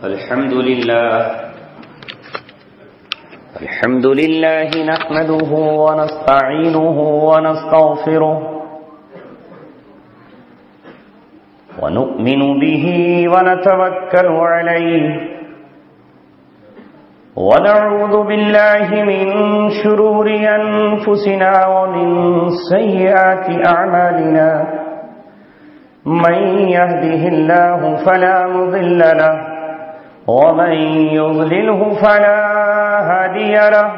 الحمد لله نحمده ونستعينه ونستغفره ونؤمن به ونتوكل عليه ونعوذ بالله من شرور أنفسنا ومن سيئات أعمالنا من يهده الله فلا مضل له ومن يضلله فلا هادي له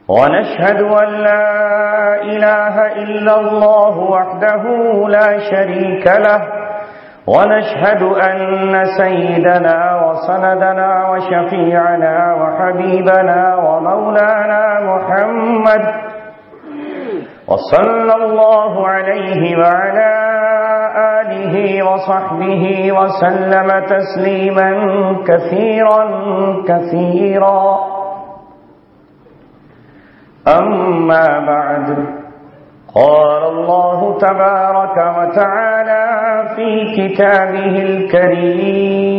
ونشهد أن لا إله إلا الله وحده لا شريك له ونشهد أن سيدنا وسندنا وشفيعنا وحبيبنا ومولانا محمد وصلى الله عليه وعلى آله وصحبه وسلم تسليما كثيرا كثيرا أما بعد قال الله تبارك وتعالى في كتابه الكريم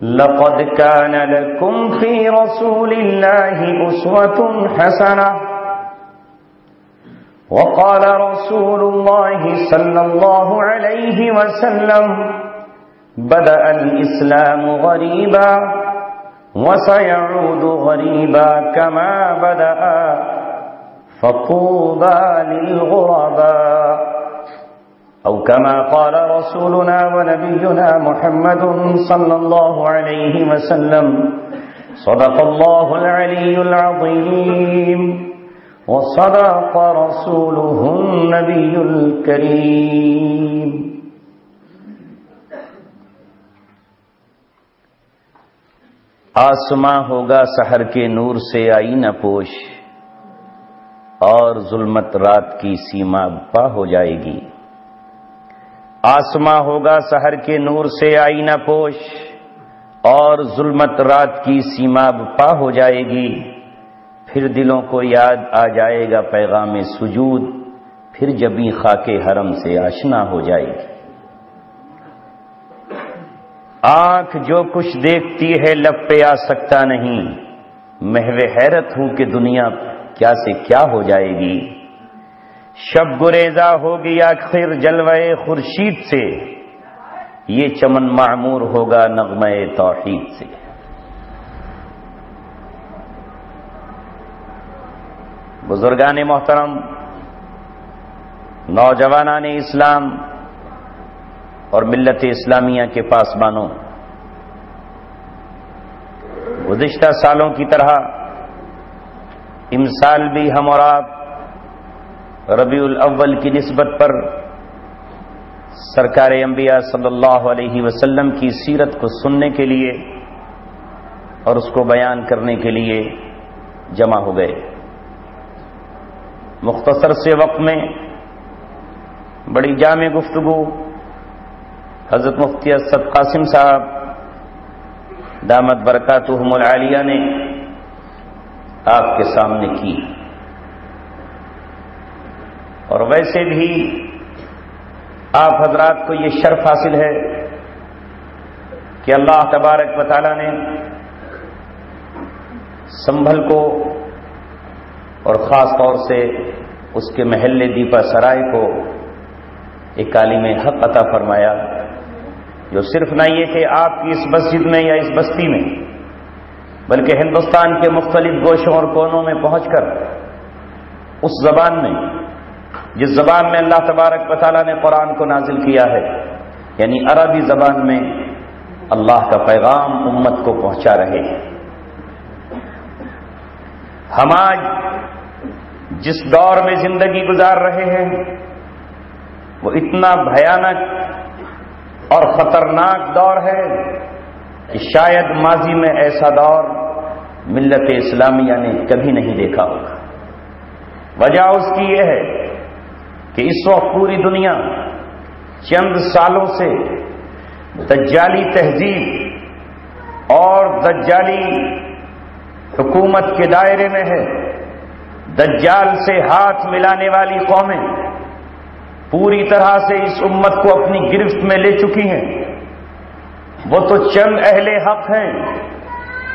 لقد كان لكم في رسول الله أسوة حسنة وقال رسول الله صلى الله عليه وسلم بدأ الإسلام غريبا وسيعود غريبا كما بدأ فطوبى للغرباء أو كما قال رسولنا ونبينا محمد صلى الله عليه وسلم صدق الله العلي العظيم وصدق رسوله النبي الكريم آسماں ہوگا سحر کے نور سے آئینہ پوش اور ظلمت رات کی سیما پا ہو جائے گی۔ آسماں ہوگا سحر کے نور سے آئینہ پوش اور ظلمت رات کی سیما پا ہو جائے گی۔ پھر دلوں کو یاد آ جائے گا پیغام سجود، پھر جبیں خاک حرم سے آشنا ہو جائے گی۔ آنکھ جو کچھ دیکھتی ہے لب پہ آ سکتا نہیں، محو حیرت ہوں کہ دنیا کیا سے کیا ہو جائے گی۔ شب گریزہ ہوگی آخر جلوہ خورشید سے، یہ چمن معمور ہوگا نغمہ توحید سے۔ بزرگان محترم، نوجوانان اسلام اور ملت اسلامیہ کے پاسبانوں، گزشتہ سالوں کی طرح امسال بھی ہم اور آپ ربیع الاول کی نسبت پر سرکار انبیاء صلی اللہ علیہ وسلم کی سیرت کو سننے کے لیے اور اس کو بیان کرنے کے لیے جمع ہو گئے۔ مختصر سے وقت میں بڑی جامع گفتگو حضرت مفتی اسد قاسم صاحب دامت برکاتہم العالیہ نے آپ کے سامنے کی، اور ویسے بھی آپ حضرات کو یہ شرف حاصل ہے کہ اللہ تبارک و تعالی نے سنبھل کو اور خاص طور سے اس کے محل دیپا سرائے کو ایک عالم حق عطا فرمایا، جو صرف نہ یہ کہ آپ کی اس مسجد میں یا اس بستی میں بلکہ ہندوستان کے مختلف گوشوں اور کونوں میں پہنچ کر اس زبان میں جس زبان میں اللہ تبارک و تعالیٰ نے قرآن کو نازل کیا ہے، یعنی عربی زبان میں اللہ کا پیغام امت کو پہنچا رہے ہیں۔ ہم آج جس دور میں زندگی گزار رہے ہیں وہ اتنا بھیانک اور خطرناک دور ہے کہ شاید ماضی میں ایسا دور ملت اسلامیہ نے کبھی نہیں دیکھا ہوگا۔ وجہ اس کی یہ ہے کہ اس وقت پوری دنیا چند سالوں سے دجالی تہذیب اور دجالی حکومت کے دائرے میں ہے۔ دجال سے ہاتھ ملانے والی قومیں پوری طرح سے اس امت کو اپنی گرفت میں لے چکی ہیں۔ وہ تو چند اہل حق ہیں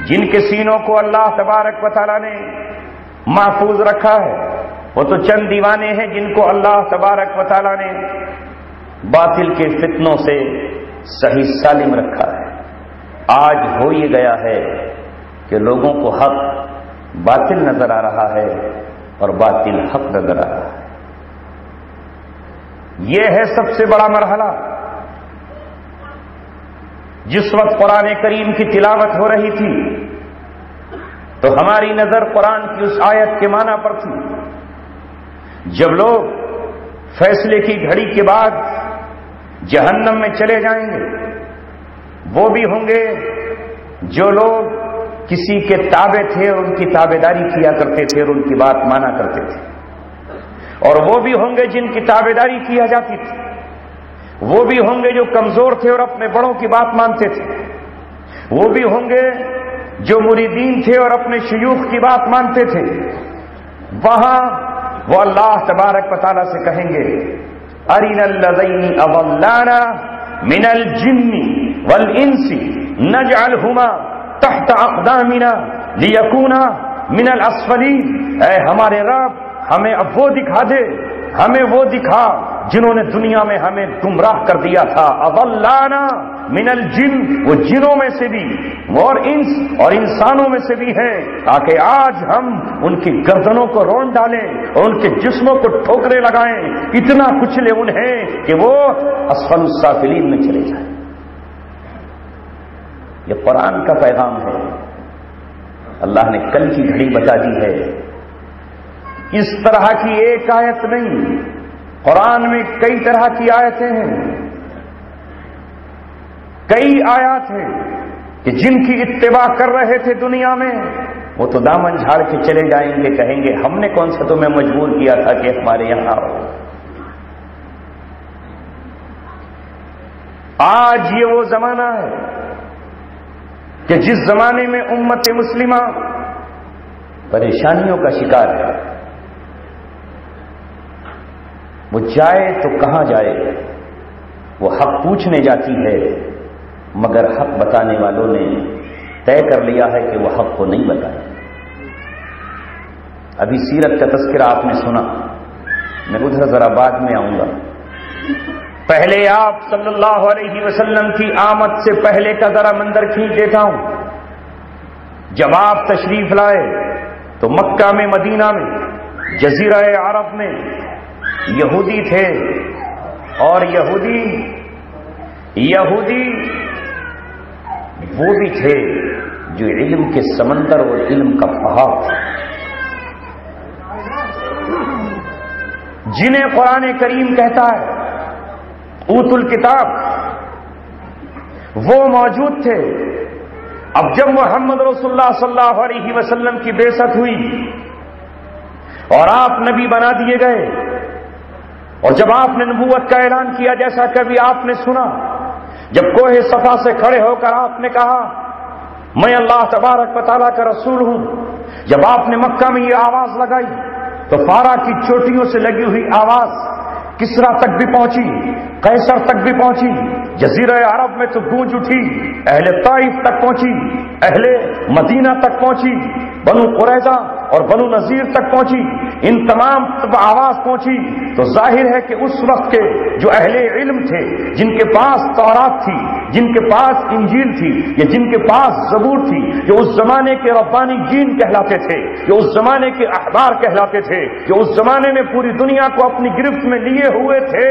جن کے سینوں کو اللہ تبارک و تعالیٰ نے محفوظ رکھا ہے. وہ تو چند دیوانے ہیں جن کو اللہ تبارک و تعالیٰ نے باطل کے فتنوں سے صحیح سالم رکھا ہے. آج ہو یہ گیا ہے کہ لوگوں کو حق باطل نظر آ رہا ہے اور باطل حق نظر آ رہا ہے. یہ ہے سب سے بڑا مرحلہ. جس وقت قرآن کریم کی تلاوت ہو رہی تھی تو ہماری نظر قرآن کی اس آیت کے معنی پر تھی. جب لوگ فیصلے کی گھڑی کے بعد جہنم میں چلے جائیں گے وہ بھی ہوں گے جو لوگ کسی کے تابع تھے اور ان کی تابعداری کیا کرتے تھے اور ان کی بات مانا کرتے تھے. اور وہ بھی ہوں گے جن کی تابعداری کیا جاتی تھی. وہ بھی ہوں گے جو کمزور تھے اور اپنے بڑوں کی بات مانتے تھے. وہ بھی ہوں گے جو مریدین تھے اور اپنے شیوخ کی بات مانتے تھے. وہاں وہ اللہ تبارک و تعالیٰ سے کہیں گے ارنا الذین اضلانا من الجن والانس نجعلہما تحت اقدامنا لیکونا من الاسفلین. اے ہمارے رب ہمیں اب وہ دکھا دے, ہمیں وہ دکھا جنہوں نے دنیا میں ہمیں گمراہ کر دیا تھا. اضلانا من الجن, وہ جنوں میں سے بھی اور انس اور انسانوں میں سے بھی ہیں, تاکہ آج ہم ان کی گردنوں کو رون ڈالیں اور ان کے جسموں کو ٹھوکریں لگائیں, اتنا کچلے انہیں کہ وہ اسفل السافلین میں چلے جائیں. یہ قرآن کا پیغام ہے. اللہ نے کل کی گھڑی بتا دی ہے. اس طرح کی ایک آیت نہیں, قرآن میں کئی طرح کی آیتیں ہیں. کئی آیات ہیں کہ جن کی اتباع کر رہے تھے دنیا میں وہ تو دامن جھاڑ کے چلے جائیں گے, کہیں گے ہم نے کون سا تمہیں مجبور کیا تھا کہ ہمارے یہاں آؤ. آج یہ وہ زمانہ ہے کہ جس زمانے میں امت مسلمہ پریشانیوں کا شکار ہے. وہ جائے تو کہاں جائے. وہ حق پوچھنے جاتی ہے مگر حق بتانے والوں نے طے کر لیا ہے کہ وہ حق کو نہیں بتائے. ابھی سیرت کا تذکرہ آپ نے سنا, میں ادھر ذرا بعد میں آؤں گا. پہلے آپ صلی اللہ علیہ وسلم کی آمد سے پہلے کا ذرا منظر کھینچ دیتا ہوں. جب آپ تشریف لائے تو مکہ میں, مدینہ میں, جزیرہ عرب میں یہودی تھے, اور یہودی وہ بھی تھے جو علم کے سمندر اور علم کا پہاڑ تھا, جنہیں قرآن کریم کہتا ہے اوت الکتاب. وہ موجود تھے. اب جب محمد رسول اللہ صلی اللہ علیہ وسلم کی بعثت ہوئی اور آپ نبی بنا دیے گئے, اور جب آپ نے نبوت کا اعلان کیا, جیسا کبھی آپ نے سنا, جب کوہ صفا سے کھڑے ہو کر آپ نے کہا میں اللہ تبارک و تعالیٰ کا رسول ہوں, جب آپ نے مکہ میں یہ آواز لگائی تو فارا کی چوٹیوں سے لگی ہوئی آواز کسرا تک بھی پہنچی, قیصر تک بھی پہنچی, جزیرہ عرب میں تو گونج اٹھی, اہل طائف تک پہنچی, اہل مدینہ تک پہنچی, بنو قریظہ اور بنو نذیر تک پہنچی, ان تمام آواز پہنچی. تو ظاہر ہے کہ اس وقت کے جو اہل علم تھے, جن کے پاس تورات تھی, جن کے پاس انجیل تھی, یا جن کے پاس زبور تھی, جو اس زمانے کے ربانی جین کہلاتے تھے, جو اس زمانے کے احبار کہلاتے تھے, جو اس زمانے میں پوری دنیا کو اپنی گرفت میں لیے ہوئے تھے,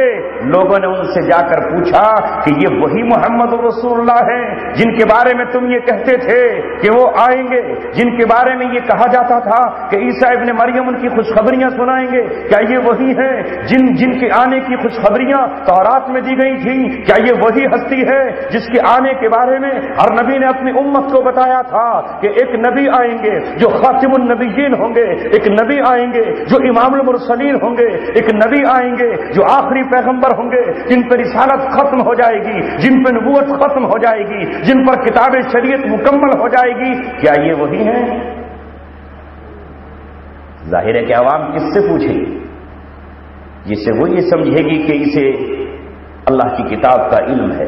لوگوں نے ان سے جا کر پوچھا کہ یہ وہی محمد رسول اللہ ہیں جن کے بارے میں تم یہ کہتے تھے کہ وہ آئیں گے, جن کے بارے میں یہ کہا جاتا تھا کہ عیسیٰ ابن مریم ان کی خوشخبریاں سنائیں گے, کیا یہ وہی ہیں جن کے آنے کی خوشخبریاں تورات میں دی گئی تھیں؟ کیا یہ وہی ہستی ہے جس کے آنے کے بارے میں ہر نبی نے اپنی امت کو بتایا تھا کہ ایک نبی آئیں گے جو خاتم النبیین ہوں گے, ایک نبی آئیں گے جو امام المرسلین ہوں گے, ایک نبی آئیں گے جو آخری پیغمبر ہوں گے, جن پر رسالت ختم ہو جائے گی, جن پر نبوت ختم ہو جائے گی, جن پر کتاب شریعت مکمل ہو جائے گی. کیا یہ وہی ہیں؟ ظاہر ہے کہ عوام کس سے پوچھے گی؟ جس سے وہ یہ سمجھے گی کہ اسے اللہ کی کتاب کا علم ہے.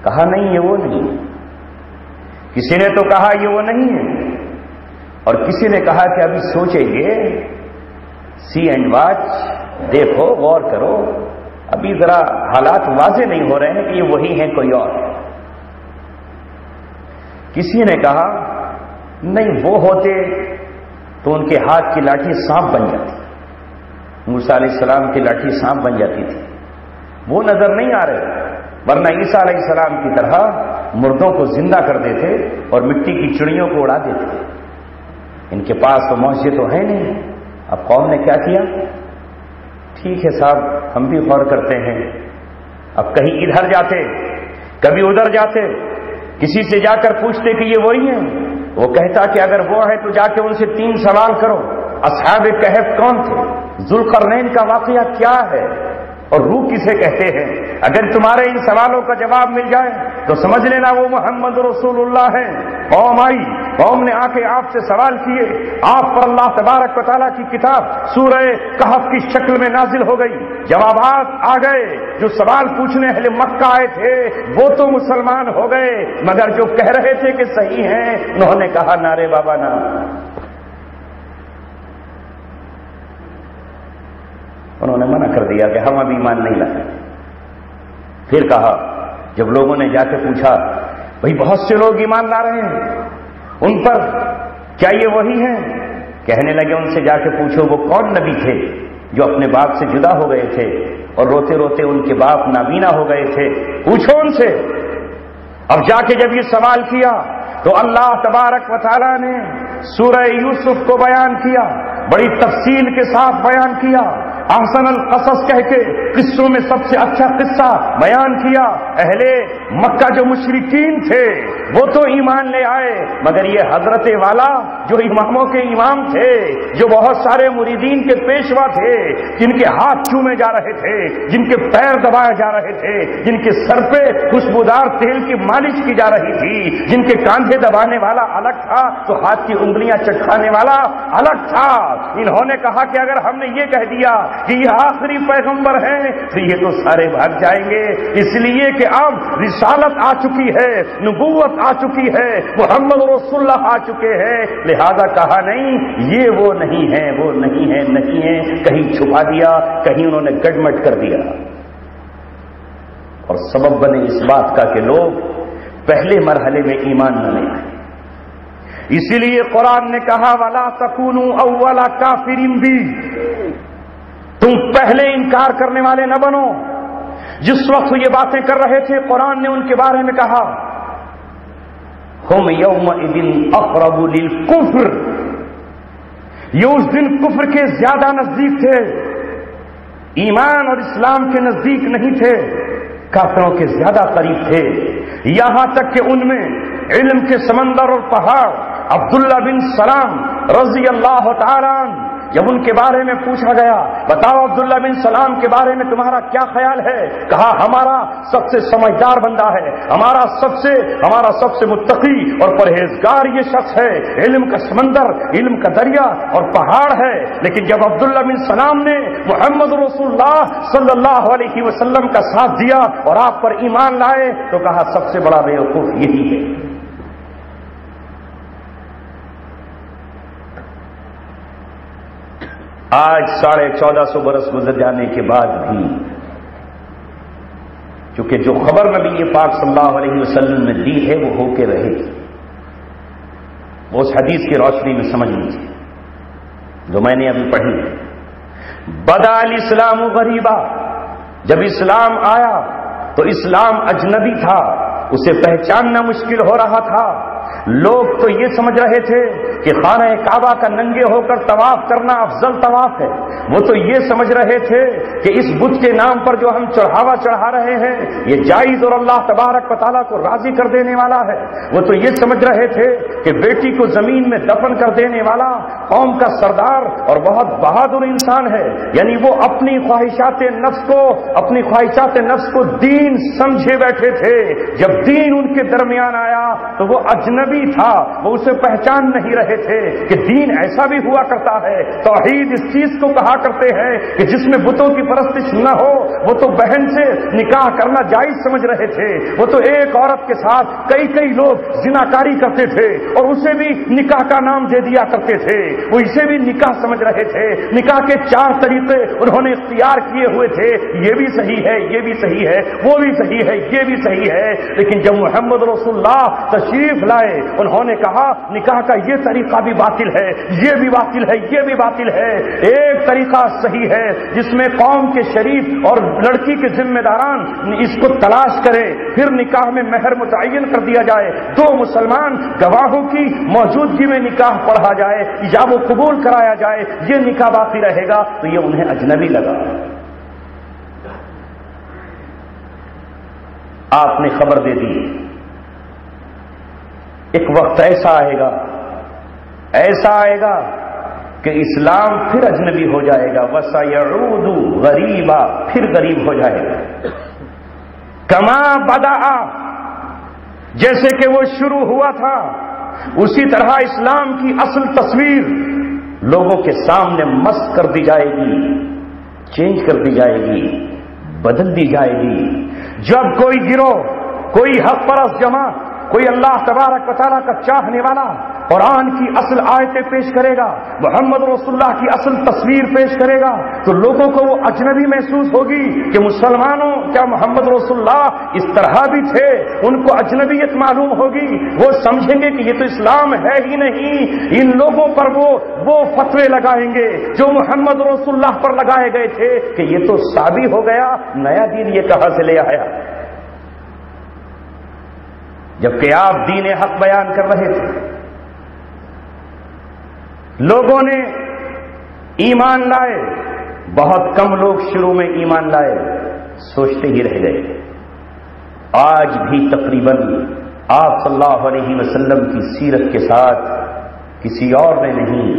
کہا نہیں یہ وہ نہیں ہے. کسی نے تو کہا یہ وہ نہیں ہے، اور کسی نے کہا کہ ابھی سوچیں گے، سی اینڈ واچ، دیکھو غور کرو، ابھی ذرا حالات واضح نہیں ہو رہے ہیں کہ یہ وہی ہیں کوئی اور. کسی نے کہا نہیں وہ ہوتے تو ان کے ہاتھ کی لاٹھی سانپ بن جاتی، موسیٰ علیہ السلام کی لاٹھی سانپ بن جاتی تھی، وہ نظر نہیں آ رہے، ورنہ عیسیٰ علیہ السلام کی طرح مردوں کو زندہ کر دیتے اور مٹی کی چڑیوں کو اڑا دیتے. ان کے پاس تو معجزے تو ہے نہیں. اب قوم نے کیا کیا؟ ٹھیک ہے صاحب ہم بھی غور کرتے ہیں. اب کہیں ادھر جاتے، کبھی ادھر جاتے، کسی سے جا کر پوچھتے کہ یہ وہی ہیں، وہ کہتا کہ اگر وہ ہے تو جا کے ان سے 3 سوال کرو، اصحاب کہف کون تھے، ذوالقرنین کا واقعہ کیا ہے، اور روح کسے کہتے ہیں. اگر تمہارے ان سوالوں کا جواب مل جائے تو سمجھ لینا وہ محمد رسول اللہ ہیں. قوم آئی، قوم نے آ کے آپ سے سوال کیے، آپ پر اللہ تبارک و تعالیٰ کی کتاب سورہ کہف کی شکل میں نازل ہو گئی، جوابات آ گئے. جو سوال پوچھنے اہل مکہ آئے تھے وہ تو مسلمان ہو گئے، مگر جو کہہ رہے تھے کہ صحیح ہیں انہوں نے کہا نارے بابا نا. انہوں نے منع کر دیا کہ ہم اب ایمان نہیں لائیں. پھر کہا جب لوگوں نے جا کے پوچھا بھئی بہت سے لوگ ایمان لا رہے ہیں، ان پر کیا یہ وہی ہیں؟ کہنے لگے ان سے جا کے پوچھو وہ کون نبی تھے جو اپنے باپ سے جدا ہو گئے تھے اور روتے روتے ان کے باپ نابینا ہو گئے تھے، پوچھو ان سے. اب جا کے جب یہ سوال کیا تو اللہ تبارک و تعالیٰ نے سورہ یوسف کو بیان کیا، بڑی تفصیل کے ساتھ بیان کیا، احسن القصص کہہ کے قصوں میں سب سے اچھا قصہ بیان کیا. اہل مکہ جو مشرکین تھے وہ تو ایمان لے آئے، مگر یہ حضرت والا جو اماموں کے امام تھے، جو بہت سارے مریدین کے پیشوا تھے، جن کے ہاتھ چومے جا رہے تھے، جن کے پیر دبائے جا رہے تھے، جن کے سر پہ خوشبودار تیل کی مالش کی جا رہی تھی، جن کے کاندھے دبانے والا الگ تھا تو ہاتھ کی انگلیاں چٹکانے والا الگ تھا. انہوں نے کہا کہ اگر ہم نے یہ کہہ دیا کہ یہ آخری پیغمبر ہیں تو یہ تو سارے بھاگ جائیں گے، اس لیے کہ اب رسالت آ چکی ہے، نبوت آ چکی ہے، محمد رسول اللہ آ چکے ہیں. لہذا کہا نہیں یہ وہ نہیں ہے، وہ نہیں ہے، نہیں ہے، کہیں چھپا دیا، کہیں انہوں نے گڈمٹ کر دیا، اور سبب بنے اس بات کا کہ لوگ پہلے مرحلے میں ایمان نہ لے آئے. اسی لیے قرآن نے کہا وَلَا تَكُونُوا أَوَّلَ كَافِرٍ بِهِ، تم پہلے انکار کرنے والے نہ بنو. جس وقت یہ باتیں کر رہے تھے قرآن نے ان کے بارے میں کہا ہم یومئذ اقرب للکفر، یہ اس دن کفر کے زیادہ نزدیک تھے، ایمان اور اسلام کے نزدیک نہیں تھے، کافروں کے زیادہ قریب تھے. یہاں تک کہ ان میں علم کے سمندر اور پہاڑ عبداللہ بن سلام رضی اللہ تعالی عنہ جب ان کے بارے میں پوچھا گیا بتاؤ عبداللہ بن سلام کے بارے میں تمہارا کیا خیال ہے، کہا ہمارا سب سے سمجھدار بندہ ہے، ہمارا سب سے متقی اور پرہیزگار یہ شخص ہے، علم کا سمندر، علم کا دریا اور پہاڑ ہے. لیکن جب عبداللہ بن سلام نے محمد رسول اللہ صلی اللہ علیہ وسلم کا ساتھ دیا اور آپ پر ایمان لائے تو کہا سب سے بڑا بیوقوف یہی ہے. آج 1450 برس گزر جانے کے بعد بھی چونکہ جو خبر نبی پاک صلی اللہ علیہ وسلم نے دی ہے وہ ہو کے رہے گی. وہ اس حدیث کی روشنی میں سمجھ لیجیے جو میں نے ابھی پڑھی. بدا الاسلام غریبا، جب اسلام آیا تو اسلام اجنبی تھا، اسے پہچاننا مشکل ہو رہا تھا. لوگ تو یہ سمجھ رہے تھے کہ خانہ کعبہ کا ننگے ہو کر طواف کرنا افضل طواف ہے، وہ تو یہ سمجھ رہے تھے کہ اس بت کے نام پر جو ہم چڑھاوا چڑھا رہے ہیں یہ جائز اور اللہ تبارک و تعالیٰ کو راضی کر دینے والا ہے. وہ تو یہ سمجھ رہے تھے کہ بیٹی کو زمین میں دفن کر دینے والا قوم کا سردار اور بہت بہادر انسان ہے، یعنی وہ اپنی خواہشات نفس کو دین سمجھے بیٹھے تھے. جب دین ان کے درمیان آیا تو وہ اجنبی تھا، وہ اسے پہچان نہیں رہے تھے کہ دین ایسا بھی ہوا کرتا ہے. توحید اس چیز کو کہا کرتے ہیں کہ جس میں بتوں کی پرستش نہ ہو وہ تو بہن سے نکاح کرنا جائز سمجھ رہے تھے، وہ تو ایک عورت کے ساتھ کئی لوگ زناکاری کرتے تھے اور اسے بھی نکاح کا نام دے دیا کرتے تھے، وہ اسے بھی نکاح سمجھ رہے تھے۔ نکاح کے 4 طریقے انہوں نے اختیار کیے ہوئے تھے، یہ بھی صحیح ہے، یہ بھی صحیح ہے، وہ بھی صحیح ہے، یہ بھی صحیح ہے، لیکن جب محمد رسول اللہ تشریف لائے انہوں نے کہا نکاح کا یہ طریقہ بھی باطل ہے، یہ بھی باطل ہے، یہ بھی باطل ہے۔ ایک طریقہ صحیح ہے جس میں قوم کے شریف اور لڑکی کے ذمہ داران اس کو تلاش کرے، پھر نکاح میں مہر متعین کر دیا جائے، 2 مسلمان گواہوں کی موجودگی میں نکاح پڑھا جائے، ایجاب و قبول کرایا جائے، یہ نکاح باقی رہے گا تو یہ انہیں اجنبی لگا۔ آپ نے خبر دے دی ایک وقت ایسا آئے گا کہ اسلام پھر اجنبی ہو جائے گا، وَسَيَعُودُ غَرِيبًا، پھر غریب ہو جائے گا، كَمَا بَدَأَ، جیسے کہ وہ شروع ہوا تھا اسی طرح اسلام کی اصل تصویر لوگوں کے سامنے مسخ کر دی جائے گی، چینج کر دی جائے گی، بدل دی جائے گی۔ جب کوئی گروہ، کوئی حق پرست جماعت، کوئی اللہ تبارک و تعالیٰ کا چاہنے والا قرآن کی اصل آیتیں پیش کرے گا، محمد رسول اللہ کی اصل تصویر پیش کرے گا، تو لوگوں کو وہ اجنبی محسوس ہوگی کہ مسلمانوں کیا محمد رسول اللہ اس طرح بھی تھے، ان کو اجنبیت معلوم ہوگی، وہ سمجھیں گے کہ یہ تو اسلام ہے ہی نہیں، ان لوگوں پر وہ فتوے لگائیں گے جو محمد رسول اللہ پر لگائے گئے تھے کہ یہ تو سابی ہو گیا، نیا دین یہ کہاں سے لے آیا، جبکہ آپ دین حق بیان کر رہے تھے۔ لوگوں نے ایمان لائے، بہت کم لوگ شروع میں ایمان لائے، سوچتے ہی رہ گئے۔ آج بھی تقریباً آپ صلی اللہ علیہ وسلم کی سیرت کے ساتھ کسی اور نے نہیں،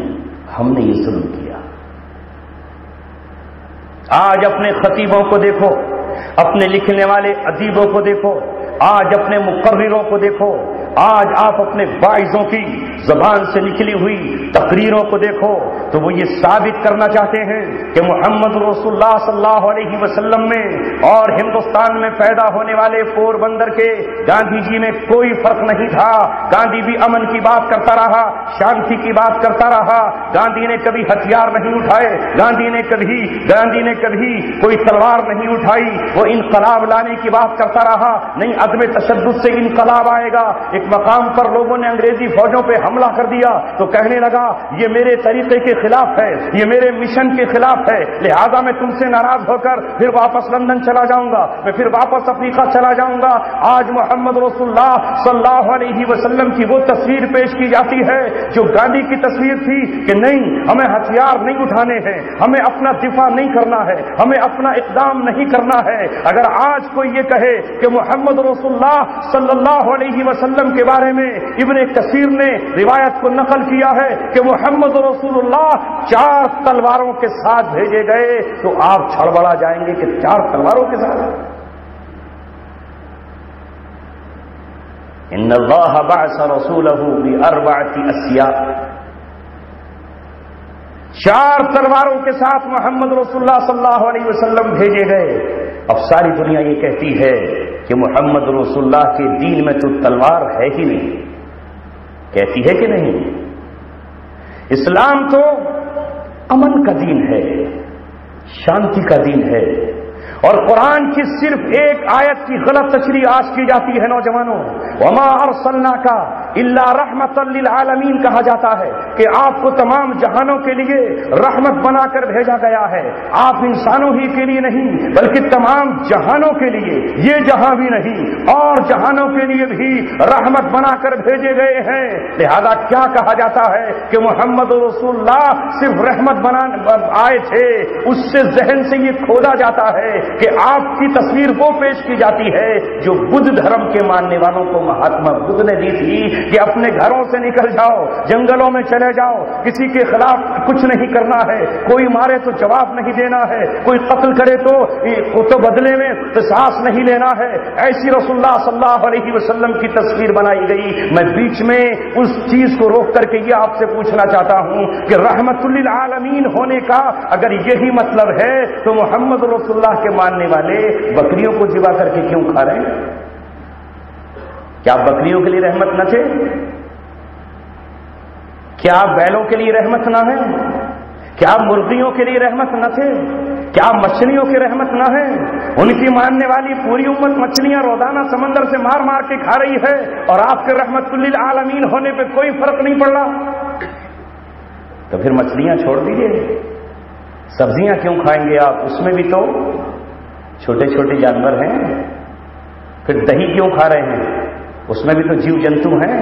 ہم نے یہ ظلم کیا۔ آج اپنے خطیبوں کو دیکھو، اپنے لکھنے والے ادیبوں کو دیکھو، آج اپنے مقرروں کو دیکھو، آج آپ اپنے واعظوں کی زبان سے نکلی ہوئی تقریروں کو دیکھو تو وہ یہ ثابت کرنا چاہتے ہیں کہ محمد رسول اللہ صلی اللہ علیہ وسلم میں اور ہندوستان میں پیدا ہونے والے پور بندر کے گاندھی جی میں کوئی فرق نہیں تھا۔ گاندھی بھی امن کی بات کرتا رہا، شانتی کی بات کرتا رہا، گاندھی نے کبھی ہتھیار نہیں اٹھائے، گاندھی نے کبھی کوئی تلوار نہیں اٹھائی، وہ انقلاب لانے کی بات کرتا رہا، نہیں عدم تشدد سے انقلاب آئے گا۔ ایک مقام پر لوگوں نے انگریزی فوجوں پہ حملہ کر دیا تو کہنے لگا یہ میرے طریقے کے خلاف ہے، یہ میرے مشن کے خلاف ہے، لہذا میں تم سے ناراض ہو کر پھر واپس لندن چلا جاؤں گا، میں پھر واپس افریقہ چلا جاؤں گا۔ آج محمد رسول اللہ صلی اللہ علیہ وسلم کی وہ تصویر پیش کی جاتی ہے جو گاندھی کی تصویر تھی کہ نہیں، ہمیں ہتھیار نہیں اٹھانے ہیں، ہمیں اپنا دفاع نہیں کرنا ہے، ہمیں اپنا اقدام نہیں کرنا ہے۔ اگر آج کوئی یہ کہے کہ محمد رسول اللہ صلی اللہ علیہ وسلم کے بارے میں ابن کثیر نے روایت کو نقل کیا ہے کہ محمد رسول اللہ 4 تلواروں کے ساتھ بھیجے گئے، تو آپ چھڑبڑا جائیں گے کہ 4 تلواروں کے ساتھ؟ ان اللہ بعث رسولہ باربعۃ اسیاء، 4 تلواروں کے ساتھ محمد رسول اللہ صلی اللہ علیہ وسلم بھیجے گئے۔ اب ساری دنیا یہ کہتی ہے کہ محمد رسول اللہ کے دین میں تو تلوار ہے ہی نہیں، کہتی ہے کہ نہیں؟ اسلام تو امن کا دین ہے، شانتی کا دین ہے، اور قرآن کی صرف ایک آیت کی غلط تشریح آج کی جاتی ہے نوجوانوں، وما ارسلناک الا رحمۃ للعالمین کہا جاتا ہے کہ آپ کو تمام جہانوں کے لیے رحمت بنا کر بھیجا گیا ہے، آپ انسانوں ہی کے لیے نہیں بلکہ تمام جہانوں کے لیے، یہ جہاں بھی نہیں اور جہانوں کے لیے بھی رحمت بنا کر بھیجے گئے ہیں۔ لہذا کیا کہا جاتا ہے کہ محمد رسول اللہ صرف رحمت بنا آئے تھے، اس سے ذہن سے یہ کھودا جاتا ہے کہ آپ کی تصویر وہ پیش کی جاتی ہے جو بدھ دھرم کے ماننے والوں کو مہاتما بدھ نے دی تھی کہ اپنے گھروں سے نکل جاؤ، جنگلوں میں چلے جاؤ، کسی کے خلاف کچھ نہیں کرنا ہے، کوئی مارے تو جواب نہیں دینا ہے، کوئی قتل کرے تو بدلے میں قصاص نہیں لینا ہے۔ ایسی رسول اللہ صلی اللہ علیہ وسلم کی تصویر بنائی گئی۔ میں بیچ میں اس چیز کو روک کر کے یہ آپ سے پوچھنا چاہتا ہوں کہ رحمت للعالمین ہونے کا اگر یہی مطلب ہے تو محمد رسول اللہ کے ماننے والے بکریوں کو ذبح کر کے کیوں کھا رہے ہیں؟ کیا بکریوں کے لیے رحمت نہ تھے؟ کیا بیلوں کے لیے رحمت نہ ہے؟ کیا مرغیوں کے لیے رحمت نہ تھے؟ کیا مچھلیوں کی رحمت نہ ہے؟ ان کی ماننے والی پوری امت مچھلیاں روزانہ سمندر سے مار مار کے کھا رہی ہے اور آپ کے رحمت للعالمین ہونے پہ کوئی فرق نہیں پڑ رہا، تو پھر مچھلیاں چھوڑ دیجیے، سبزیاں کیوں کھائیں گے آپ؟ اس میں بھی تو چھوٹے چھوٹے جانور ہیں۔ پھر دہی کیوں کھا رہے ہیں؟ اس میں بھی تو جیو جنتو ہیں۔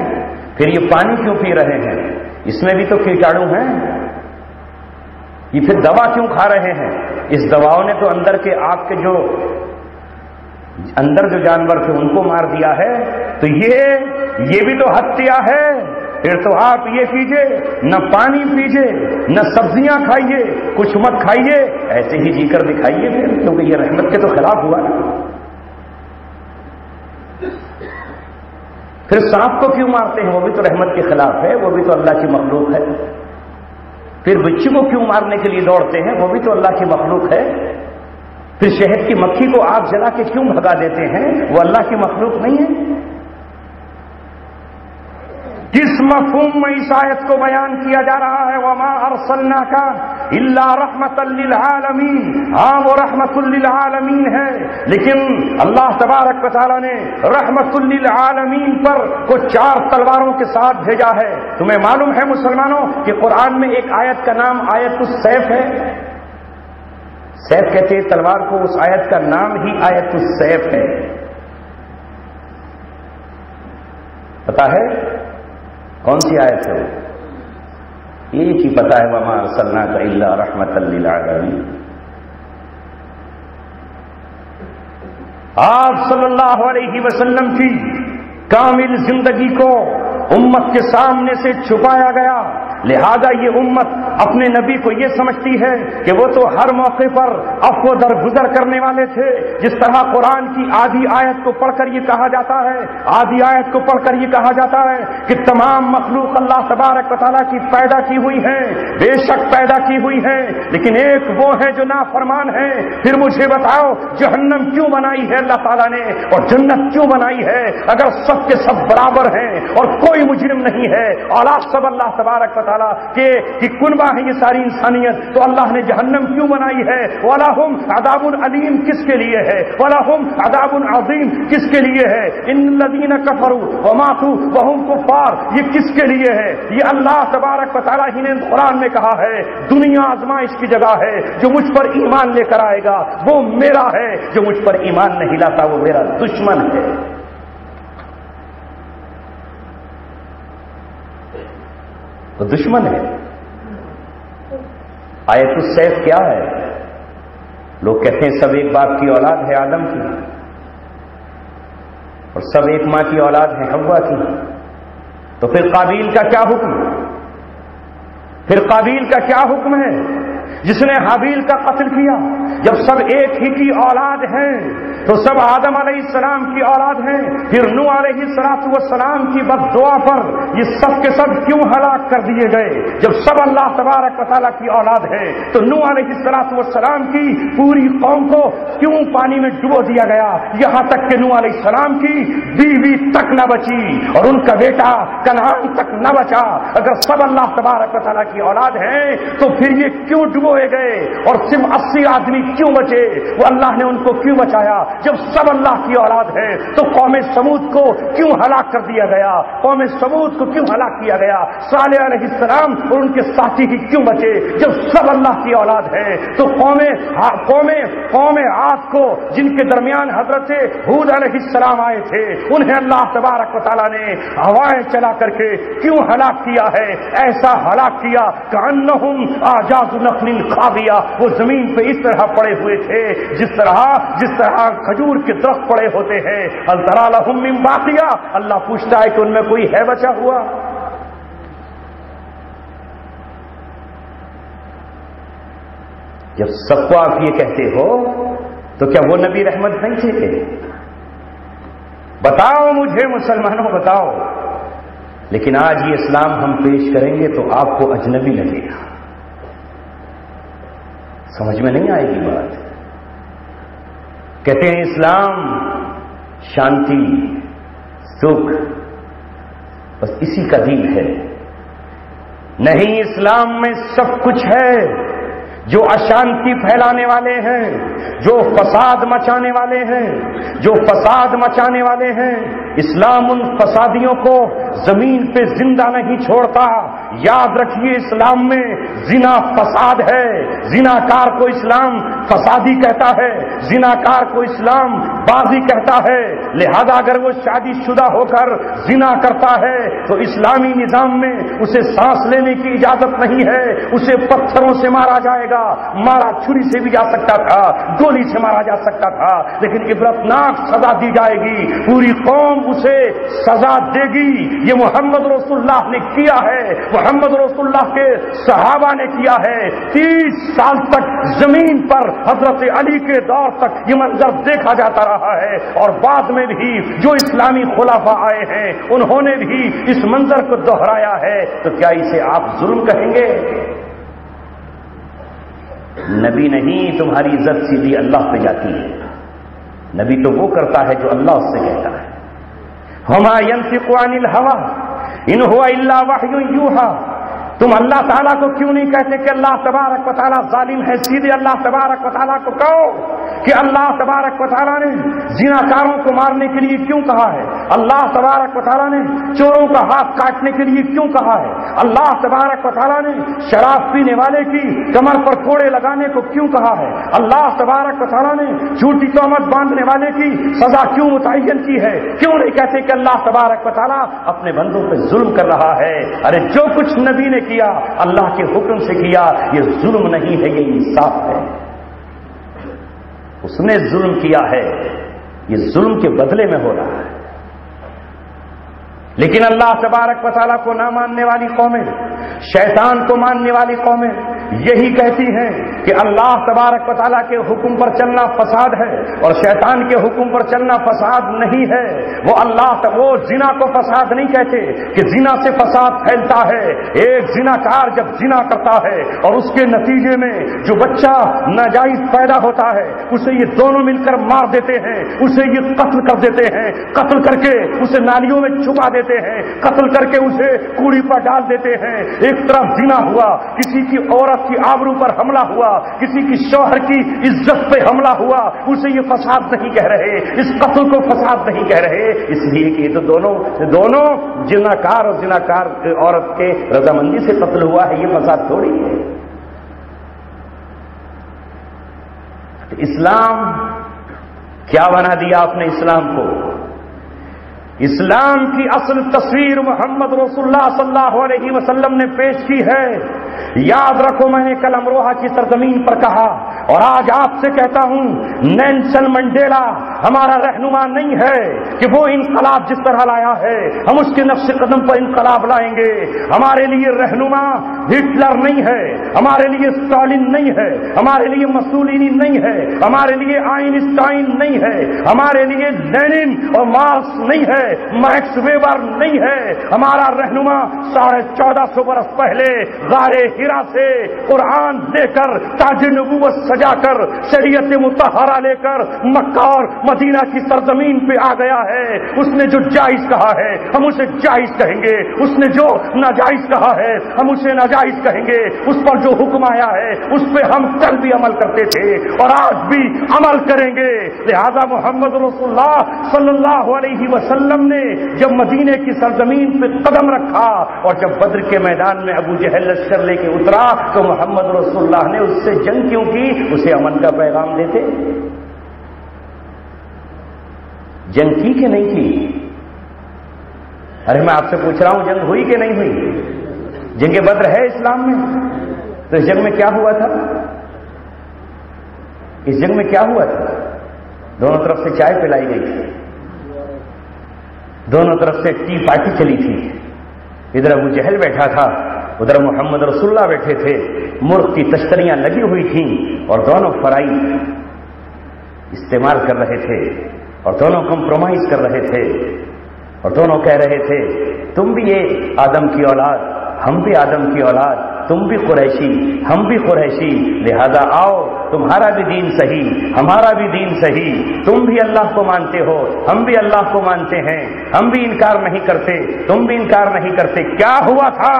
پھر یہ پانی کیوں پی رہے ہیں؟ اس میں بھی تو کیٹاڑو ہیں۔ یہ پھر دوا کیوں کھا رہے ہیں؟ اس دواؤں نے تو اندر کے آپ کے جو اندر جو جانور تھے ان کو مار دیا ہے، تو یہ بھی تو ہتیا ہے۔ پھر تو آپ یہ کیجئے، نہ پانی پیجئے، نہ سبزیاں کھائیے، کچھ مت کھائیے، ایسے ہی جی کر دکھائیے پھر، کیونکہ یہ رحمت کے تو خلاف ہوا نا۔ پھر سانپ کو کیوں مارتے ہیں؟ وہ بھی تو رحمت کے خلاف ہے، وہ بھی تو اللہ کی مخلوق ہے۔ پھر بچی کو کیوں مارنے کے لیے دوڑتے ہیں؟ وہ بھی تو اللہ کی مخلوق ہے۔ پھر شہد کی مکھی کو آگ جلا کے کیوں بھگا دیتے ہیں؟ وہ اللہ کی مخلوق نہیں ہے۔ کس مفہوم میں اس آیت کو بیان کیا جا رہا ہے؟ وما ارسلناک الا رحمۃ للعالمین۔ ہاں وہ رحمت للعالمین ہے، لیکن اللہ تبارک و تعالیٰ نے رحمت للعالمین پر کو 4 تلواروں کے ساتھ بھیجا ہے۔ تمہیں معلوم ہے مسلمانوں کہ قرآن میں ایک آیت کا نام آیت السیف ہے؟ سیف کہتے ہیں تلوار کو، اس آیت کا نام ہی آیت السیف ہے۔ پتا ہے کون سی آیت ہے؟ ایک ہی پتا ہے، وما ارسلناک الا رحمۃ للعالمین۔ آپ صلی اللہ علیہ وسلم کی کامل زندگی کو امت کے سامنے سے چھپایا گیا، لہذا یہ امت اپنے نبی کو یہ سمجھتی ہے کہ وہ تو ہر موقع پر عفو درگزر کرنے والے تھے۔ جس طرح قرآن کی آدھی آیت کو پڑھ کر یہ کہا جاتا ہے، آدھی آیت کو پڑھ کر یہ کہا جاتا ہے کہ تمام مخلوق اللہ تبارک و تعالیٰ کی پیدا کی ہوئی ہے، بے شک پیدا کی ہوئی ہے، لیکن ایک وہ ہے جو نافرمان ہے۔ پھر مجھے بتاؤ جہنم کیوں بنائی ہے اللہ تعالیٰ نے، اور جنت کیوں بنائی ہے؟ اگر سب کے سب برابر ہیں اور کوئی مجرم نہیں ہے، اولاد سب اللہ تبارک و تعالیٰ کہ کنبہ ہے یہ ساری انسانیت، تو اللہ نے جہنم کیوں بنائی ہے؟ وَلَهُمْ عَذَابٌ عَلِيمٌ کس کے لیے ہے؟ وَلَهُمْ عَذَابٌ عَظِيمٌ کس کے لیے ہے؟ إِنَّ الَّذِينَ كَفَرُوا وَمَاتُوا وَهُمْ كُفَّارٌ یہ کس کے لیے ہے؟ یہ اللہ تبارک و تعالیٰ ہی نے قرآن میں کہا ہے دنیا آزمائش کی جگہ ہے، جو مجھ پر ایمان لے کر آئے گا وہ میرا ہے، جو مجھ پر ایمان نہیں لاتا وہ میرا دشمن ہے۔ وہ دشمن ہے۔ آیت السیف کیا ہے؟ لوگ کہتے ہیں سب ایک باپ کی اولاد ہے آدم کی، اور سب ایک ماں کی اولاد ہے حوا کی، تو پھر قابیل کا کیا حکم؟ پھر قابیل کا کیا حکم ہے جس نے حابیل کا قتل کیا؟ جب سب ایک ہی کی اولاد ہیں تو سب آدم علیہ السلام کی اولاد ہیں، پھر نوح علیہ السلام کی بد دعا پر یہ سب کے سب کیوں ہلاک کر دیے گئے؟ جب سب اللہ تبارک و تعالیٰ کی اولاد ہے تو نوح علیہ السلام کی پوری قوم کو کیوں پانی میں ڈبو دیا گیا؟ یہاں تک کہ نوح علیہ السلام کی بیوی تک نہ بچی اور ان کا بیٹا کنعان تک نہ بچا۔ اگر سب اللہ تبارک و تعالیٰ کی اولاد ہیں تو پھر یہ کیوں ڈبوئے گئے اور صرف 80 آدمی کیوں بچے؟ وہ اللہ نے ان کو کیوں بچایا؟ جب سب اللہ کی اولاد ہے تو قوم سمود کو کیوں ہلاک کر دیا گیا؟ قوم سمود کو کیوں ہلاک کیا گیا؟ صالح علیہ السلام اور ان کے ساتھی ہی کیوں بچے؟ جب سب اللہ کی اولاد ہے تو قوم عاد کو جن کے درمیان حضرت ہود علیہ السلام آئے تھے انہیں اللہ تبارک و تعالیٰ نے ہوائیں چلا کر کے کیوں ہلاک کیا ہے؟ ایسا ہلاک کیا کأنہم اعجاز نخل خاویہ، وہ زمین پہ اس طرح پڑے ہوئے تھے جس طرح کھجور کے درخت پڑے ہوتے ہیں. هل تری لهم من باقیہ، اللہ پوچھتا ہے کہ ان میں کوئی ہے بچا ہوا؟ جب سب کو آپ یہ کہتے ہو تو کیا وہ نبی رحمت نہیں تھے؟ بتاؤ مجھے مسلمانوں، بتاؤ. لیکن آج یہ اسلام ہم پیش کریں گے تو آپ کو اجنبی لگے گا، سمجھ میں نہیں آئے گی بات. کہتے ہیں اسلام شانتی، سکھ، بس اسی کا دین ہے. نہیں، اسلام میں سب کچھ ہے. جو اشانتی پھیلانے والے ہیں، جو فساد مچانے والے ہیں، جو فساد مچانے والے ہیں، اسلام ان فسادیوں کو زمین پہ زندہ نہیں چھوڑتا. یاد رکھیے، اسلام میں زنا فساد ہے. زناکار کو اسلام فسادی کہتا ہے، زناکار کو اسلام بازی کہتا ہے. لہذا اگر وہ شادی شدہ ہو کر زنا کرتا ہے تو اسلامی نظام میں اسے سانس لینے کی اجازت نہیں ہے. اسے پتھروں سے مارا جائے گا، مارا چھری سے بھی جا سکتا تھا، گولی سے مارا جا سکتا تھا، لیکن عبرتناک سزا دی جائے گی. پوری قوم اسے سزا دے گی. یہ محمد رسول اللہ نے کیا ہے، محمد رسول اللہ کے صحابہ نے کیا ہے. 30 سال تک زمین پر حضرت علی کے دور تک یہ منظر دیکھا جاتا رہا ہے، اور بعد میں بھی جو اسلامی خلفاء آئے ہیں انہوں نے بھی اس منظر کو دہرایا ہے. تو کیا اسے آپ ظلم کہیں گے؟ نبی نہیں، تمہاری عزت سیدھی اللہ پہ جاتی ہے. نبی تو وہ کرتا ہے جو اللہ اس سے کہتا ہے. وما ينطق عن الهوى ان هو الا وحی یوحى. تم اللہ تعالیٰ کو کیوں نہیں کہتے کہ اللہ تبارک و تعالیٰ ظالم ہے؟ سیدھے اللہ تبارک و تعالیٰ کو کہو کہ اللہ تبارک و تعالیٰ نے زناکاروں کو مارنے کے لیے کیوں کہا ہے؟ اللہ تبارک و تعالیٰ نے چوروں کا ہاتھ کاٹنے کے لیے کیوں کہا ہے؟ اللہ تبارک و تعالیٰ نے شراب پینے والے کی کمر پر کوڑے لگانے کو کیوں کہا ہے؟ اللہ تبارک و تعالیٰ نے جھوٹی تہمت باندھنے والے کی سزا کیوں متعین کی ہے؟ کیوں نہیں کہتے کہ اللہ تبارک و تعالیٰ اپنے بندوں پہ ظلم کر رہا ہے؟ ارے جو کچھ نبی نے کیا اللہ کے حکم سے کیا، یہ ظلم نہیں ہے، یہ انصاف ہے. اس نے ظلم کیا ہے، یہ ظلم کے بدلے میں ہو رہا ہے. لیکن اللہ تبارک و تعالیٰ کو نہ ماننے والی قومیں، شیطان کو ماننے والی قومیں یہی کہتی ہیں کہ اللہ تبارک و تعالیٰ کے حکم پر چلنا فساد ہے اور شیطان کے حکم پر چلنا فساد نہیں ہے. وہ زنا کو فساد نہیں کہتے کہ زنا سے فساد پھیلتا ہے. ایک زناکار جب زنا کرتا ہے اور اس کے نتیجے میں جو بچہ ناجائز پیدا ہوتا ہے اسے یہ دونوں مل کر مار دیتے ہیں، اسے یہ قتل کر دیتے ہیں، قتل کر کے اسے نالیوں میں چھپا دیتے ہیں، قتل کر کے اسے کوڑی پر ڈال دیتے ہیں. ایک طرف زنا ہوا، کسی کی عورت کی آبرو پر حملہ ہوا، کسی کی شوہر کی عزت پہ حملہ ہوا، اسے یہ فساد نہیں کہہ رہے، اس قتل کو فساد نہیں کہہ رہے، اس لیے کہ یہ تو دونوں زناکار اور زناکار عورت کے رضامندی سے قتل ہوا ہے، یہ فساد تھوڑی ہے. اسلام کیا بنا دیا آپ نے اسلام کو؟ اسلام کی اصل تصویر محمد رسول اللہ صلی اللہ علیہ وسلم نے پیش کی ہے. یاد رکھو، میں نے کل امروہہ کی سرزمین پر کہا اور آج آپ سے کہتا ہوں، نیلسن منڈیلا ہمارا رہنما نہیں ہے کہ وہ انقلاب جس طرح لایا ہے ہم اس کے نقش قدم پر انقلاب لائیں گے. ہمارے لیے رہنما ہٹلر نہیں ہے، ہمارے لیے اسٹالن نہیں ہے، ہمارے لیے مسولینی نہیں ہے، ہمارے لیے آئنسٹائن نہیں ہے، ہمارے لیے لینن اور مارکس نہیں ہے، میکس ویبر نہیں ہے. ہمارا رہنما 1450 برس پہلے غار ہرا سے قرآن لے کر، تاج نبوت سجا کر، شریعت مطہرہ لے کر مکہ اور مدینہ کی سرزمین پہ آ گیا ہے. اس نے جو جائز کہا ہے ہم اسے جائز کہیں گے، اس نے جو ناجائز کہا ہے ہم اسے ناجائز کہیں گے. اس پر جو حکم آیا ہے اس پہ ہم کل بھی عمل کرتے تھے اور آج بھی عمل کریں گے. لہذا محمد رسول اللہ صلی اللہ علیہ وسلم نے جب مدینے کی سرزمین پہ قدم رکھا اور جب بدر کے میدان میں ابو جہل لشکر لے کے اترا تو محمد رسول اللہ نے اس سے جنگ کیوں کی؟ اسے امن کا پیغام دیتے. جنگ کی کہ نہیں کی؟ ارے میں آپ سے پوچھ رہا ہوں، جنگ ہوئی کہ نہیں ہوئی؟ جنگ بدر ہے اسلام میں؟ تو اس جنگ میں کیا ہوا تھا؟ اس جنگ میں کیا ہوا تھا؟ دونوں طرف سے چائے پلائی گئی تھی، دونوں طرف سے ٹی پارٹی چلی تھی. ادھر ابو جہل بیٹھا تھا، ادھر محمد رسول اللہ بیٹھے تھے، مرغ کی تشتریاں لگی ہوئی تھیں اور دونوں فرائی استعمال کر رہے تھے اور دونوں کمپرومائز کر رہے تھے اور دونوں کہہ رہے تھے تم بھی یہ آدم کی اولاد، ہم بھی آدم کی اولاد، تم بھی قریشی ہم بھی قریشی، لہذا آؤ تمہارا بھی دین صحیح ہمارا بھی دین صحیح، تم بھی اللہ کو مانتے ہو ہم بھی اللہ کو مانتے ہیں، ہم بھی انکار نہیں کرتے تم بھی انکار نہیں کرتے. کیا ہوا تھا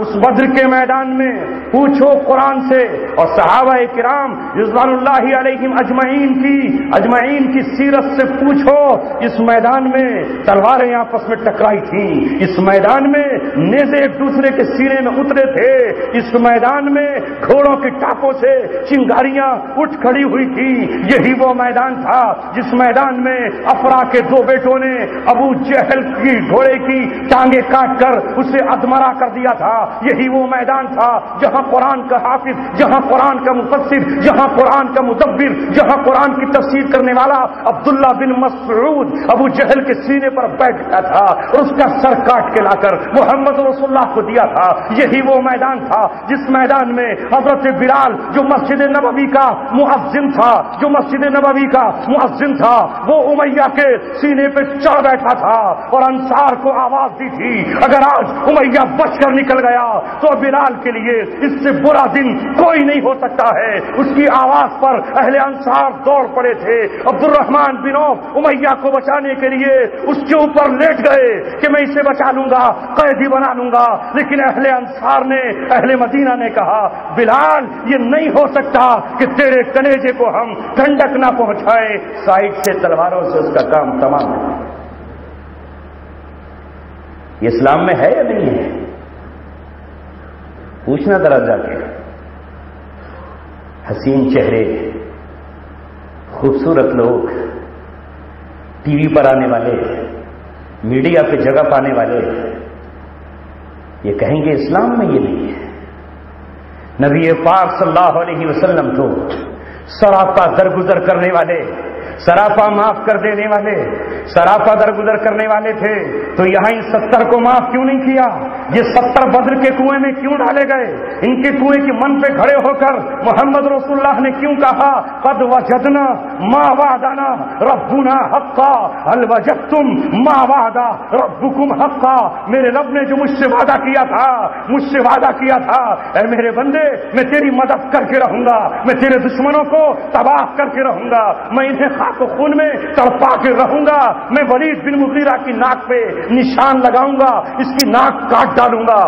اس بدر کے میدان میں؟ پوچھو قرآن سے اور صحابہ کرام رضوان اللہ علیہم اجمعین کی سیرت سے پوچھو. اس میدان میں تلواریں آپس میں ٹکرائی تھیں، اس میدان میں نیزے ایک دوسرے کے سینے میں اترے تھے، اس میدان میں گھوڑوں کی ٹاپوں سے چنگاریاں اٹھ کھڑی ہوئی تھی. یہی وہ میدان تھا جس میدان میں افرا کے دو بیٹوں نے ابو جہل کی گھوڑے کی ٹانگیں کاٹ کر اسے ادمرا کر دیا تھا. یہی وہ میدان تھا جہاں قرآن کا حافظ، جہاں قرآن کا مفسر، جہاں قرآن کا مدبر، جہاں قرآن کی تفسیر کرنے والا عبداللہ بن مسعود ابو جہل کے سینے پر بیٹھ گیا تھا اور اس کا سر کاٹ کے لا کر محمد رسول اللہ کو دیا تھا. یہی وہ میدان تھا جس میدان میں حضرت بلال جو مسجد نبوی کا مؤذن تھا، جو مسجد نبوی کا مؤذن تھا، وہ امیہ کے سینے پہ چڑھ بیٹھا تھا اور انصار کو آواز دی تھی اگر آج امیہ بچ کر نکل گیا تو بلال کے لیے اس سے برا دن کوئی نہیں ہو سکتا ہے. اس کی آواز پر اہل انصار دوڑ پڑے تھے. عبد الرحمن بن عوف امیہ کو بچانے کے لیے اس کے اوپر لیٹ گئے کہ میں اسے بچا لوں گا، قیدی بنا لوں گا، لیکن اہل انصار نے، اہل مدینہ نے کہا بلال یہ نہیں ہو سکتا کہ تیرے کلیجے کو ہم ٹھنڈک نہ پہنچائے. سائڈ سے تلواروں سے اس کا کام تمام ہے. یہ اسلام میں ہے یا نہیں ہے؟ پوچھنا ذرا جا کے. حسین چہرے، خوبصورت لوگ، ٹی وی پر آنے والے، میڈیا پہ جگہ پانے والے، یہ کہیں گے اسلام میں یہ نہیں ہے. نبی پاک صلی اللہ علیہ وسلم تو سراپا درگزر کرنے والے، سراپا معاف کر دینے والے، سراپا درگزر کرنے والے تھے. تو یہاں ان 70 کو معاف کیوں نہیں کیا؟ یہ 70 بدر کے کنویں میں کیوں ڈالے گئے؟ ان کے کنویں کے من پہ کھڑے ہو کر محمد رسول اللہ نے کیوں کہا قد وجدنا ما وعدنا ربنا حقا هل وجدتم ما وعد ربكم حقا؟ میرے رب نے جو مجھ سے وعدہ کیا تھا اے میرے بندے میں تیری مدد کر کے رہوں گا، میں تیرے دشمنوں کو تباہ کر کے رہوں گا، میں انہیں خاک و خون میں تڑپا کے رہوں گا، میں ولید بن مغیرہ کی ناک پہ نشان لگاؤں گا، اس کی ناک کاٹ ڈالوں گا.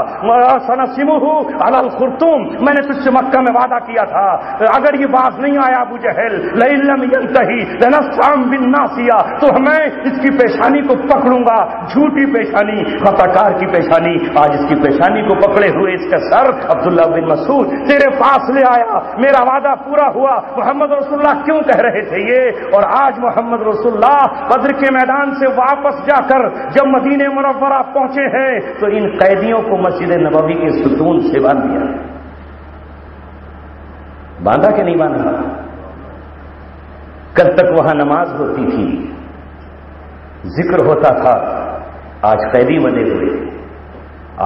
سنسمہ علی الخرطوم، میں نے تجھ سے مکہ میں وعدہ کیا تھا اگر یہ باز نہیں آیا ابو جہل لئن لم ینتہی لنسفعا بالناصیہ، تو میں اس کی پیشانی کو پکڑوں گا. جھوٹی پیشانی، خطاکار کی پیشانی. آج اس کی پیشانی کو پکڑے ہوئے اس کا سر عبداللہ بن مسعود تیرے پاس لے آیا، میرا وعدہ پورا ہوا. محمد رسول اللہ کیوں کہہ رہے تھے یہ؟ اور آج محمد رسول اللہ بدر کے میدان سے واپس جا کر جب مدینہ منورہ پہنچے ہیں تو ان قیدیوں کو مسجد نبوی کے ستون سے باندھ دیا. باندھا کہ نہیں باندھا؟ کل تک وہاں نماز ہوتی تھی، ذکر ہوتا تھا، آج قیدی بنے ہوئے.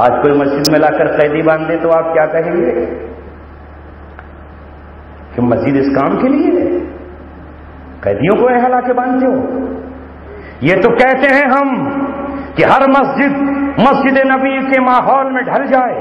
آج کوئی مسجد میں لا کر قیدی باندھ دے تو آپ کیا کہیں گے کہ مسجد اس کام کے لیے ہے؟ قیدیوں کو یہاں لا کے باندھتے ہو؟ یہ تو کہتے ہیں ہم کہ ہر مسجد نبی کے ماحول میں ڈھل جائے،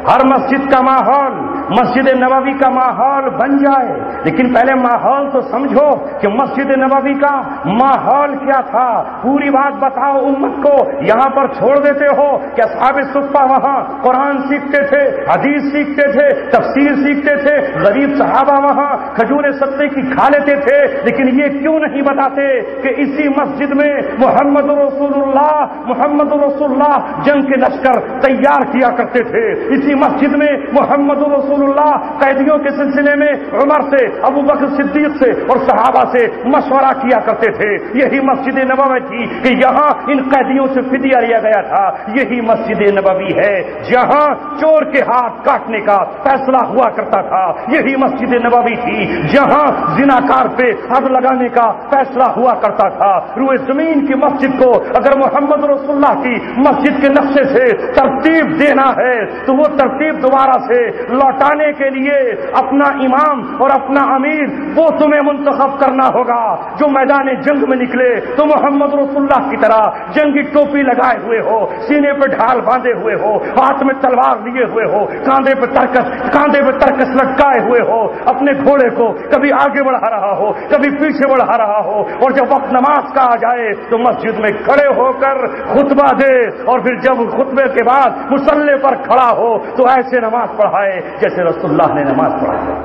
ہر مسجد کا ماحول مسجد نبوی کا ماحول بن جائے. لیکن پہلے ماحول تو سمجھو کہ مسجد نبوی کا ماحول کیا تھا. پوری بات بتاؤ امت کو. یہاں پر چھوڑ دیتے ہو کہ اصحاب صفہ وہاں قرآن سیکھتے تھے، حدیث سیکھتے تھے، تفسیر سیکھتے تھے، غریب صحابہ وہاں کھجور ستے کی کھا لیتے تھے. لیکن یہ کیوں نہیں بتاتے کہ اسی مسجد میں محمد رسول اللہ جنگ کے لشکر تیار کیا کرتے تھے. اسی مسجد میں محمد رسول رسول اللہ قیدیوں کے سلسلے میں عمر سے، ابو بکر صدیق سے اور صحابہ سے مشورہ کیا کرتے تھے۔ یہی مسجد نبوی تھی کہ یہاں ان قیدیوں سے فدیہ لیا گیا تھا۔ یہی مسجد نبوی ہے جہاں چور کے ہاتھ کاٹنے کا فیصلہ ہوا کرتا تھا۔ یہی مسجد نبوی تھی جہاں زناکار پہ حد لگانے کا فیصلہ ہوا کرتا تھا۔ روئے زمین کی مسجد کو اگر محمد رسول اللہ کی مسجد کے نقشے سے ترتیب دینا ہے تو وہ ترتیب دوبارہ سے لوٹانے کے لیے اپنا امام اور اپنا امیر وہ تمہیں منتخب کرنا ہوگا جو میدان جنگ میں نکلے تو محمد رسول اللہ کی طرح جنگی ٹوپی لگائے ہوئے ہو، سینے پہ ڈھال باندھے ہوئے ہو، ہاتھ میں تلوار لیے ہوئے ہو، کاندھے پہ ترکس لٹکائے ہوئے ہو، اپنے گھوڑے کو کبھی آگے بڑھا رہا ہو کبھی پیچھے بڑھا رہا ہو، اور جب وقت نماز کا آ جائے تو مسجد میں کھڑے ہو کر خطبہ دے، اور پھر جب خطبے کے بعد مصلی پر کھڑا ہو تو ایسے نماز پڑھائے جیسے رسول اللہ نے نماز پڑھائی۔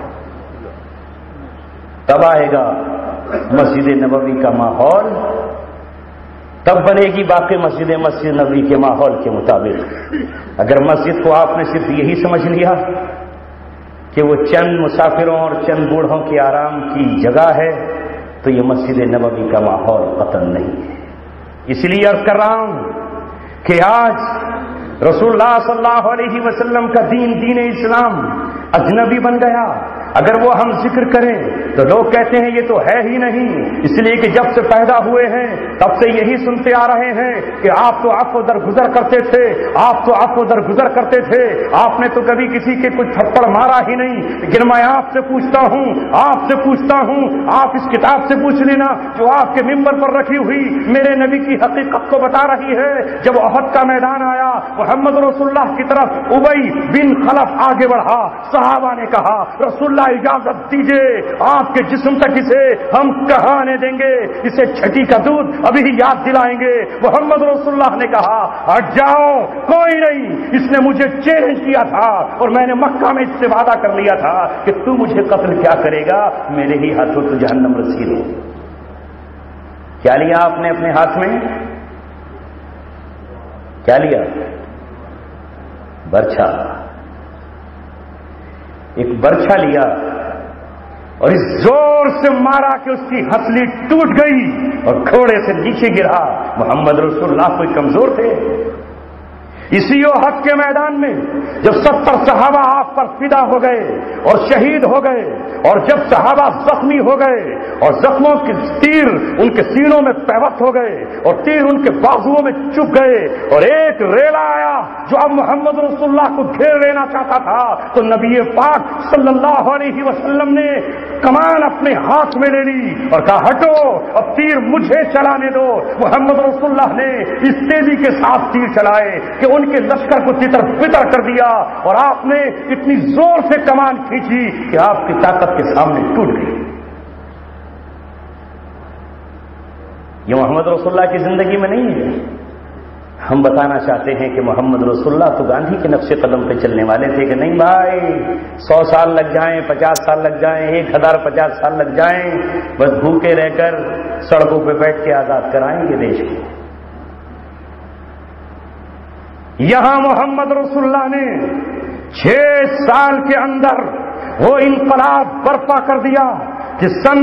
تب آئے گا مسجد نبوی کا ماحول، تب بنے گی باقی مسجد نبوی کے ماحول کے مطابق۔ اگر مسجد کو آپ نے صرف یہی سمجھ لیا کہ وہ چند مسافروں اور چند بوڑھوں کے آرام کی جگہ ہے تو یہ مسجد نبوی کا ماحول قطعاً نہیں ہے۔ اس لیے عرض کر رہا ہوں کہ آج رسول اللہ صلی اللہ علیہ وسلم کا دین اسلام اجنبی بن گیا۔ اگر وہ ہم ذکر کریں تو لوگ کہتے ہیں یہ تو ہے ہی نہیں، اس لیے کہ جب سے پیدا ہوئے ہیں تب سے یہی سنتے آ رہے ہیں کہ آپ تو عفو درگزر کرتے تھے، آپ تو عفو درگزر کرتے تھے، آپ نے تو کبھی کسی کے کچھ تھپڑ مارا ہی نہیں۔ لیکن میں آپ سے پوچھتا ہوں، آپ اس کتاب سے پوچھ لینا جو آپ کے ممبر پر رکھی ہوئی میرے نبی کی حقیقت کو بتا رہی ہے۔ جب احد کا میدان آیا محمد رسول اللہ کی طرف ابی بن خلف آگے بڑھا، صحابہ نے کہا رسول اللہ اجازت دیجئے، آپ کے جسم تک اسے ہم کہاں آنے دیں گے، اسے چھٹی کا دودھ ابھی ہی یاد دلائیں گے۔ محمد رسول اللہ نے کہا ہٹ جاؤ، کوئی نہیں، اس نے مجھے چیلنج کیا تھا اور میں نے مکہ میں اس سے وعدہ کر لیا تھا کہ تو مجھے قتل کیا کرے گا، میرے ہی ہاتھوں تو جہنم رسید ہو۔ کیا لیا آپ نے اپنے ہاتھ میں؟ کیا لیا؟ برچھا، ایک برچھا لیا اور اس زور سے مارا کہ اس کی ہنسلی ٹوٹ گئی اور گھوڑے سے نیچے گرا۔ محمد رسول اللہ کوئی کمزور تھے؟ اسی احد کے میدان میں جب 70 صحابہ آپ پر فدا ہو گئے اور شہید ہو گئے، اور جب صحابہ زخمی ہو گئے اور زخموں کے تیر ان کے سینوں میں پیوست ہو گئے اور تیر ان کے بازوؤں میں چپ گئے، اور ایک ریلا آیا جو اب محمد رسول اللہ کو گھیر لینا چاہتا تھا، تو نبی پاک صلی اللہ علیہ وسلم نے کمان اپنے ہاتھ میں لے لی اور کہا ہٹو، اب تیر مجھے چلانے دو۔ محمد رسول اللہ نے اس تیزی کے ساتھ تیر چلائے کہ ان کے لشکر کو تتر بتر کر دیا، اور آپ نے اتنی زور سے کمان کھینچی کہ آپ کی طاقت کے سامنے ٹوٹ گئی۔ یہ محمد رسول اللہ کی زندگی میں نہیں ہے۔ ہم بتانا چاہتے ہیں کہ محمد رسول اللہ تو گاندھی کے نقش قدم پہ چلنے والے تھے کہ نہیں بھائی 100 سال لگ جائیں، 50 سال لگ جائیں، 1050 سال لگ جائیں، بس بھوکے رہ کر سڑکوں پہ بیٹھ کے آزاد کرائیں گے دیش کو۔ یہاں محمد رسول اللہ نے 6 سال کے اندر وہ انقلاب برپا کر دیا کہ سن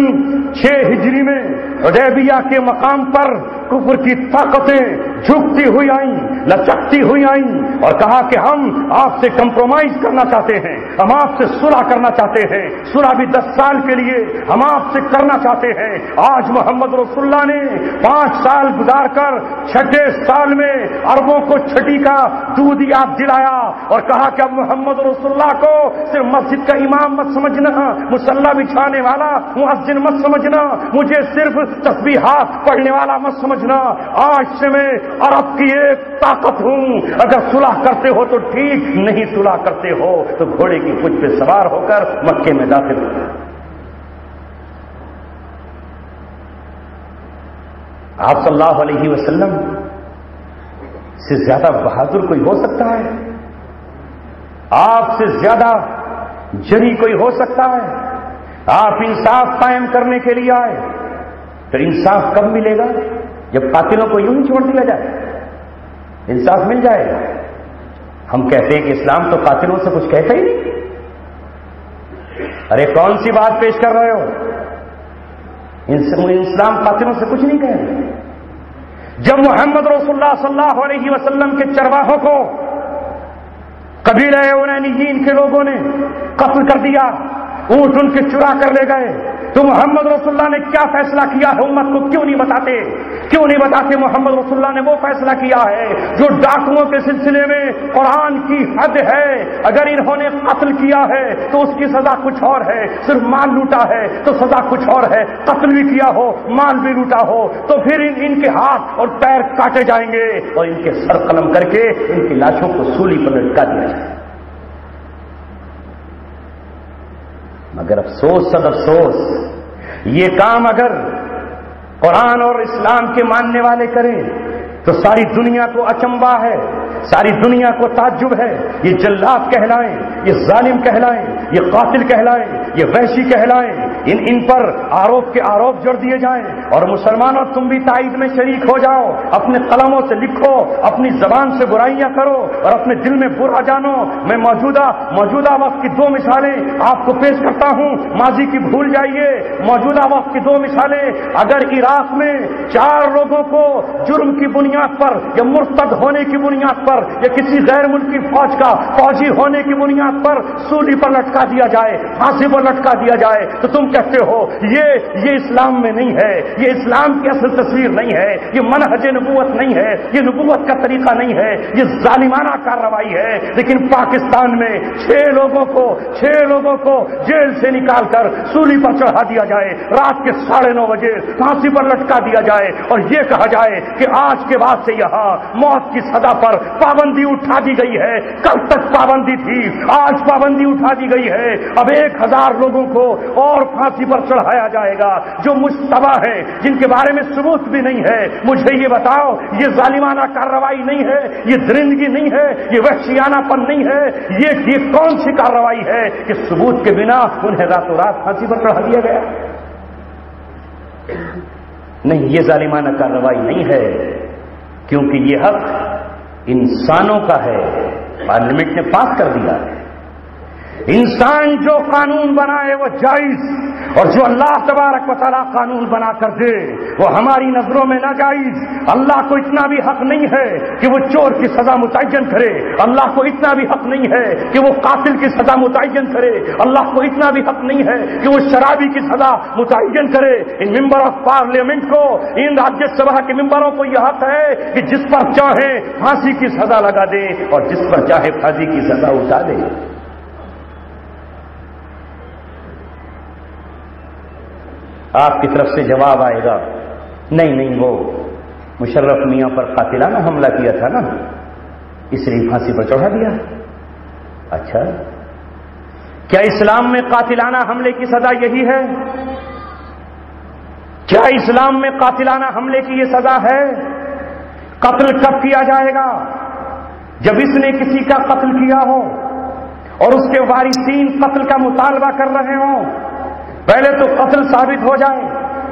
6 ہجری میں حدیبیہ کے مقام پر کفر کی طاقتیں جھکتی ہوئی آئیں، لچکتی ہوئی آئیں، اور کہا کہ ہم آپ سے کمپرومائز کرنا چاہتے ہیں، ہم آپ سے صلح کرنا چاہتے ہیں، صلح بھی 10 سال کے لیے ہم آپ سے کرنا چاہتے ہیں۔ آج محمد رسول اللہ نے 5 سال گزار کر 6 سال میں عربوں کو چھٹی کا دودھ یاد دلایا اور کہا کہ اب محمد رسول اللہ کو صرف مسجد کا امام مت سمجھنا، مصلی بچھانے والا مؤذن مت سمجھنا، مجھے صرف تسبیحات پڑھنے والا مت سمجھنا، آج سے میں عرب کی ایک طاقت ہوں، اگر صلح کرتے ہو تو ٹھیک، نہیں صلح کرتے ہو تو گھوڑے کی پچھ پہ سوار ہو کر مکے میں داخل ہو۔ آپ صلی اللہ علیہ وسلم سے زیادہ بہادر کوئی ہو سکتا ہے؟ آپ سے زیادہ جری کوئی ہو سکتا ہے؟ آپ انصاف قائم کرنے کے لیے آئے، تو انصاف کب ملے گا؟ جب قاتلوں کو یوں ہی چھوڑ دیا جائے، انصاف مل جائے گا۔ ہم کہتے ہیں کہ اسلام تو قاتلوں سے کچھ کہتا ہی نہیں، ارے کون سی بات پیش کر رہے ہو؟ اسلام قاتلوں سے کچھ نہیں کہے. جب محمد رسول اللہ صلی اللہ علیہ وسلم کے چرواہوں کو قبیلہ عنینیین کے لوگوں نے قتل کر دیا، اونٹ ان کے چرا کر لے گئے، تو محمد رسول اللہ نے کیا فیصلہ کیا ہے امت کو کیوں نہیں بتاتے؟ کیوں نہیں بتاتے؟ محمد رسول اللہ نے وہ فیصلہ کیا ہے جو ڈاکوؤں کے سلسلے میں قرآن کی حد ہے. اگر انہوں نے قتل کیا ہے تو اس کی سزا کچھ اور ہے، صرف مال لوٹا ہے تو سزا کچھ اور ہے، قتل بھی کیا ہو مال بھی لوٹا ہو تو پھر ان کے ہاتھ اور پیر کاٹے جائیں گے اور ان کے سر قلم کر کے ان کی لاشوں کو سولی پر لٹکا دیا جائے. مگر افسوس سب افسوس، یہ کام اگر قرآن اور اسلام کے ماننے والے کریں تو ساری دنیا کو اچنبھا ہے، ساری دنیا کو تعجب ہے. یہ جلاد کہلائیں، یہ ظالم کہلائیں، یہ قاتل کہلائیں، یہ وحشی کہلائیں، ان پر آروپ کے آروپ جڑ دیے جائیں. اور مسلمانوں تم بھی تائید میں شریک ہو جاؤ، اپنے قلموں سے لکھو، اپنی زبان سے برائیاں کرو اور اپنے دل میں برا جانو. میں موجودہ وقت کی 2 مثالیں آپ کو پیش کرتا ہوں، ماضی کی بھول جائیے. موجودہ وقت کی 2 مثالیں. اگر عراق میں 4 لوگوں کو جرم کی بنیاد پر یا مرتد ہونے کی بنیاد پر یا کسی غیر ملکی فوج کا فوجی ہونے کی بنیاد پر سولی پر لٹکا دیا جائے، پھانسی پر لٹکا دیا جائے، تو تم کہتے ہو یہ اسلام میں نہیں ہے، یہ اسلام کی اصل تصویر نہیں ہے، یہ منہج نبوت نہیں ہے، یہ نبوت کا طریقہ نہیں ہے، یہ ظالمانہ کارروائی ہے. لیکن پاکستان میں 6 لوگوں کو جیل سے نکال کر سولی پر چڑھا دیا جائے، رات کے 9:30 بجے پھانسی پر لٹکا دیا جائے اور یہ کہا جائے کہ آج کے بعد سے یہاں موت کی سزا پر پابندی اٹھا دی گئی ہے. کل تک پابندی تھی، آج پابندی اٹھا دی گئی ہے. اب 1000 لوگوں کو اور پھانسی پر چڑھایا جائے گا جو مشتبہ ہیں، جن کے بارے میں ثبوت بھی نہیں ہے. مجھے یہ بتاؤ، یہ ظالمانہ کارروائی نہیں ہے، یہ درندگی نہیں ہے، یہ وحشیانہ پن نہیں ہے، یہ کون سی کارروائی ہے کہ ثبوت کے بنا انہیں راتوں رات پھانسی پر چڑھا دیا گیا؟ نہیں، یہ ظالمانہ کارروائی نہیں ہے، کیونکہ یہ حق انسانوں کا ہے. پارلیمنٹ نے پاس کر دیا ہے. انسان جو قانون بنائے وہ جائز، اور جو اللہ تبارک و تعالیٰ قانون بنا کر دے وہ ہماری نظروں میں ناجائز. اللہ کو اتنا بھی حق نہیں ہے کہ وہ چور کی سزا متعین کرے، اللہ کو اتنا بھی حق نہیں ہے کہ وہ قاتل کی سزا متعین کرے، اللہ کو اتنا بھی حق نہیں ہے کہ وہ شرابی کی سزا متعین کرے. ان ممبر آف پارلیمنٹ کو، ان راجیہ سبھا کے ممبروں کو یہ حق ہے کہ جس پر چاہے پھانسی کی سزا لگا دے اور جس پر چاہے پھانسی کی سزا اٹھا دے. آپ کی طرف سے جواب آئے گا، نہیں وہ مشرف میاں پر قاتلانہ حملہ کیا تھا نا، اس لیے پھانسی پر چڑھا دیا. اچھا، کیا اسلام میں قاتلانہ حملے کی سزا یہی ہے؟ کیا اسلام میں قاتلانہ حملے کی یہ سزا ہے؟ قتل کب کیا جائے گا؟ جب اس نے کسی کا قتل کیا ہو اور اس کے وارثین قتل کا مطالبہ کر رہے ہوں. پہلے تو قتل ثابت ہو جائے،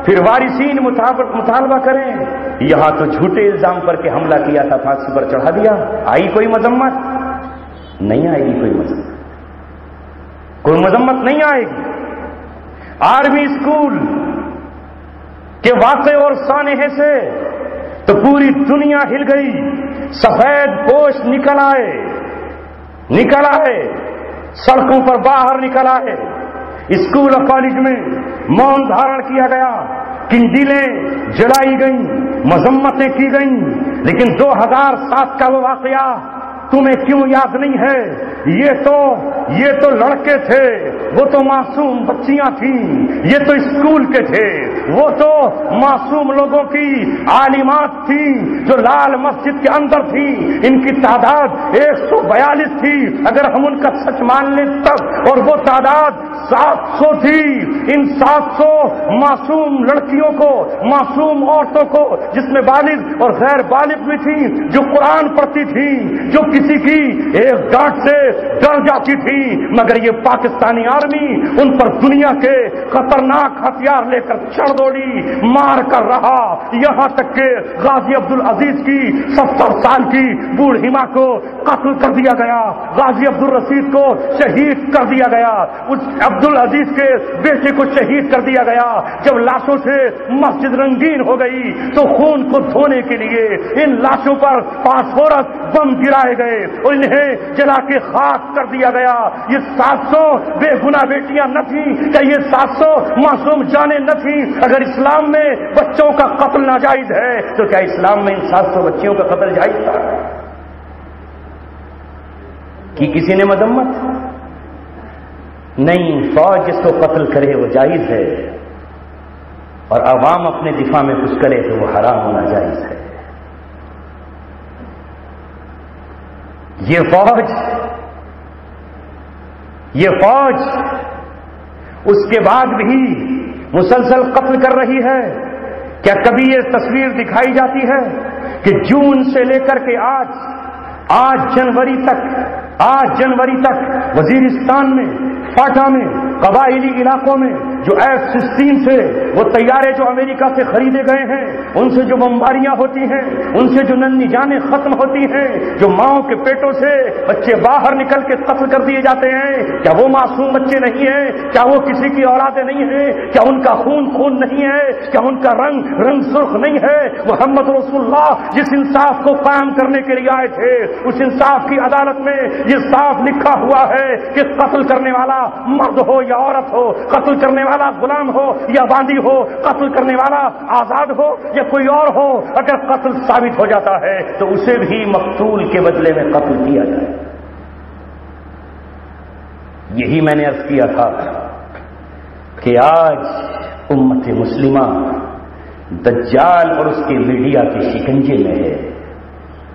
پھر وارثین مطالبہ کریں. یہاں تو جھوٹے الزام پر کہ حملہ کیا تھا پھانسی پر چڑھا دیا. آئی کوئی مذمت؟ نہیں آئے گی کوئی مذمت نہیں آئے گی. آرمی اسکول کے واقعے اور سانحے سے تو پوری دنیا ہل گئی. سفید پوش نکل آئے، سڑکوں پر باہر نکل آئے. اسکول اور کالج میں مون دھارن کیا گیا، کنڈیلیں جلائی گئیں، مذمتیں کی گئیں. لیکن 2007 کا وہ واقعہ تمہیں کیوں یاد نہیں ہے؟ یہ تو لڑکے تھے، وہ تو معصوم بچیاں تھیں، یہ تو اسکول کے تھے، وہ تو معصوم لوگوں کی عالمات تھیں جو لال مسجد کے اندر تھیں. ان کی تعداد 142 تھی اگر ہم ان کا سچ مان لیں تب، اور وہ تعداد 700 تھی. ان 700 معصوم لڑکیوں کو، معصوم عورتوں کو، جس میں بالغ اور غیر بالغ بھی تھیں، جو قرآن پڑھتی تھیں، جو کسی کی ایک ڈانٹ سے ڈر جاتی تھی، مگر یہ پاکستانی آرمی ان پر دنیا کے خطرناک ہتھیار لے کر چڑھ دوڑی، مار کر رہا. یہاں تک کہ غازی عبدالعزیز کی 70 سال کی بوڑھی ماں کو قتل کر دیا گیا، غازی عبدالرشید کو شہید کر دیا گیا، اس عبدالعزیز کے بیٹے کو شہید کر دیا گیا۔ جب لاشوں سے مسجد رنگین ہو گئی تو خون کو دھونے کے لیے ان لاشوں پر فاسفورس بم گرائے گئے اور انہیں جلا کے خاک کر دیا گیا۔ یہ 700 بے گناہ بیٹیاں نہ تھیں کہ یہ 700 معصوم جانیں نہ تھیں؟ اگر اسلام میں بچوں کا قتل ناجائز ہے تو کیا اسلام میں ان 700 بچیوں کا قتل جائز تھا؟ کہ کسی نے مذمت؟ نہیں، فوج جس کو قتل کرے وہ جائز ہے، اور عوام اپنے دفاع میں کچھ کرے تو وہ حرام ہونا جائز ہے۔ یہ فوج اس کے بعد بھی مسلسل قتل کر رہی ہے۔ کیا کبھی یہ تصویر دکھائی جاتی ہے کہ جون سے لے کر کے آج جنوری تک وزیرستان میں، فاٹا میں، قبائلی علاقوں میں جو F-16 سے وہ طیارے جو امریکہ سے خریدے گئے ہیں، ان سے جو بمباریاں ہوتی ہیں، ان سے جو ننھی جانیں ختم ہوتی ہیں، جو ماؤں کے پیٹوں سے بچے باہر نکل کے قتل کر دیے جاتے ہیں، کیا وہ معصوم بچے نہیں ہیں؟ کیا وہ کسی کی اولادیں نہیں ہیں؟ کیا ان کا خون نہیں ہے؟ کیا ان کا رنگ سرخ نہیں ہے؟ محمد رسول اللہ جس انصاف کو قائم کرنے کے لیے آئے تھے، اس انصاف کی عدالت میں یہ صاف لکھا ہوا ہے کہ قتل کرنے والا مرد ہو یا عورت ہو، قتل کرنے والا غلام ہو یا باندی ہو، قتل کرنے والا آزاد ہو یا کوئی اور ہو، اگر قتل ثابت ہو جاتا ہے تو اسے بھی مقتول کے بدلے میں قتل کیا جائے۔ یہی میں نے عرض کیا تھا کہ آج امت مسلمہ دجال اور اس کے میڈیا کے شکنجے میں ہے۔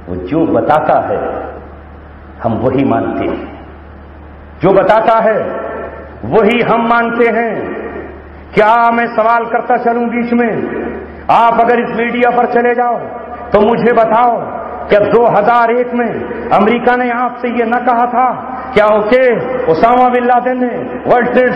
وہ جو بتاتا ہے ہم وہی مانتے ہیں، جو بتاتا ہے وہی ہم مانتے ہیں۔ کیا میں سوال کرتا چلوں بیچ میں؟ آپ اگر اس میڈیا پر چلے جاؤ تو مجھے بتاؤ، کیا 2001 میں امریکہ نے آپ سے یہ نہ کہا تھا کیا کہ اسامہ بن لادن نے ورلڈ ٹریڈ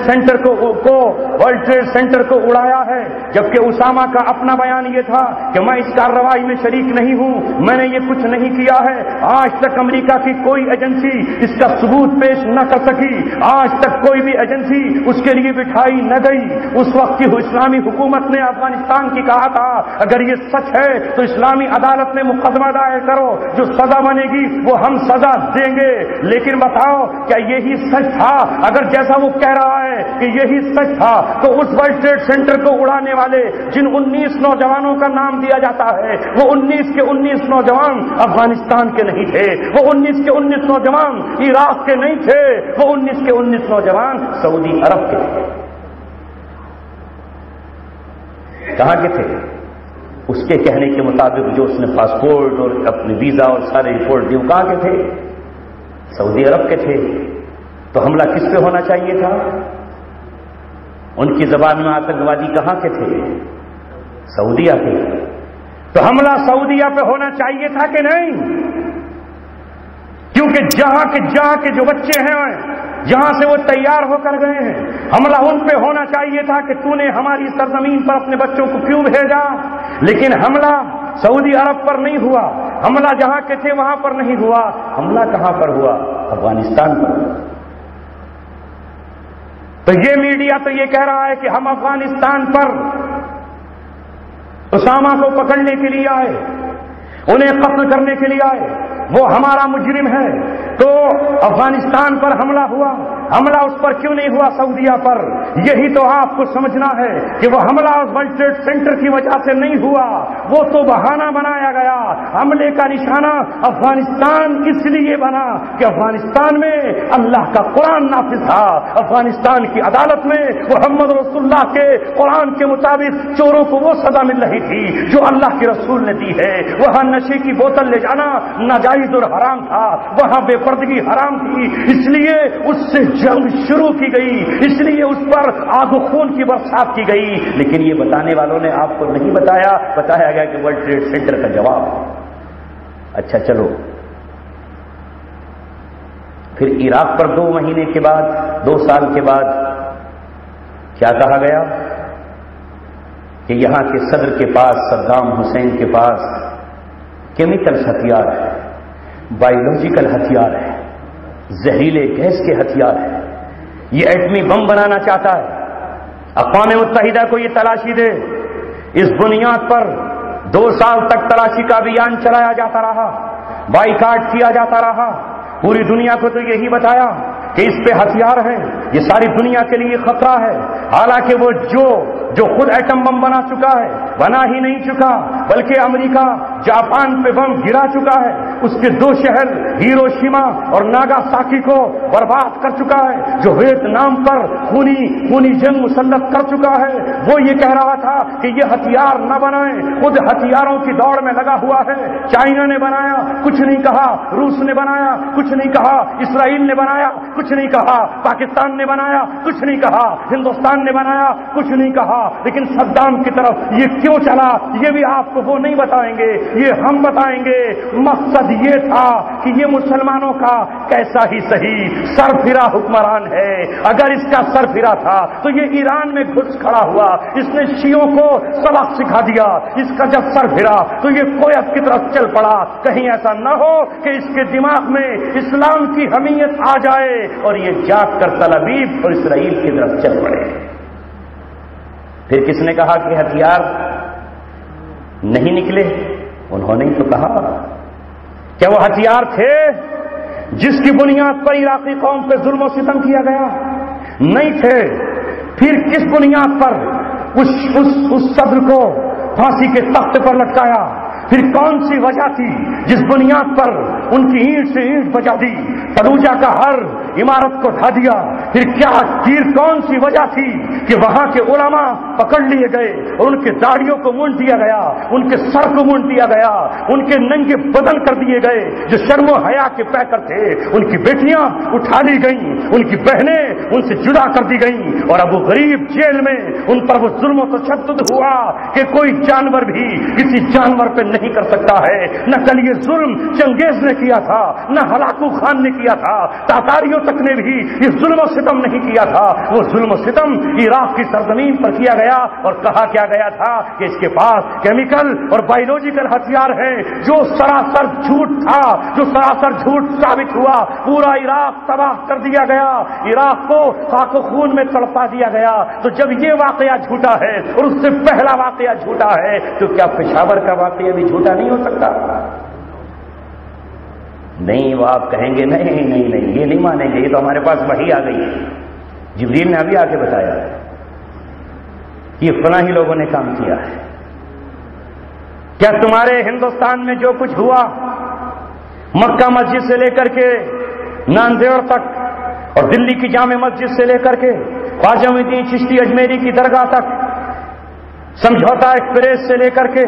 سینٹر کو اڑایا ہے؟ جبکہ اسامہ کا اپنا بیان یہ تھا کہ میں اس کارروائی میں شریک نہیں ہوں، میں نے یہ کچھ نہیں کیا ہے۔ آج تک امریکہ کی کوئی ایجنسی اس کا ثبوت پیش نہ کر سکی، آج تک کوئی بھی ایجنسی اس کے لیے بٹھائی نہ گئی۔ اس وقت کی اسلامی حکومت نے افغانستان کی کہا تھا اگر یہ سچ ہے تو اسلامی عدالت میں مقدمہ دائر کرو، جو سزا بنے گی وہ ہم سزا دیں گے۔ لیکن بتاؤ کیا یہی سچ تھا؟ اگر جیسا وہ کہہ رہا ہے کہ یہی سچ تھا تو اس ورلڈ ٹریڈ سینٹر کو اڑانے والے جن 19 نوجوانوں کا نام دیا جاتا ہے، وہ 19 کے 19 نوجوان افغانستان کے نہیں تھے، وہ 19 کے 19 نوجوان عراق کے نہیں تھے، وہ 19 کے 19 نوجوان سعودی عرب کے تھے۔ کہاں کے تھے؟ اس کے کہنے کے مطابق جو اس نے پاسپورٹ اور اپنے ویزا اور سارے رپورٹ دی، وہ کہاں کے تھے؟ سعودی عرب کے تھے۔ تو حملہ کس پہ ہونا چاہیے تھا؟ ان کی زبان میں آتنکوادی کہاں کے تھے؟ سعودیہ کے۔ تو حملہ سعودیہ پہ ہونا چاہیے تھا کہ نہیں؟ کیونکہ جہاں کے جو بچے ہیں جہاں سے وہ تیار ہو کر گئے ہیں، حملہ ان پہ ہونا چاہیے تھا کہ تو نے ہماری سرزمین پر اپنے بچوں کو کیوں بھیجا؟ لیکن حملہ سعودی عرب پر نہیں ہوا، حملہ جہاں کے تھے وہاں پر نہیں ہوا، حملہ کہاں پر ہوا؟ افغانستان پر۔ تو یہ میڈیا تو یہ کہہ رہا ہے کہ ہم افغانستان پر اسامہ کو پکڑنے کے لیے آئے، انہیں قتل کرنے کے لیے آئے، وہ ہمارا مجرم ہے۔ تو افغانستان پر حملہ ہوا، حملہ اس پر کیوں نہیں ہوا سعودیہ پر؟ یہی تو آپ کو سمجھنا ہے کہ وہ حملہ ورلڈ ٹریڈ سینٹر کی وجہ سے نہیں ہوا، وہ تو بہانہ بنایا گیا۔ حملے کا نشانہ افغانستان اس لیے بنا کہ افغانستان میں اللہ کا قرآن نافذ تھا، افغانستان کی عدالت میں محمد رسول اللہ کے قرآن کے مطابق چوروں کو وہ سزا مل رہی تھی جو اللہ کے رسول نے دی ہے۔ وہاں نشے کی بوتل لے جانا ناجائز اور حرام تھا، وہاں بے پردگی حرام تھی، اس لیے اس سے جنگ شروع کی گئی، اس لیے اس پر آگ و خون کی برسات کی گئی۔ لیکن یہ بتانے والوں نے آپ کو نہیں بتایا گیا کہ ورلڈ ٹریڈ سینٹر کا جواب۔ اچھا چلو، پھر عراق پر 2 مہینے کے بعد، 2 سال کے بعد کیا کہا گیا کہ یہاں کے صدر کے پاس، صدام حسین کے پاس کیمیکل ہتھیار ہے، بایولوجیکل ہتھیار ہے، زہریلے گیس کے ہتھیار ہے، یہ ایٹمی بم بنانا چاہتا ہے۔ اقوام متحدہ کو یہ تلاشی دے۔ اس بنیاد پر 2 سال تک تلاشی کا ابھیان چلایا جاتا رہا، بائیکاٹ کیا جاتا رہا، پوری دنیا کو تو یہی بتایا کہ اس پہ ہتھیار ہے، یہ ساری دنیا کے لیے خطرہ ہے، حالانکہ وہ جو خود ایٹم بم بنا چکا ہے، بنا ہی نہیں چکا بلکہ امریکہ جاپان پہ بم گرا چکا ہے، اس کے 2 شہر ہیروشیما اور ناگاساکی کو برباد کر چکا ہے، جو ویتنام پر خونی جنگ مسلط کر چکا ہے، وہ یہ کہہ رہا تھا کہ یہ ہتھیار نہ بنائیں، خود ہتھیاروں کی دوڑ میں لگا ہوا ہے۔ چائنا نے بنایا، کچھ نہیں کہا، روس نے بنایا، کچھ نہیں کہا، اسرائیل نے بنایا، کچھ نہیں کہا، پاکستان نے بنایا، کچھ نہیں کہا، ہندوستان نے بنایا، کچھ نہیں کہا، لیکن صدام کی طرف یہ کیوں چلا یہ بھی آپ کو وہ نہیں بتائیں گے، یہ ہم بتائیں گے۔ مقصد یہ تھا کہ یہ مسلمانوں کا کیسا ہی صحیح سرفرا حکمران ہے، اگر اس کا سرفرا تھا تو یہ ایران میں گھس کھڑا ہوا، اس نے شیعوں کو سبق سکھا دیا، اس کا جب سر پھرا تو یہ کویت کی طرف چل پڑا، کہیں ایسا نہ ہو کہ اس کے دماغ میں اسلام کی حمیت آ جائے اور یہ جاگ کر تل ابیب اور اسرائیل کی طرف چل پڑے۔ پھر کس نے کہا کہ ہتھیار نہیں نکلے؟ انہوں نے تو کہا کیا وہ ہتھیار تھے جس کی بنیاد پر عراقی قوم پہ ظلم و ستم کیا گیا؟ نہیں تھے۔ پھر کس بنیاد پر اس صدر کو پھانسی کے تخت پر لٹکایا؟ پھر کون سی وجہ تھی جس بنیاد پر ان کی اینٹ سے اینٹ بجا دی، فلوجہ کا ہر عمارت کو ڈھا دیا؟ پھر کیا کون سی وجہ تھی کہ وہاں کے علماء پکڑ لیے گئے اور ان کے داڑھیوں کو مونڈ دیا گیا، ان کے سر کو مونڈ دیا گیا، ان کے ننگے بدن کر دیے گئے جو شرم و حیا کے پیکر تھے، ان کی بیٹیاں اٹھا لی گئیں، ان کی بہنیں ان سے جدا کر دی گئیں، اور ابو غریب جیل میں ان پر وہ ظلم و تشدد ہوا کہ کوئی جانور بھی کسی جانور پہ نہیں کر سکتا ہے۔ نہ کل یہ ظلم چنگیز نے کیا تھا، نہ ہلاکو خان نے کیا تھا، تاتاریوں تک نے بھی یہ ظلم و ستم نہیں کیا تھا۔ وہ ظلم و ستم عراق کی سرزمین پر کیا گیا اور کہا کیا گیا تھا کہ اس کے پاس کیمیکل اور بایولوجیکل ہتھیار ہیں، جو سراسر جھوٹ تھا، جو سراسر جھوٹ ثابت ہوا۔ پورا عراق تباہ کر دیا گیا، عراق کو خاک و خون میں تڑپا دیا گیا۔ تو جب یہ واقعہ جھوٹا ہے اور اس سے پہلا واقعہ جھوٹا ہے تو کیا پشاور کا واقعہ بھی جھوٹا نہیں ہو سکتا؟ نہیں، وہ آپ کہیں گے نہیں نہیں نہیں، یہ نہیں مانیں گے، یہ تو ہمارے پاس وحی آ گئی ہے، جبریل نے ابھی آ کے بتایا کہ فلاں ہی لوگوں نے کام کیا ہے۔ کیا تمہارے ہندوستان میں جو کچھ ہوا، مکہ مسجد سے لے کر کے ناندیڑ تک اور دلی کی جامع مسجد سے لے کر کے خواجہ معین الدین چشتی اجمیری کی درگاہ تک، سمجھوتا ایکسپریس سے لے کر کے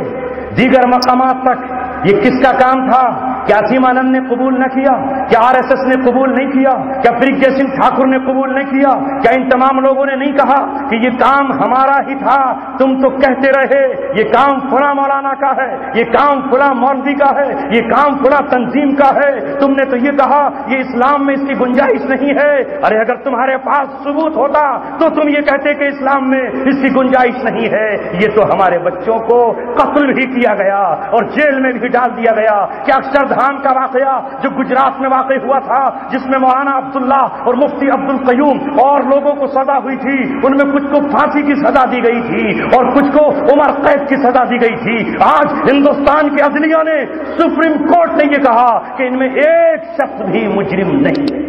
دیگر مقامات تک، یہ کس کا کام تھا؟ کیا سیم آنند نے قبول نہ کیا؟ کیا RSS نے قبول نہیں کیا؟ کیا پرگیہ سنگھ ٹھاکر نے قبول نہیں کیا؟ کیا ان تمام لوگوں نے نہیں کہا کہ یہ کام ہمارا ہی تھا؟ تم تو کہتے رہے یہ کام فلاں مولانا کا ہے، یہ کام فلاں مولوی کا ہے، یہ کام فلاں تنظیم کا ہے، تم نے تو یہ کہا یہ اسلام میں اس کی گنجائش نہیں ہے۔ ارے اگر تمہارے پاس ثبوت ہوتا تو تم یہ کہتے کہ اسلام میں اس کی گنجائش نہیں ہے۔ یہ تو ہمارے بچوں کو قتل بھی کیا گیا اور جیل میں بھی ڈال دیا گیا۔ کیا اکشردھام کا واقعہ جو گجرات میں واقع ہوا تھا، جس میں مولانا عبداللہ اور مفتی عبد القیوم اور لوگوں کو سزا ہوئی تھی، ان میں کچھ کو پھانسی کی سزا دی گئی تھی اور کچھ کو عمر قید کی سزا دی گئی تھی۔ آج ہندوستان کی عدلیہ نے، سپریم کورٹ نے یہ کہا کہ ان میں ایک شخص بھی مجرم نہیں ہے،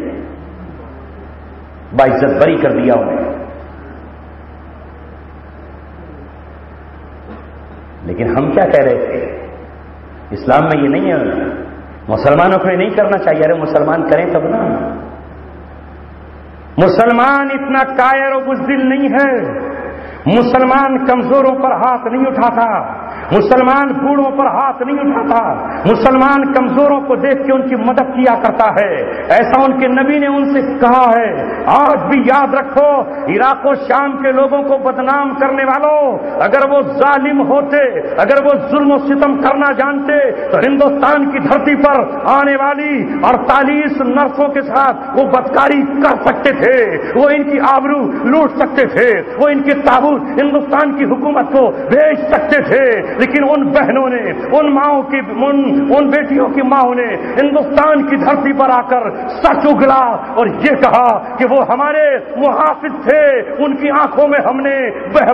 باعزت بری کر دیا انہیں۔ لیکن ہم کیا کہہ رہے تھے؟ اسلام میں یہ نہیں ہے، مسلمانوں کو یہ نہیں کرنا چاہیے۔ ارے مسلمان کریں تب نا۔ مسلمان اتنا کائر و بزدل نہیں ہے، مسلمان کمزوروں پر ہاتھ نہیں اٹھاتا، مسلمان بوڑھوں پر ہاتھ نہیں اٹھاتا، مسلمان کمزوروں کو دیکھ کے ان کی مدد کیا کرتا ہے، ایسا ان کے نبی نے ان سے کہا ہے۔ آج بھی یاد رکھو، عراق و شام کے لوگوں کو بدنام کرنے والوں، اگر وہ ظالم ہوتے، اگر وہ ظلم و ستم کرنا جانتے تو ہندوستان کی دھرتی پر آنے والی 48 نرسوں کے ساتھ وہ بدکاری کر سکتے تھے، وہ ان کی آبرو لوٹ سکتے تھے، وہ ان کے تابوت ہندوستان کی حکومت کو بھیج سکتے تھے۔ لیکن ان بہنوں نے، ان ماؤں کی، ان بیٹیوں کی ماؤں نے ہندوستان کی دھرتی پر آ کر سچ اگلا اور یہ کہا کہ وہ ہمارے محافظ تھے، ان کی آنکھوں میں ہم نے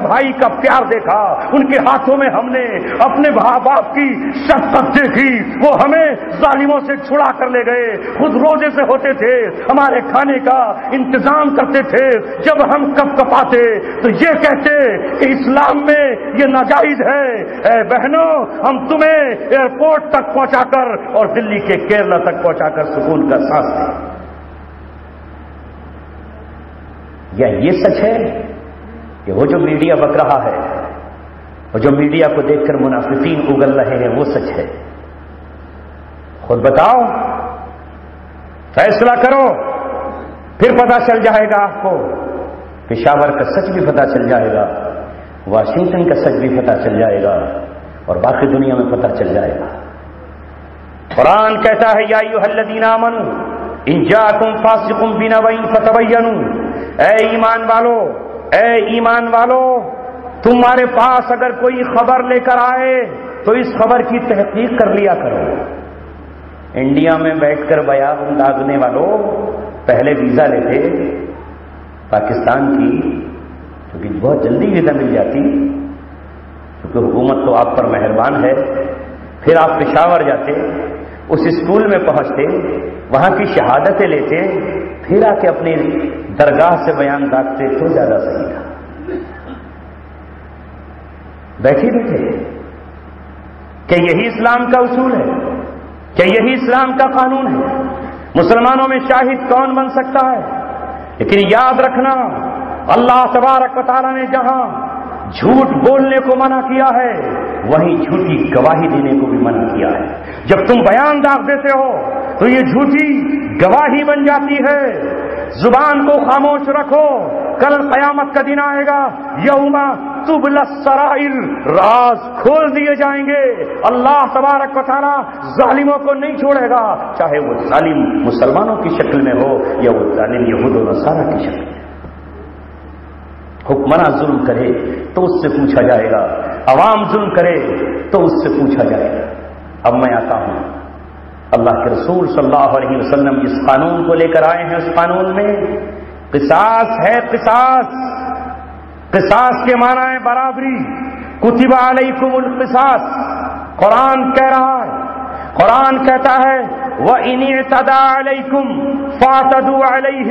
بھائی کا پیار دیکھا، ان کے ہاتھوں میں ہم نے اپنے باپ کی شفقت دیکھی، وہ ہمیں ظالموں سے چھڑا کر لے گئے، خود روزے سے ہوتے تھے، ہمارے کھانے کا انتظام کرتے تھے، جب ہم کپ کپاتے تو یہ کہتے کہ اسلام میں یہ ناجائز ہے۔ اے بہنوں، ہم تمہیں ایئرپورٹ تک پہنچا کر اور دلی کے کیرلا تک پہنچا کر سکون کا سانس دیں۔ یا یہ سچ ہے کہ وہ جو میڈیا بک رہا ہے، اور جو میڈیا کو دیکھ کر منافقین اگل رہے ہیں، وہ سچ ہے؟ خود بتاؤ، فیصلہ کرو، پھر پتہ چل جائے گا آپ کو۔ پشاور کا سچ بھی پتہ چل جائے گا، واشنگٹن کا سچ بھی پتہ چل جائے گا، اور باقی دنیا میں پتہ چل جائے گا۔ قرآن کہتا ہے یا ایھا الذین آمنوا ان جاءکم فاسق بنبأ فتبینوا، اے ایمان والو، تمہارے پاس اگر کوئی خبر لے کر آئے تو اس خبر کی تحقیق کر لیا کرو۔ انڈیا میں بیٹھ کر بیان داغنے والوں پہلے ویزا لیتے پاکستان کی، کیونکہ بہت جلدی ویزا مل جاتی، کیونکہ حکومت تو آپ پر مہربان ہے۔ پھر آپ پشاور جاتے، اس اسکول میں پہنچتے، وہاں کی شہادتیں لیتے، پھر آ کے اپنی درگاہ سے بیان داغتے تو زیادہ صحیح تھا۔ بیٹھے کہ یہی اسلام کا اصول ہے، کہ یہی اسلام کا قانون ہے۔ مسلمانوں میں شاہد کون بن سکتا ہے؟ لیکن یاد رکھنا، اللہ تبارک و تعالیٰ نے جہاں جھوٹ بولنے کو منع کیا ہے، وہیں جھوٹی گواہی دینے کو بھی منع کیا ہے۔ جب تم بیان داغ دیتے ہو تو یہ جھوٹی گواہی بن جاتی ہے۔ زبان کو خاموش رکھو، کل قیامت کا دن آئے گا، یوم تبلی السرائر، راز کھول دیے جائیں گے۔ اللہ تبارک و تعالیٰ ظالموں کو نہیں چھوڑے گا، چاہے وہ ظالم مسلمانوں کی شکل میں ہو یا وہ ظالم یہود و نصارہ کی شکل میں۔ حکمراں ظلم کرے تو اس سے پوچھا جائے گا، عوام ظلم کرے تو اس سے پوچھا جائے گا۔ اب میں آتا ہوں، اللہ کے رسول صلی اللہ علیہ وسلم جس قانون کو لے کر آئے ہیں، اس قانون میں قصاص ہے۔ قصاص کے معنی ہے برابری۔ کتب علیکم القصاص، قرآن کہہ رہا ہے، قرآن کہتا ہے وَإِنِ اعْتَدَىٰ عَلَيْكُمْ فَاعْتَدُوا عَلَيْهِ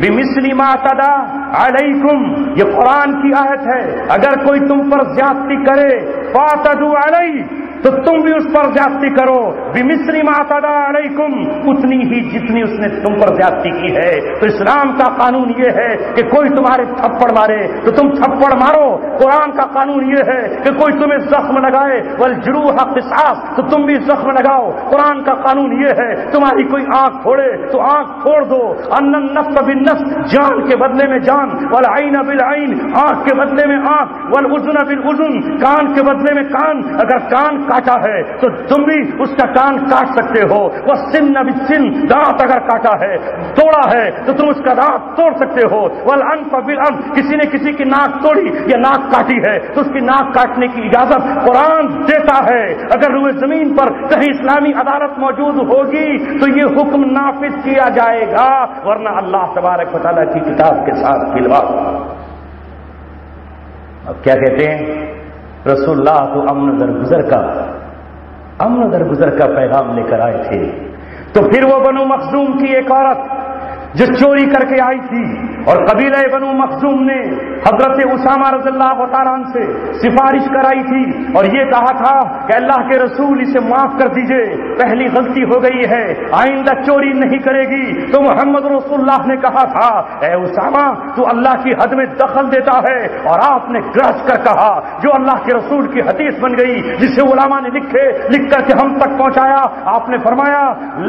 بِمِثْلِ مَا اعْتَدَىٰ عَلَيْكُمْ، یہ قرآن کی آیت ہے۔ اگر کوئی تم پر زیادتی کرے فَاعْتَدُوا عَلَيْهِ، تو تم بھی اس پر زیادتی کرو، بِمِثْلِ مَا اعْتَدَىٰ عَلَيْكُمْ، اتنی ہی جتنی اس نے تم پر زیادتی کی ہے۔ تو اسلام کا قانون یہ ہے کہ کوئی تمہارے تھپڑ مارے تو تم تھپڑ مارو۔ قرآن کا قانون یہ ہے کہ کوئی تمہیں زخم لگائے وَالْجُرُوحَ قِصَاص، تو تم بھی زخم لگاؤ۔ قرآن کا قانون یہ ہے تمہاری کوئی آنکھ پھوڑے تو آنکھ پھوڑ دو۔ ان النفس بالنفس، جان کے بدلے میں جان، والعین بالعین، آنکھ کے بدلے میں آنکھ، والاذن بالاذن، کان کے بدلے میں کان۔ اگر کان کاٹا ہے تو تم بھی اس کا کان کاٹ سکتے ہو۔ والسن بالسن، دانت اگر کاٹا ہے، توڑا ہے تو تم اس کا دانت توڑ سکتے ہو۔ والانف بالانف، کسی نے کسی کی ناک توڑی یا ناک کاٹی ہے تو اس کی ناک کاٹنے کی اجازت قرآن دیتا ہے۔ اگر روئے زمین پر کہیں اسلامی عدالت موجود ہوگی تو یہ حکم نافذ کیا جائے گا، ورنہ اللہ تبارک و تعالیٰ کی کتاب کے ساتھ کھلواڑ۔ اب کیا کہتے ہیں؟ رسول اللہ تو امن درگزر کا پیغام لے کر آئے تھے۔ تو پھر وہ بنو مخزوم کی ایک عورت جو چوری کر کے آئی تھی، اور قبیلہ بنو مخزوم نے حضرت اسامہ رضی اللہ تعالیٰ عنہ سے سفارش کرائی تھی اور یہ کہا تھا کہ اللہ کے رسول اسے معاف کر دیجئے، پہلی غلطی ہو گئی ہے، آئندہ چوری نہیں کرے گی۔ تو محمد رسول اللہ نے کہا تھا اے اسامہ، تو اللہ کی حد میں دخل دیتا ہے، اور آپ نے گرج کر کہا جو اللہ کے رسول کی حدیث بن گئی، جسے علماء نے لکھ کر کے ہم تک پہنچایا۔ آپ نے فرمایا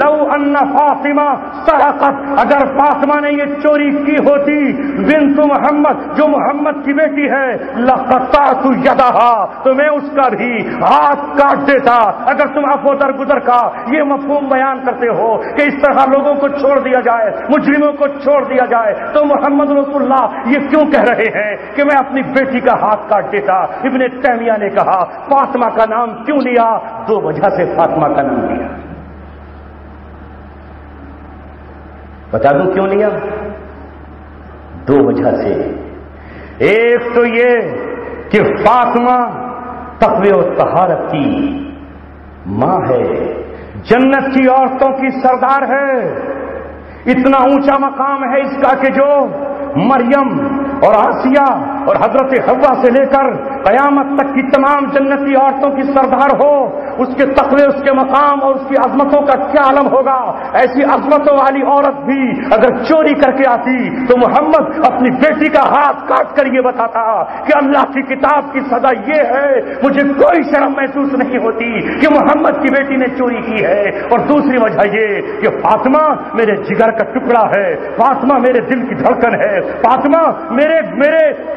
لو ان فاطمہ سرقت، اگر فاطمہ نے یہ چوری کی ہوتی بنت محمد جو محمد کی بیٹی ہے لقطعت یدہا تو میں اس کا بھی ہاتھ کاٹ دیتا. اگر تم عفو درگزر کا یہ مفہوم بیان کرتے ہو کہ اس طرح لوگوں کو چھوڑ دیا جائے, مجرموں کو چھوڑ دیا جائے, تو محمد رسول اللہ یہ کیوں کہہ رہے ہیں کہ میں اپنی بیٹی کا ہاتھ کاٹ دیتا؟ ابن تیمیہ نے کہا فاطمہ کا نام کیوں لیا؟ دو وجہ سے فاطمہ کا نام لیا. بتا دوں کیوں لیا؟ دو وجہ سے. ایک تو یہ کہ فاطمہ تقوی و طہارت کی ماں ہے, جنت کی عورتوں کی سردار ہے. اتنا اونچا مقام ہے اس کا کہ جو مریم اور آسیہ اور حضرت حوا سے لے کر قیامت تک کی تمام جنتی عورتوں کی سردار ہو, اس کے تقوی, اس کے مقام اور اس کی عظمتوں کا کیا عالم ہوگا. ایسی عظمتوں والی عورت بھی اگر چوری کر کے آتی تو محمد اپنی بیٹی کا ہاتھ کاٹ کر یہ بتاتا کہ اللہ کی کتاب کی سزا یہ ہے. مجھے کوئی شرم محسوس نہیں ہوتی کہ محمد کی بیٹی نے چوری کی ہے. اور دوسری وجہ یہ کہ فاطمہ میرے جگر کا ٹکڑا ہے, فاطمہ میرے دل کی دھڑکن ہے, فاطمہ میرے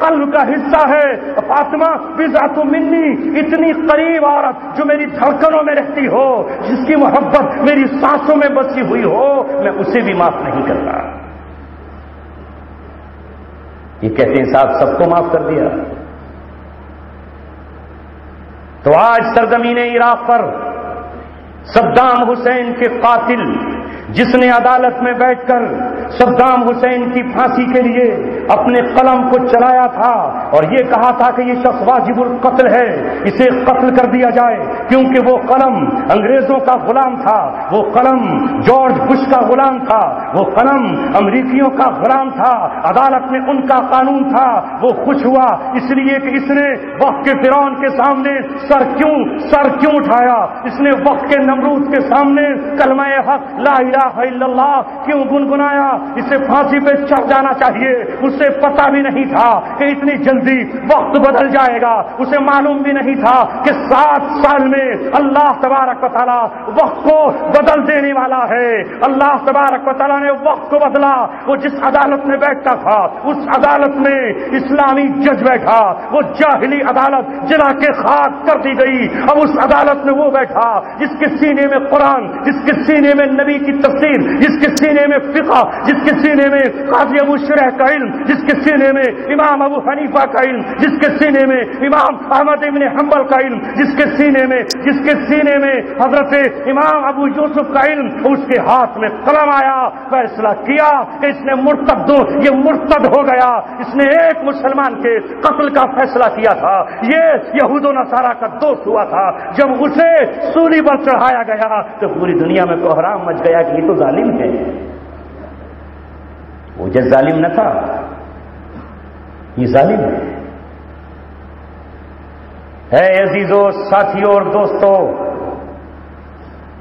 قلب کا حصہ ہے, فاطمہ بضعۃ منی, اتنی قریب عورت جو میری دھڑکنوں میں رہتی ہو, جس کی محبت میری سانسوں میں بسی ہوئی ہو, میں اسے بھی معاف نہیں کرتا. یہ کہتے ہیں صاحب سب کو معاف کر دیا. تو آج سرزمین عراق پر صدام حسین کے قاتل جس نے عدالت میں بیٹھ کر صدام حسین کی پھانسی کے لیے اپنے قلم کو چلایا تھا اور یہ کہا تھا کہ یہ شخص واجب القتل ہے, اسے قتل کر دیا جائے, کیونکہ وہ قلم انگریزوں کا غلام تھا, وہ قلم جارج بش کا غلام تھا, وہ قلم امریکیوں کا غلام تھا, عدالت میں ان کا قانون تھا. وہ خوش ہوا اس لیے کہ اس نے وقت کے فرعون کے سامنے سر کیوں اٹھایا, اس نے وقت کے نمرود کے سامنے کلمہ حق لا الہ الا اللہ کیوں گنگنایا. اسے پھانسی پہ چڑھ جانا چاہیے, اسے پتہ بھی نہیں تھا کہ اتنی جلدی وقت بدل جائے گا, اسے معلوم بھی نہیں تھا کہ 7 سال میں اللہ تبارک و تعالیٰ وقت کو بدل دینے والا ہے. اللہ تبارک و تعالیٰ نے وقت کو بدلا. وہ جس عدالت میں بیٹھتا تھا اس عدالت میں اسلامی جج بیٹھا, وہ جاہلی عدالت جلا کے خاک کر دی گئی. اب اس عدالت میں وہ بیٹھا جس کے سینے میں قرآن, جس کے سینے میں نبی کی تفسیر, جس کے سینے میں فقہ, جس کے سینے میں قاضی ابو شرح کا علم, جس کے سینے میں امام ابو حنیفہ کا علم, جس کے سینے میں امام احمد ابن حنبل کا علم, جس کے سینے میں حضرت امام ابو یوسف کا علم. اس کے ہاتھ میں قلم آیا, فیصلہ کیا کہ اس نے یہ مرتد ہو گیا. اس نے ایک مسلمان کے قتل کا فیصلہ کیا تھا. یہ یہود و نصارہ کا دوست ہوا تھا. جب اسے سولی پر چڑھایا گیا تو پوری دنیا میں کوہرام مچ گیا کہ یہ تو ظالم ہے. وہ جس ظالم نہ تھا, یہ ظالم ہے. اے عزیزو, ساتھیوں اور دوستو,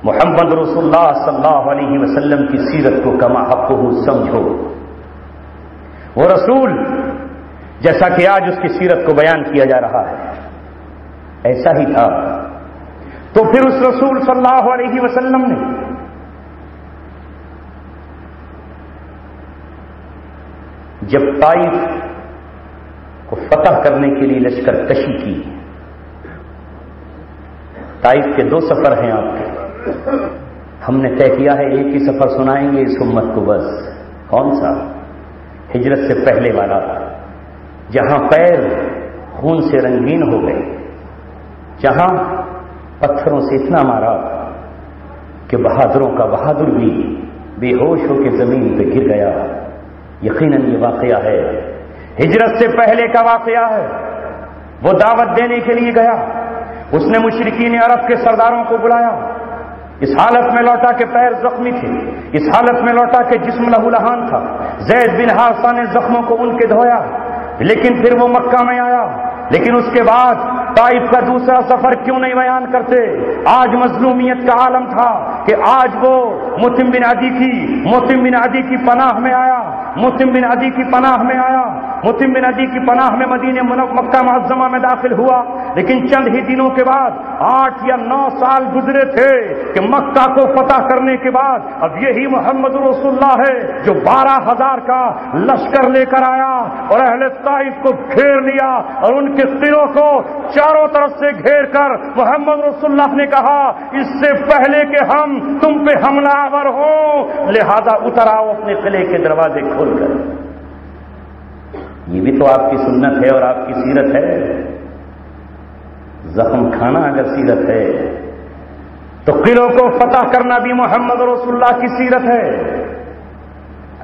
محمد رسول اللہ صلی اللہ علیہ وسلم کی سیرت کو کما حقہ سمجھو. وہ رسول جیسا کہ آج اس کی سیرت کو بیان کیا جا رہا ہے ایسا ہی تھا. تو پھر اس رسول صلی اللہ علیہ وسلم نے جب طائف کو فتح کرنے کے لیے لشکر کشی کی, طائف کے 2 سفر ہیں آپ کے, ہم نے طے کیا ہے ایک ہی سفر سنائیں گے اس امت کو بس. کون سا؟ ہجرت سے پہلے والا, جہاں پیر خون سے رنگین ہو گئے, جہاں پتھروں سے اتنا مارا کہ بہادروں کا بہادر بھی بے ہوش ہو کے زمین پہ گر گیا. یقیناً یہ واقعہ ہے, ہجرت سے پہلے کا واقعہ ہے. وہ دعوت دینے کے لیے گیا, اس نے مشرکین عرب کے سرداروں کو بلایا. اس حالت میں لوٹا کہ پیر زخمی تھے, اس حالت میں لوٹا کہ جسم لہو لہان تھا. زید بن حارثہ نے زخموں کو ان کے دھویا, لیکن پھر وہ مکہ میں آیا. لیکن اس کے بعد طائف کا دوسرا سفر کیوں نہیں بیان کرتے؟ آج مظلومیت کا عالم تھا کہ آج وہ مطعم بن عدی کی پناہ میں آیا, متم بن عدی کی پناہ میں مدینہ مکہ معظمہ میں داخل ہوا، لیکن چند ہی دنوں کے بعد 8 یا 9 سال گزرے تھے کہ مکہ کو فتح کرنے کے بعد اب یہی محمد رسول اللہ ہے جو 12,000 کا لشکر لے کر آیا اور اہل طائف کو گھیر لیا اور ان کے قلعوں کو چاروں طرف سے گھیر کر محمد رسول اللہ نے کہا اس سے پہلے کہ ہم تم پہ حملہ آور ہوں لہذا اتر آؤ اپنے قلعے کے دروازے کھول کر۔ یہ بھی تو آپ کی سنت ہے اور آپ کی سیرت ہے۔ زخم کھانا اگر سیرت ہے تو قلعوں کو فتح کرنا بھی محمد رسول اللہ کی سیرت ہے۔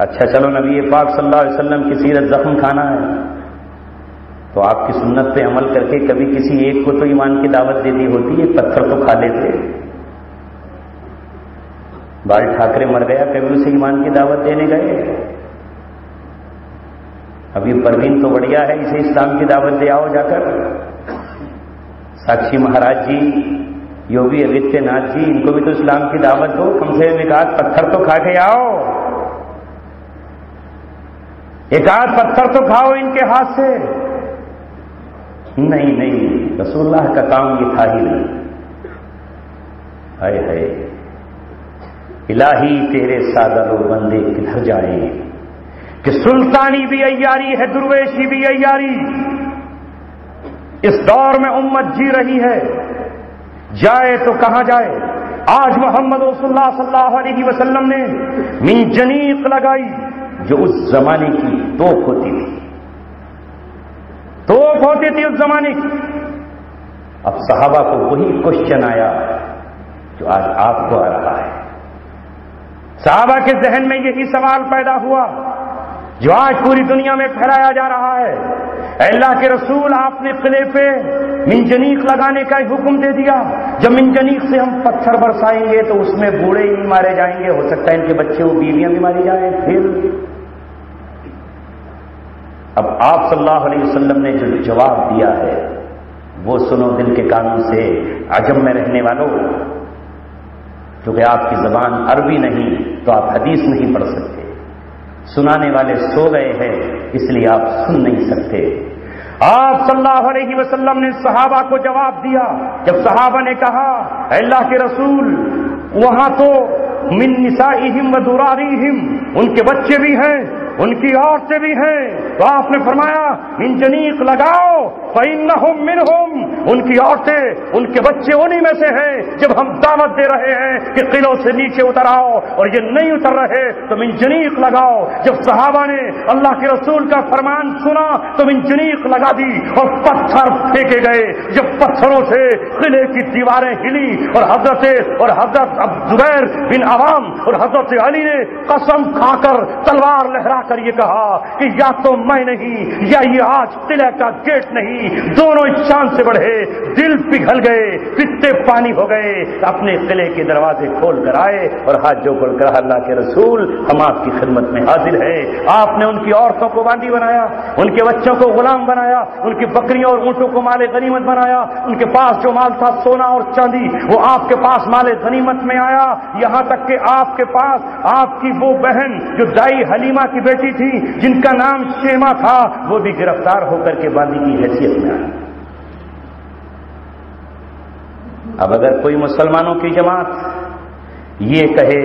اچھا چلو نبی پاک صلی اللہ علیہ وسلم کی سیرت زخم کھانا ہے تو آپ کی سنت پہ عمل کر کے کبھی کسی ایک کو تو ایمان کی دعوت دے دی ہوتی ہے، پتھر تو کھا لیتے۔ بال ٹھاکرے مر گیا، کبھی اسے ایمان کی دعوت دینے گئے؟ اب یہ پروین تو بڑھیا ہے، اسے اسلام کی دعوت دے آؤ جا کر۔ ساکشی مہاراج جی، یوگی آدتیہ ناتھ جی، ان کو بھی تو اسلام کی دعوت دو، کم سے کم ایک آدھ پتھر تو کھا کے آؤ، ایک آدھ پتھر تو کھاؤ ان کے ہاتھ سے۔ نہیں، رسول اللہ کا کام یہ تھا ہی نہیں۔ ہائے ہائے الہی تیرے سادہ لوگ بندے کدھر جائیں کہ سلطانی بھی عیاری ہے، درویشی بھی عیاری۔ اس دور میں امت جی رہی ہے، جائے تو کہاں جائے؟ آج محمد رسول اللہ صلی اللہ علیہ وسلم نے منجنیق لگائی جو اس زمانے کی توپ ہوتی تھی، توپ ہوتی تھی اس زمانے کی۔ اب صحابہ کو وہی کوشچن آیا جو آج آپ کو آ رہا ہے۔ صحابہ کے ذہن میں یہی سوال پیدا ہوا جو آج پوری دنیا میں پھیلایا جا رہا ہے۔ اے اللہ کے رسول، آپ نے قلعے پہ منجنیق لگانے کا حکم دے دیا، جب منجنیق سے ہم پتھر برسائیں گے تو اس میں بوڑھے ہی مارے جائیں گے، ہو سکتا ہے ان کے بچے وہ بیویاں بھی ماری جائیں۔ پھر اب آپ صلی اللہ علیہ وسلم نے جو جواب دیا ہے وہ سنو دل کے کانوں سے، عجم میں رہنے والوں، کیونکہ آپ کی زبان عربی نہیں تو آپ حدیث نہیں پڑھ سکتے، سنانے والے سو گئے ہیں اس لیے آپ سن نہیں سکتے۔ آپ صلی اللہ علیہ وسلم نے صحابہ کو جواب دیا، جب صحابہ نے کہا اے اللہ کے رسول وہاں تو من نسائہم و ذرارہم، ان کے بچے بھی ہیں، ان کی عورتیں بھی ہیں، تو آپ نے فرمایا منجنیق لگاؤ فإنہم منہم، ان کی عورتیں ان کے بچے انہی میں سے ہیں۔ جب ہم دعوت دے رہے ہیں کہ قلعوں سے نیچے اتر آؤ اور یہ نہیں اتر رہے تو منجنیق لگاؤ۔ جب صحابہ نے اللہ کے رسول کا فرمان سنا تو منجنیق لگا دی اور پتھر پھینکے گئے۔ جب پتھروں سے قلعے کی دیواریں ہلی اور حضرت زبیر بن عوام اور حضرت علی نے قسم کھا کر تلوار لہرا کر یہ کہا کہ یا تو میں نہیں یا یہ آج قلعہ کا گیٹ نہیں۔ دونوں اس شان سے بڑھے، دل پگھل گئے، پتے پانی ہو گئے، اپنے قلعے کے دروازے کھول کر آئے اور ہاتھ جو کھول کر اللہ کے رسول ہم آپ کی خدمت میں حاضر ہیں۔ آپ نے ان کی عورتوں کو باندی بنایا، ان کے بچوں کو غلام بنایا، ان کی بکریوں اور اونٹوں کو مال غنیمت بنایا، ان کے پاس جو مال تھا سونا اور چاندی وہ آپ کے پاس مال غنیمت میں آیا، یہاں تک کہ آپ کے پاس آپ کی وہ بہن جو دائی حلیمہ کی بیٹی تھی جن کا نام شیما تھا وہ بھی گرفتار ہو کر کے باندی کی حیثیت میں آئی۔ اب اگر کوئی مسلمانوں کی جماعت یہ کہے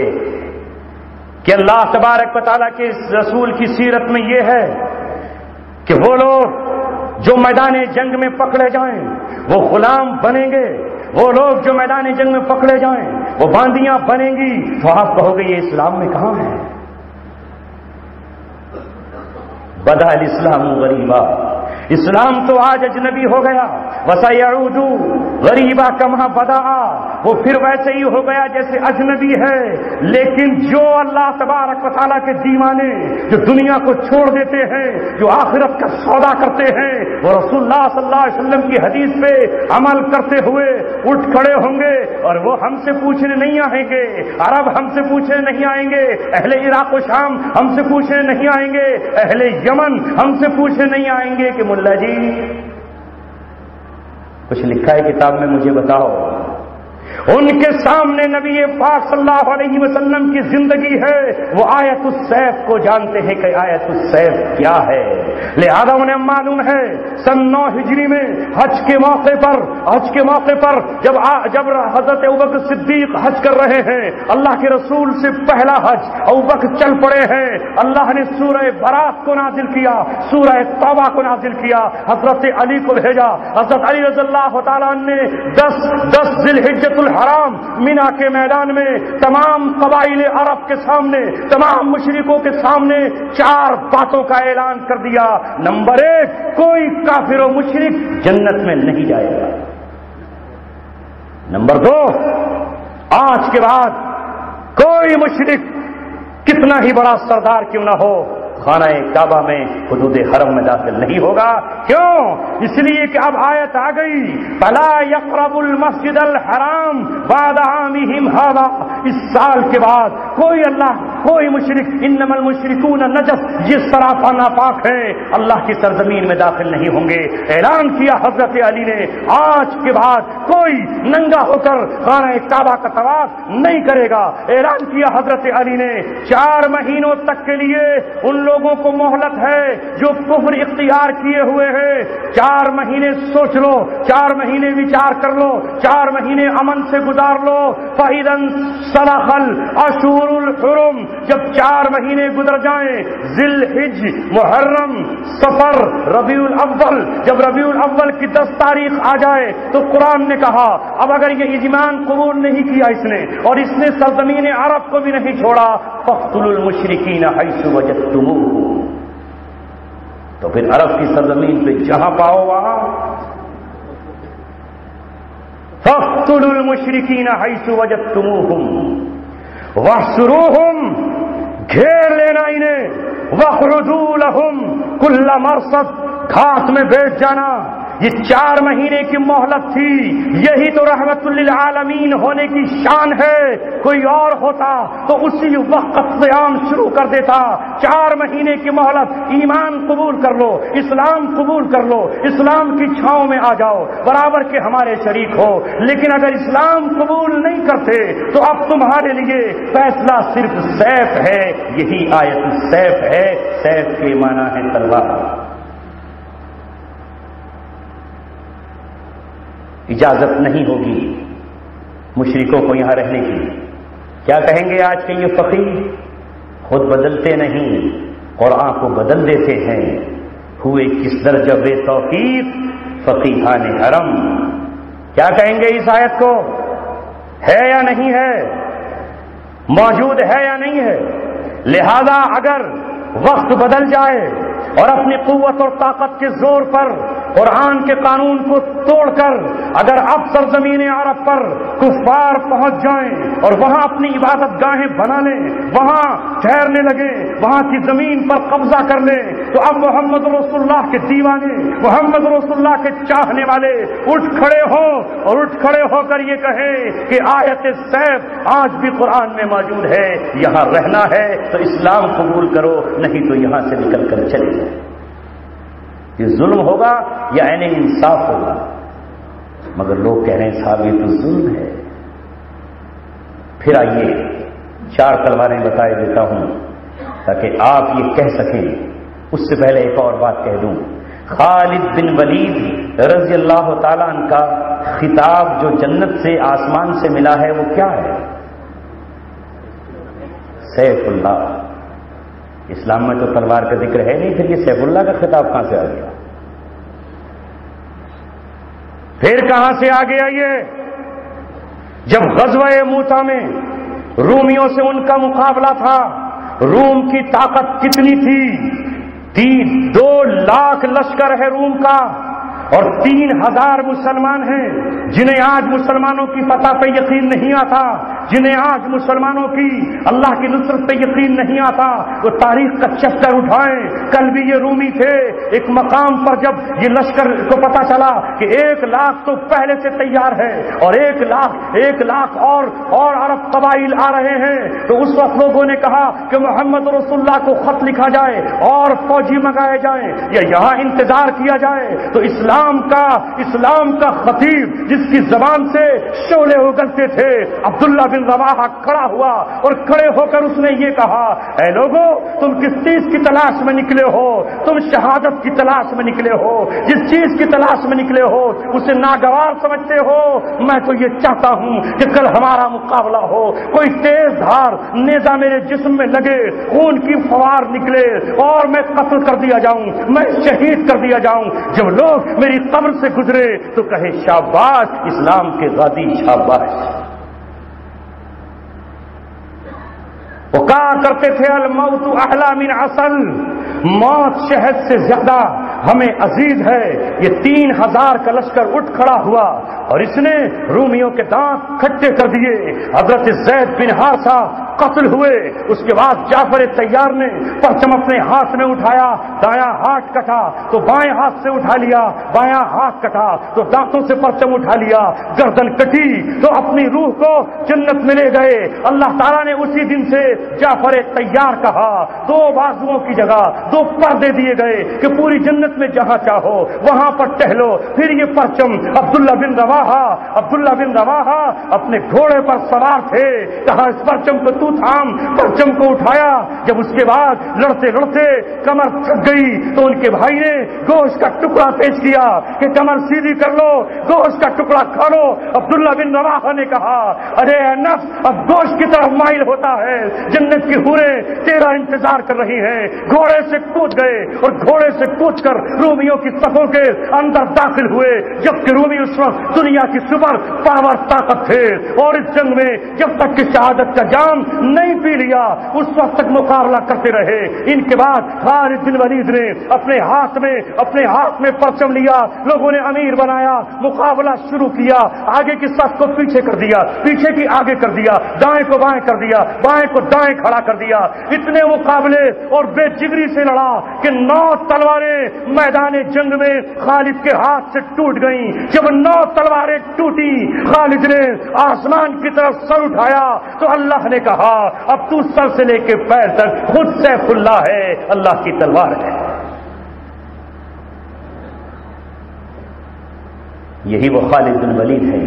کہ اللہ تبارک و تعالیٰ کے رسول کی سیرت میں یہ ہے کہ وہ لوگ جو میدان جنگ میں پکڑے جائیں وہ غلام بنیں گے، وہ لوگ جو میدان جنگ میں پکڑے جائیں وہ باندیاں بنیں گی، تو آپ کہو گے یہ اسلام میں کہاں ہے؟ بدأ الاسلام غریبا، اسلام تو آج اجنبی ہو گیا، وسیعود غریبا کما بدأ، وہ پھر ویسے ہی ہو گیا جیسے اجنبی ہے۔ لیکن جو اللہ تبارک و تعالیٰ کے دیوانے جو دنیا کو چھوڑ دیتے ہیں، جو آخرت کا سودا کرتے ہیں، وہ رسول اللہ صلی اللہ علیہ وسلم کی حدیث پہ عمل کرتے ہوئے اٹھ کھڑے ہوں گے اور وہ ہم سے پوچھنے نہیں آئیں گے، عرب ہم سے پوچھنے نہیں آئیں گے، اہل عراق و شام ہم سے پوچھنے نہیں آئیں گے، اہل یمن ہم سے پوچھنے نہیں آئیں گے کہ ملا جی کچھ لکھا ہے کتاب میں مجھے بتاؤ۔ ان کے سامنے نبی پاک صلی اللہ علیہ وسلم کی زندگی ہے، وہ آیت السیف کو جانتے ہیں کہ آیت السیف کیا ہے۔ لہذا انہیں معلوم ہے سن 9 ہجری میں حج کے موقع پر جب حضرت ابوبکر صدیق حج کر رہے ہیں، اللہ کے رسول سے پہلا حج ابوبکر چل پڑے ہیں، اللہ نے سورہ برات کو نازل کیا، سورہ توبہ کو نازل کیا، حضرت علی کو بھیجا۔ حضرت علی رضی اللہ تعالیٰ نے 10 ذی الحجۃ الحرام مینا کے میدان میں تمام قبائل عرب کے سامنے، تمام مشرکوں کے سامنے 4 باتوں کا اعلان کر دیا۔ نمبر 1، کوئی کافر و مشرک جنت میں نہیں جائے گا۔ نمبر 2، آج کے بعد کوئی مشرک کتنا ہی بڑا سردار کیوں نہ ہو خانہ کعبہ میں حدود حرم میں داخل نہیں ہوگا۔ کیوں؟ اس لیے کہ اب آیت آ گئی، فلا یقرب المسجد الحرام بعد عامہم ھذا، اس سال کے بعد کوئی مشرک، انما المشرکون نجس، یہ سراپا ناپاک ہے، اللہ کی سرزمین میں داخل نہیں ہوں گے۔ اعلان کیا حضرت علی نے، آج کے بعد کوئی ننگا ہو کر خانہ کعبہ کا طواف نہیں کرے گا۔ اعلان کیا حضرت علی نے، 4 مہینوں تک کے لیے ان لوگوں کو مہلت ہے جو کفر اختیار کیے ہوئے ہیں، 4 مہینے سوچ لو، 4 مہینے وچار کر لو، 4 مہینے امن سے گزار لو۔ فَإِذَا انسَلَخَ الْأَشْهُرُ الْحُرُمُ، جب 4 مہینے گزر جائیں، ذی الحج، محرم، صفر، ربیع الاول، جب ربیع الاول کی 10 تاریخ آ جائے تو قرآن نے کہا اب اگر یہ ایمان قبول نہیں کیا اس نے، اور اس نے سرزمین عرب کو بھی نہیں چھوڑا، فَاقْتُلُوا الْمُشْرِكِينَ حَيْثُ وَجَدتُّمُوهُمْ، تو پھر عرب کی سرزمین پہ جہاں پاؤ وہاں، فَاقْتُلُوا الْمُشْرِكِينَ حَيْثُ وَجَدتُّمُوهُمْ وَاحْصُرُوهُمْ، گھیر لینا انہیں، وَاقْعُدُوا لَهُمْ كُلَّ مَرْصَدٍ، گھاٹ میں بیٹھ جانا۔ یہ 4 مہینے کی مہلت تھی، یہی تو رحمت للعالمین ہونے کی شان ہے۔ کوئی اور ہوتا تو اسی وقت قیام شروع کر دیتا۔ 4 مہینے کی مہلت، ایمان قبول کر لو، اسلام قبول کر لو، اسلام کی چھاؤں میں آ جاؤ، برابر کے ہمارے شریک ہو۔ لیکن اگر اسلام قبول نہیں کرتے تو اب تمہارے لیے فیصلہ صرف سیف ہے، یہی آیت السیف ہے۔ سیف کے معنی ہے تلوار۔ اجازت نہیں ہوگی مشرکوں کو یہاں رہنے کی۔ کیا کہیں گے آج کے یہ فقیر؟ خود بدلتے نہیں، قرآن کو بدل دیتے ہیں۔ ہوئے کس درجہ بے توفیق فقیہان حرم۔ کیا کہیں گے اس آیت کو؟ ہے یا نہیں ہے؟ موجود ہے یا نہیں ہے؟ لہذا اگر وقت بدل جائے اور اپنی قوت اور طاقت کے زور پر قرآن کے قانون کو توڑ کر اگر اب سرزمین عرب پر کفار پہنچ جائیں اور وہاں اپنی عبادت گاہیں بنا لیں، وہاں ٹھہرنے لگیں، وہاں کی زمین پر قبضہ کر لیں، تو اب محمد رسول اللہ کے دیوانے، محمد رسول اللہ کے چاہنے والے اٹھ کھڑے ہوں اور اٹھ کھڑے ہو کر یہ کہیں کہ آیت سیف آج بھی قرآن میں موجود ہے، یہاں رہنا ہے تو اسلام قبول کرو، نہیں تو یہاں سے نکل کر چلے جائیں۔ یہ ظلم ہوگا یا عین انصاف ہوگا؟ مگر لوگ کہہ رہے ہیں صاحب یہ تو ظلم ہے۔ پھر آئیے 4 تلواریں بتائے دیتا ہوں تاکہ آپ یہ کہہ سکیں۔ اس سے پہلے ایک اور بات کہہ دوں، خالد بن ولید رضی اللہ تعالیٰ عنہ کا خطاب جو جنت سے آسمان سے ملا ہے وہ کیا ہے؟ سیف اللہ۔ اسلام میں تو تلوار کا ذکر ہے نہیں، پھر یہ سیف اللہ کا خطاب کہاں سے آ گیا؟ پھر کہاں سے آ گیا یہ؟ جب غزوہ موتا میں رومیوں سے ان کا مقابلہ تھا، روم کی طاقت کتنی تھی؟ 2 لاکھ لشکر ہے روم کا، اور 3000 مسلمان ہیں جنہیں آج مسلمانوں کی فتح پہ یقین نہیں آتا، جنہیں آج مسلمانوں کی اللہ کی نصرت پہ یقین نہیں آتا۔ وہ تاریخ کا چیپٹر اٹھائیں، کل بھی یہ رومی تھے، ایک مقام پر جب یہ لشکر کو پتا چلا کہ 1 لاکھ تو پہلے سے تیار ہے اور 1 لاکھ اور عرب قبائل آ رہے ہیں، تو اس وقت لوگوں نے کہا کہ محمد رسول اللہ کو خط لکھا جائے اور فوجی منگائے جائیں یا یہاں انتظار کیا جائے۔ تو اسلام کا خطیب جس کی زبان سے شعلے اگلتے تھے، عبداللہ بن رواحہ کھڑا ہوا اور کھڑے ہو کر اس نے یہ کہا، اے لوگو، تم کس چیز کی تلاش میں نکلے ہو؟ تم شہادت کی تلاش میں نکلے ہو، جس چیز کی تلاش میں نکلے ہو اسے ناگوار سمجھتے ہو۔ میں تو یہ چاہتا ہوں کہ کل ہمارا مقابلہ ہو، کوئی تیز دھار نیزہ میرے جسم میں لگے، خون کی فوار نکلے اور میں قتل کر دیا جاؤں، میں شہید کر دیا جاؤں۔ جب لوگ میری قبر سے گزرے تو کہے شاباش اسلام کے غازی، شاباش۔ وہ کہا کرتے تھے الموت احلی من عسل، موت شہد سے زیادہ ہمیں عزیز ہے۔ یہ 3000 کا لشکر اٹھ کھڑا ہوا اور اس نے رومیوں کے دانت کھٹے کر دیے۔ حضرت زید بن حارثہ قتل ہوئے۔ اس کے بعد جعفر تیار نے پرچم اپنے ہاتھ میں اٹھایا، دایاں ہاتھ کٹا تو بائیں ہاتھ سے اٹھا لیا، بایاں ہاتھ کٹا تو دانتوں سے پرچم اٹھا لیا، گردن کٹی تو اپنی روح کو جنت میں لے گئے۔ اللہ تعالیٰ نے اسی دن سے جعفر تیار کہا، 2 بازوؤں کی جگہ 2 پردے دیے گئے کہ پوری جنت میں جہاں چاہو وہاں پر ٹہلو۔ پھر یہ پرچم عبداللہ بن رواحہ اپنے گھوڑے پر سوار تھے، کہا اس پرچم کو تو تھام، پرچم کو اٹھایا۔ جب اس کے بعد لڑتے لڑتے کمر تھک گئی تو ان کے بھائی نے گوشت کا ٹکڑا پیش کیا کہ کمر سیدھی کر لو، گوشت کا ٹکڑا کھا لو۔ عبداللہ بن رواحہ نے کہا، ارے اے نفس، اب گوشت کی طرف مائل ہوتا ہے، جنت کی حوریں تیرا انتظار کر رہی ہیں۔ گھوڑے سے کود گئے اور گھوڑے سے کود کر رومیوں کی صفوں کے اندر داخل ہوئے، جبکہ رومی اس وقت دنیا کی سپر پاور طاقت تھے اور اس جنگ میں جب تک کہ شہادت کا جام نہیں پی لیا اس وقت تک مقابلہ کرتے رہے۔ ان کے بعد خالد بن ولید نے اپنے ہاتھ میں پرچم لیا، لوگوں نے امیر بنایا، مقابلہ شروع کیا، آگے کی صف کو پیچھے کر دیا، پیچھے کی آگے کر دیا، دائیں کو بائیں کر دیا، بائیں کو دائیں کھڑا کر دیا۔ اتنے مقابلے اور بے جگری سے لڑا کہ 9 تلواریں میدان جنگ میں خالد کے ہاتھ سے ٹوٹ گئیں۔ جب 9 تلواریں ٹوٹی، خالد نے آسمان کی طرف سر اٹھایا تو اللہ نے کہا، اب تو سر سے لے کے پیر تک خود سیف اللہ ہے، اللہ کی تلوار ہے۔ یہی وہ خالد بن ولید ہے۔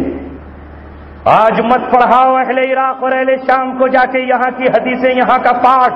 آج مت پڑھاؤ اہل عراق اور اہل شام کو جا کے یہاں کی حدیثیں، یہاں کا پاٹھ۔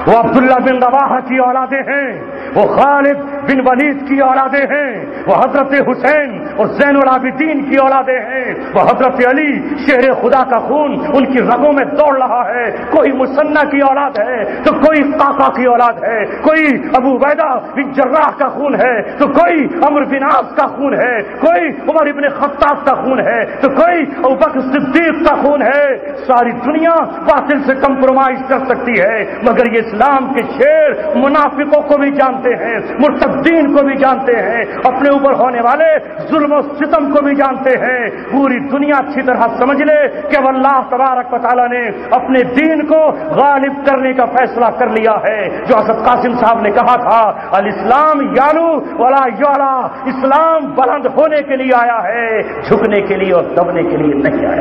وہ عبداللہ بن رواحہ کی اولادیں ہیں، وہ خالد بن ولید کی اولادیں ہیں، وہ حضرت حسین اور زین العابدین کی اولادیں ہیں، وہ حضرت علی شیر خدا کا خون ان کی رگوں میں دوڑ رہا ہے۔ کوئی مثنیٰ کی اولاد ہے تو کوئی قعقاع کی اولاد ہے، کوئی ابو عبیدہ بن جراح کا خون ہے تو کوئی عمرو بن عاص کا خون ہے، کوئی عمر ابن خطاب کا خون ہے تو کوئی ابوبکر صدیق کا خون ہے۔ ساری دنیا باطل سے کمپرومائز کر سکتی ہے، مگر یہ اسلام کے شیر منافقوں کو بھی جانتے ہیں، مرتدین کو بھی جانتے ہیں، اپنے اوپر ہونے والے ظلم و ستم کو بھی جانتے ہیں۔ پوری دنیا اچھی طرح سمجھ لے کہ اب اللہ تبارک و تعالیٰ نے اپنے دین کو غالب کرنے کا فیصلہ کر لیا ہے۔ جو حضرت قاسم صاحب نے کہا تھا، الاسلام یالو ولا یعلا، اسلام بلند ہونے کے لیے آیا ہے، جھکنے کے لیے اور دبنے کے لیے نہیں آیا۔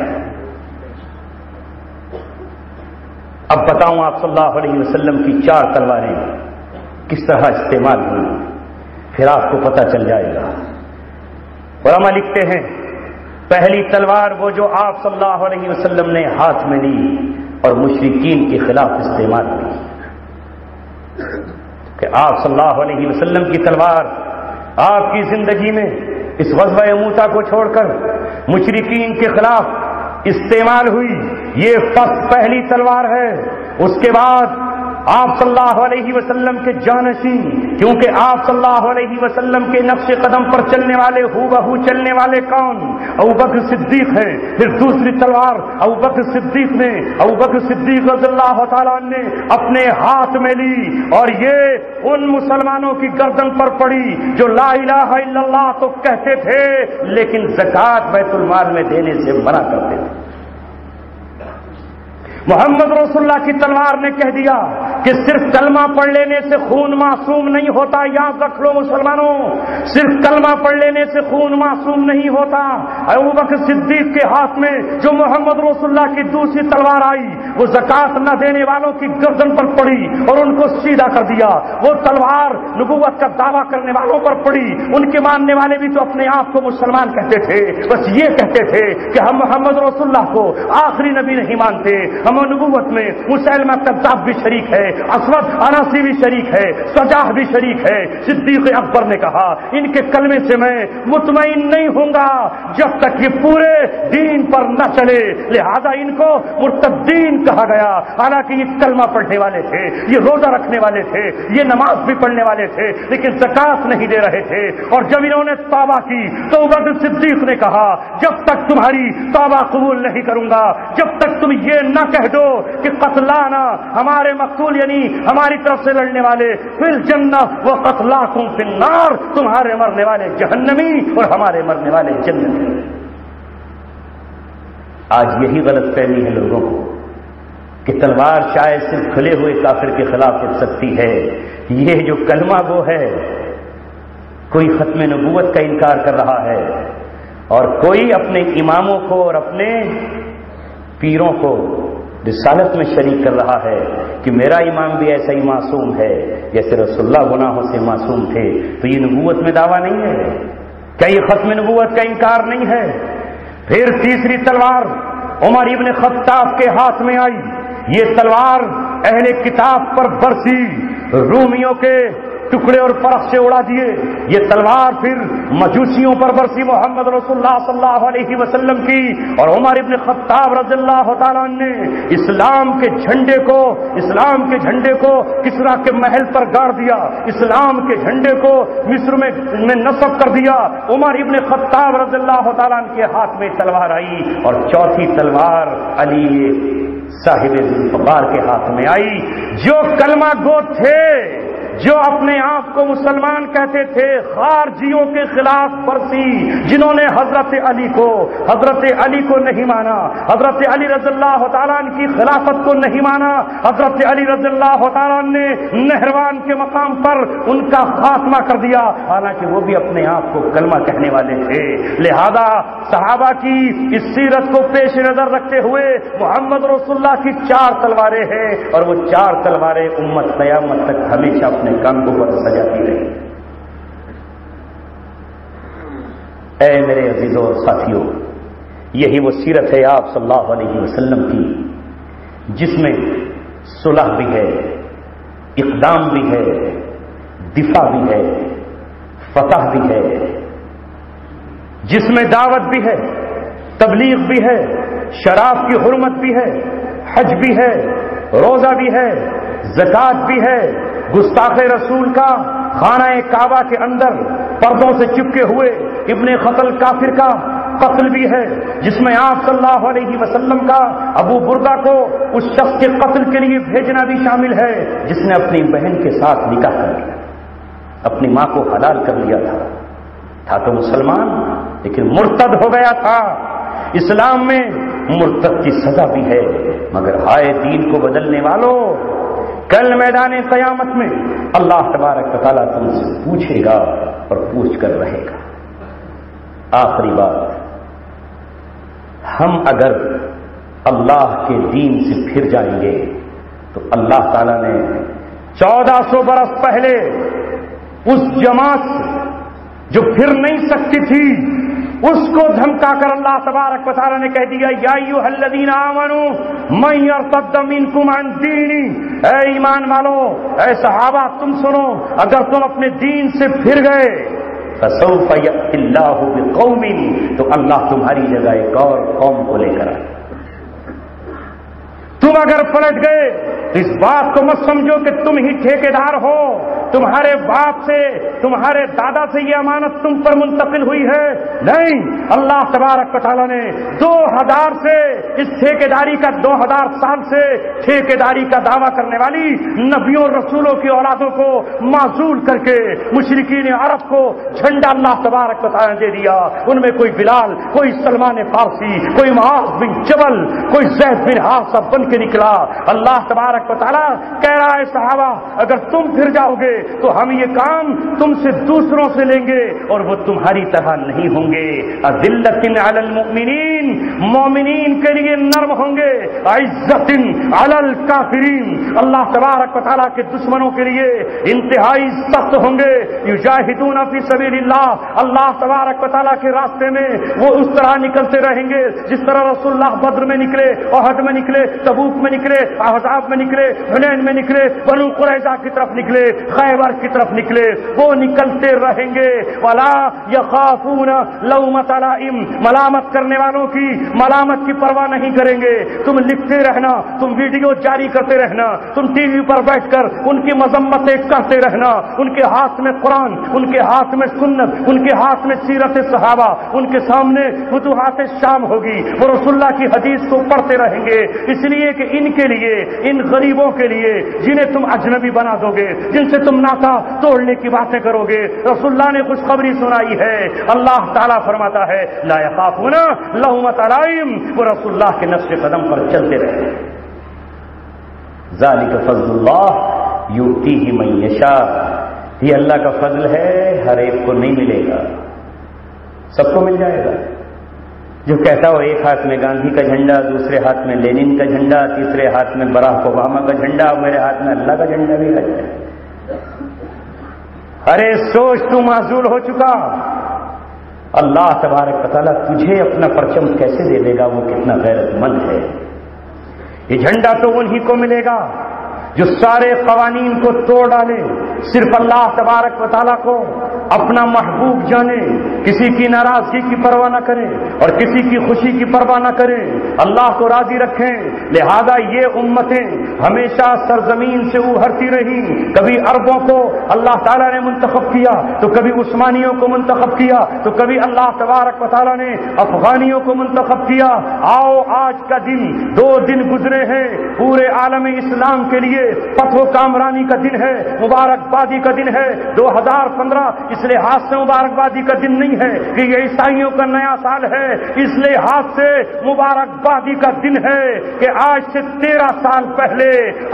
اب بتاؤں آپ صلی اللہ علیہ وسلم کی 4 تلواریں کس طرح استعمال ہوئی، پھر آپ کو پتہ چل جائے گا۔ علماء لکھتے ہیں، پہلی تلوار وہ جو آپ صلی اللہ علیہ وسلم نے ہاتھ میں لی اور مشرکین کے خلاف استعمال کی، کہ آپ صلی اللہ علیہ وسلم کی تلوار آپ کی زندگی میں اس غزوہ موتا کو چھوڑ کر مشرکین کے خلاف استعمال ہوئی، یہ پہلی تلوار ہے۔ اس کے بعد آپ صلی اللہ علیہ وسلم کے جانشین، کیونکہ آپ صلی اللہ علیہ وسلم کے نقش قدم پر چلنے والے ہو بہو چلنے والے کون؟ ابوبکر صدیق ہیں۔ پھر دوسری تلوار ابوبکر صدیق رضی اللہ تعالیٰ نے اپنے ہاتھ میں لی اور یہ ان مسلمانوں کی گردن پر پڑی جو لا الہ الا اللہ تو کہتے تھے لیکن زکوٰۃ بیت المال میں دینے سے منع کرتے تھے۔ محمد رسول اللہ کی تلوار نے کہہ دیا کہ صرف کلمہ پڑھ لینے سے خون معصوم نہیں ہوتا. یاد رکھ لو مسلمانوں، صرف کلمہ پڑھ لینے سے خون معصوم نہیں ہوتا. ابوبکر صدیق کے ہاتھ میں جو محمد رسول اللہ کی دوسری تلوار آئی، وہ زکات نہ دینے والوں کی گردن پر پڑی اور ان کو سیدھا کر دیا. وہ تلوار نبوت کا دعویٰ کرنے والوں پر پڑی. ان کے ماننے والے بھی تو اپنے آپ کو مسلمان کہتے تھے، بس یہ کہتے تھے کہ ہم محمد رسول اللہ کو آخری نبی نہیں مانتے. ہم نبوت میں مسلمہ کذاب بھی شریک ہے، اسود اناسی بھی شریک ہے، سجاح بھی شریک ہے. صدیق اکبر نے کہا ان کے کلمے سے میں مطمئن نہیں ہوں گا جب تک یہ پورے دین پر نہ چلے، لہذا ان کو مرتدین کہا گیا. حالانکہ یہ کلمہ پڑھنے والے تھے، یہ روزہ رکھنے والے تھے، یہ نماز بھی پڑھنے والے تھے، لیکن زکات نہیں دے رہے تھے. اور جب انہوں نے توبہ کی تو ابوبکر صدیق نے کہا جب تک تمہاری توبہ قبول نہیں کروں گا، جب تک تم یہ نہ کہہ دو کہ قتلانا ہمارے مقتول یعنی ہماری طرف سے لڑنے والے فی الجنہ و قتلاکم فی النار، تمہارے مرنے والے جہنمی اور ہمارے مرنے والے جنتی. آج یہی غلط فہمی ہے لوگوں کو کہ تلوار شاید صرف کھلے ہوئے کافر کے خلاف اٹھ سکتی ہے. یہ جو کلمہ گو ہے، کوئی ختم نبوت کا انکار کر رہا ہے اور کوئی اپنے اماموں کو اور اپنے پیروں کو رسالت میں شریک کر رہا ہے کہ میرا امام بھی ایسا ہی معصوم ہے جیسے رسول اللہ گناہوں سے معصوم تھے. تو یہ نبوت میں دعویٰ نہیں ہے؟ کیا یہ ختم نبوت کا انکار نہیں ہے؟ پھر تیسری تلوار عمر ابن خطاب کے ہاتھ میں آئی. یہ تلوار اہل کتاب پر برسی، رومیوں کے ٹکڑے اور پرخ سے اڑا دیے. یہ تلوار پھر مجوسیوں پر برسی محمد رسول اللہ صلی اللہ علیہ وسلم کی. اور عمر ابن خطاب رضی اللہ تعالیٰ نے اسلام کے جھنڈے کو کسرا کے محل پر گاڑ دیا، اسلام کے جھنڈے کو مصر میں نصب کر دیا. عمر ابن خطاب رضی اللہ تعالیٰ کے ہاتھ میں تلوار آئی. اور چوتھی تلوار علی صاحب ذوالفقار کے ہاتھ میں آئی، جو کلمہ گو تھے، جو اپنے آپ کو مسلمان کہتے تھے، خارجیوں کے خلاف برسی، جنہوں نے حضرت علی کو نہیں مانا، حضرت علی رضی اللہ تعالیٰ عنہ کی خلافت کو نہیں مانا. حضرت علی رضی اللہ تعالیٰ عنہ نے نہروان کے مقام پر ان کا خاتمہ کر دیا، حالانکہ وہ بھی اپنے آپ کو کلمہ کہنے والے تھے. لہذا صحابہ کی اس سیرت کو پیش نظر رکھتے ہوئے محمد رسول اللہ کی 4 تلواریں ہیں، اور وہ 4 تلواریں امت قیامت تک ہمیشہ اپنے کام کو پر سجاتی رہی. اے میرے عزیزوں اور ساتھیوں، یہی وہ سیرت ہے آپ صلی اللہ علیہ وسلم کی جس میں صلح بھی ہے، اقدام بھی ہے، دفاع بھی ہے، فتح بھی ہے، جس میں دعوت بھی ہے، تبلیغ بھی ہے، شراب کی حرمت بھی ہے، حج بھی ہے، روزہ بھی ہے، زکات بھی ہے، گستاخ رسول کا خانہ کعبہ کے اندر پردوں سے چپکے ہوئے ابن قتل کافر کا قتل بھی ہے، جس میں آپ صلی اللہ علیہ وسلم کا ابو بردہ کو اس شخص کے قتل کے لیے بھیجنا بھی شامل ہے جس نے اپنی بہن کے ساتھ نکاح کر لیا، اپنی ماں کو حلال کر لیا تھا تو مسلمان لیکن مرتد ہو گیا تھا. اسلام میں مرتد کی سزا بھی ہے، مگر ہائے دین کو بدلنے والوں، کل میدان قیامت میں اللہ تبارک و تعالیٰ تم سے پوچھے گا اور پوچھ کر رہے گا. آخری بات، ہم اگر اللہ کے دین سے پھر جائیں گے تو اللہ تعالیٰ نے 1400 برس پہلے اس جماعت سے جو پھر نہیں سکتی تھی اس کو دھمکا کر اللہ تبارک و تعالیٰ نے کہہ دیا یا ایھا الذین آمنوا من یرتد منکم عن دینی، اے ایمان والو، اے صحابہ تم سنو، اگر تم اپنے دین سے پھر گئے فسوف یأتی اللہ بقوم، تو اللہ تمہاری جگہ ایک اور قوم کو لے کر آئے. تم اگر پلٹ گئے تو اس بات کو مت سمجھو کہ تم ہی ٹھیکیدار ہو، تمہارے باپ سے تمہارے دادا سے یہ امانت تم پر منتقل ہوئی ہے؟ نہیں، اللہ تبارک و تعالیٰ نے 2000 سے اس ٹھیکیداری کا 2000 سال سے ٹھیکیداری کا دعویٰ کرنے والی نبیوں اور رسولوں کی اولادوں کو معزول کر کے مشرکین عرب کو جھنڈا اللہ تبارک و تعالیٰ نے دے دیا۔ ان میں کوئی بلال، کوئی سلمان فارسی، کوئی معاذ بن جبل، کوئی زید بن حارثہ بن کے نکلا۔ اللہ تبارک و تعالیٰ کہہ رہا ہے صحابہ اگر تم پھر جاؤ گے تو ہم یہ کام تم سے دوسروں سے لیں گے اور وہ تمہاری طرح نہیں ہوں گے۔ اذلۃ علی المؤمنین، مومنین کے لیے نرم ہوں گے، عزت علی الکافرین، اللہ تبارک و تعالیٰ کے دشمنوں کے لیے انتہائی سخت ہوں گے۔ یجاہدون فی سبیل اللہ، اللہ تبارک و تعالیٰ کے راستے میں وہ اس طرح نکلتے رہیں گے جس طرح رسول اللہ بدر میں نکلے، احد میں نکلے، تبوک میں نکلے، احزاب میں نکلے، حنین میں نکلے، بنو قریظہ کی طرف نکلے، خیبر کی طرف نکلے، وہ نکلتے رہیں گے۔ ولا یخافون لومۃ لائم، ملامت کرنے والوں کی ملامت کی پرواہ نہیں کریں گے۔ تم لکھتے رہنا، تم ویڈیو جاری کرتے رہنا، تم ٹی وی پر بیٹھ کر ان کی مذمتیں کرتے رہنا، ان کے ہاتھ میں قرآن، ان کے ہاتھ میں سنت، ان کے ہاتھ میں سیرت صحابہ، ان کے سامنے فتوحات شام ہوگی، وہ رسول اللہ کی حدیث کو پڑھتے رہیں گے، اس لیے کہ ان کے لیے، ان غریبوں کے لیے جنہیں تم اجنبی بنا دو گے، جن سے تم ناتا توڑنے کی باتیں کرو گے، رسول اللہ نے خوشخبری سنائی ہے۔ اللہ تعالیٰ فرماتا ہے لا یخافون لومۃ لائم، وہ رسول اللہ کے نقش قدم پر چلتے رہے۔ ذالک فضل اللہ یؤتیہ من یشاء، یہ اللہ کا فضل ہے، ہر ایک کو نہیں ملے گا، سب کو مل جائے گا۔ جو کہتا ہو ایک ہاتھ میں گاندھی کا جھنڈا، دوسرے ہاتھ میں لینن کا جھنڈا، تیسرے ہاتھ میں براک اوباما کا جھنڈا، میرے ہاتھ میں اللہ کا جھنڈا بھی ہے۔ ارے سوچ تو معزول ہو چکا، اللہ تبارک و تعالیٰ تجھے اپنا پرچم کیسے دے دے گا، وہ کتنا غیرت مند ہے۔ یہ جھنڈا تو انہی کو ملے گا جو سارے قوانین کو توڑ ڈالے، صرف اللہ تبارک و تعالیٰ کو اپنا محبوب جانے، کسی کی ناراضگی کی پرواہ نہ کرے اور کسی کی خوشی کی پرواہ نہ کرے، اللہ کو راضی رکھیں۔ لہذا یہ امتیں ہمیشہ سرزمین سے ابھرتی رہی، کبھی عربوں کو اللہ تعالیٰ نے منتخب کیا تو کبھی عثمانیوں کو منتخب کیا تو کبھی اللہ تبارک و تعالیٰ نے افغانیوں کو منتخب کیا۔ آؤ آج کا دن، 2 دن گزرے ہیں پورے عالم اسلام کے لیے، فتح و کامرانی کا دن ہے، مبارکبادی کا دن ہے۔ 2015 اس لحاظ سے مبارکبادی کا دن نہیں ہے کہ یہ عیسائیوں کا نیا سال ہے، اس لحاظ سے مبارکبادی کا دن ہے کہ آج سے 13 سال پہلے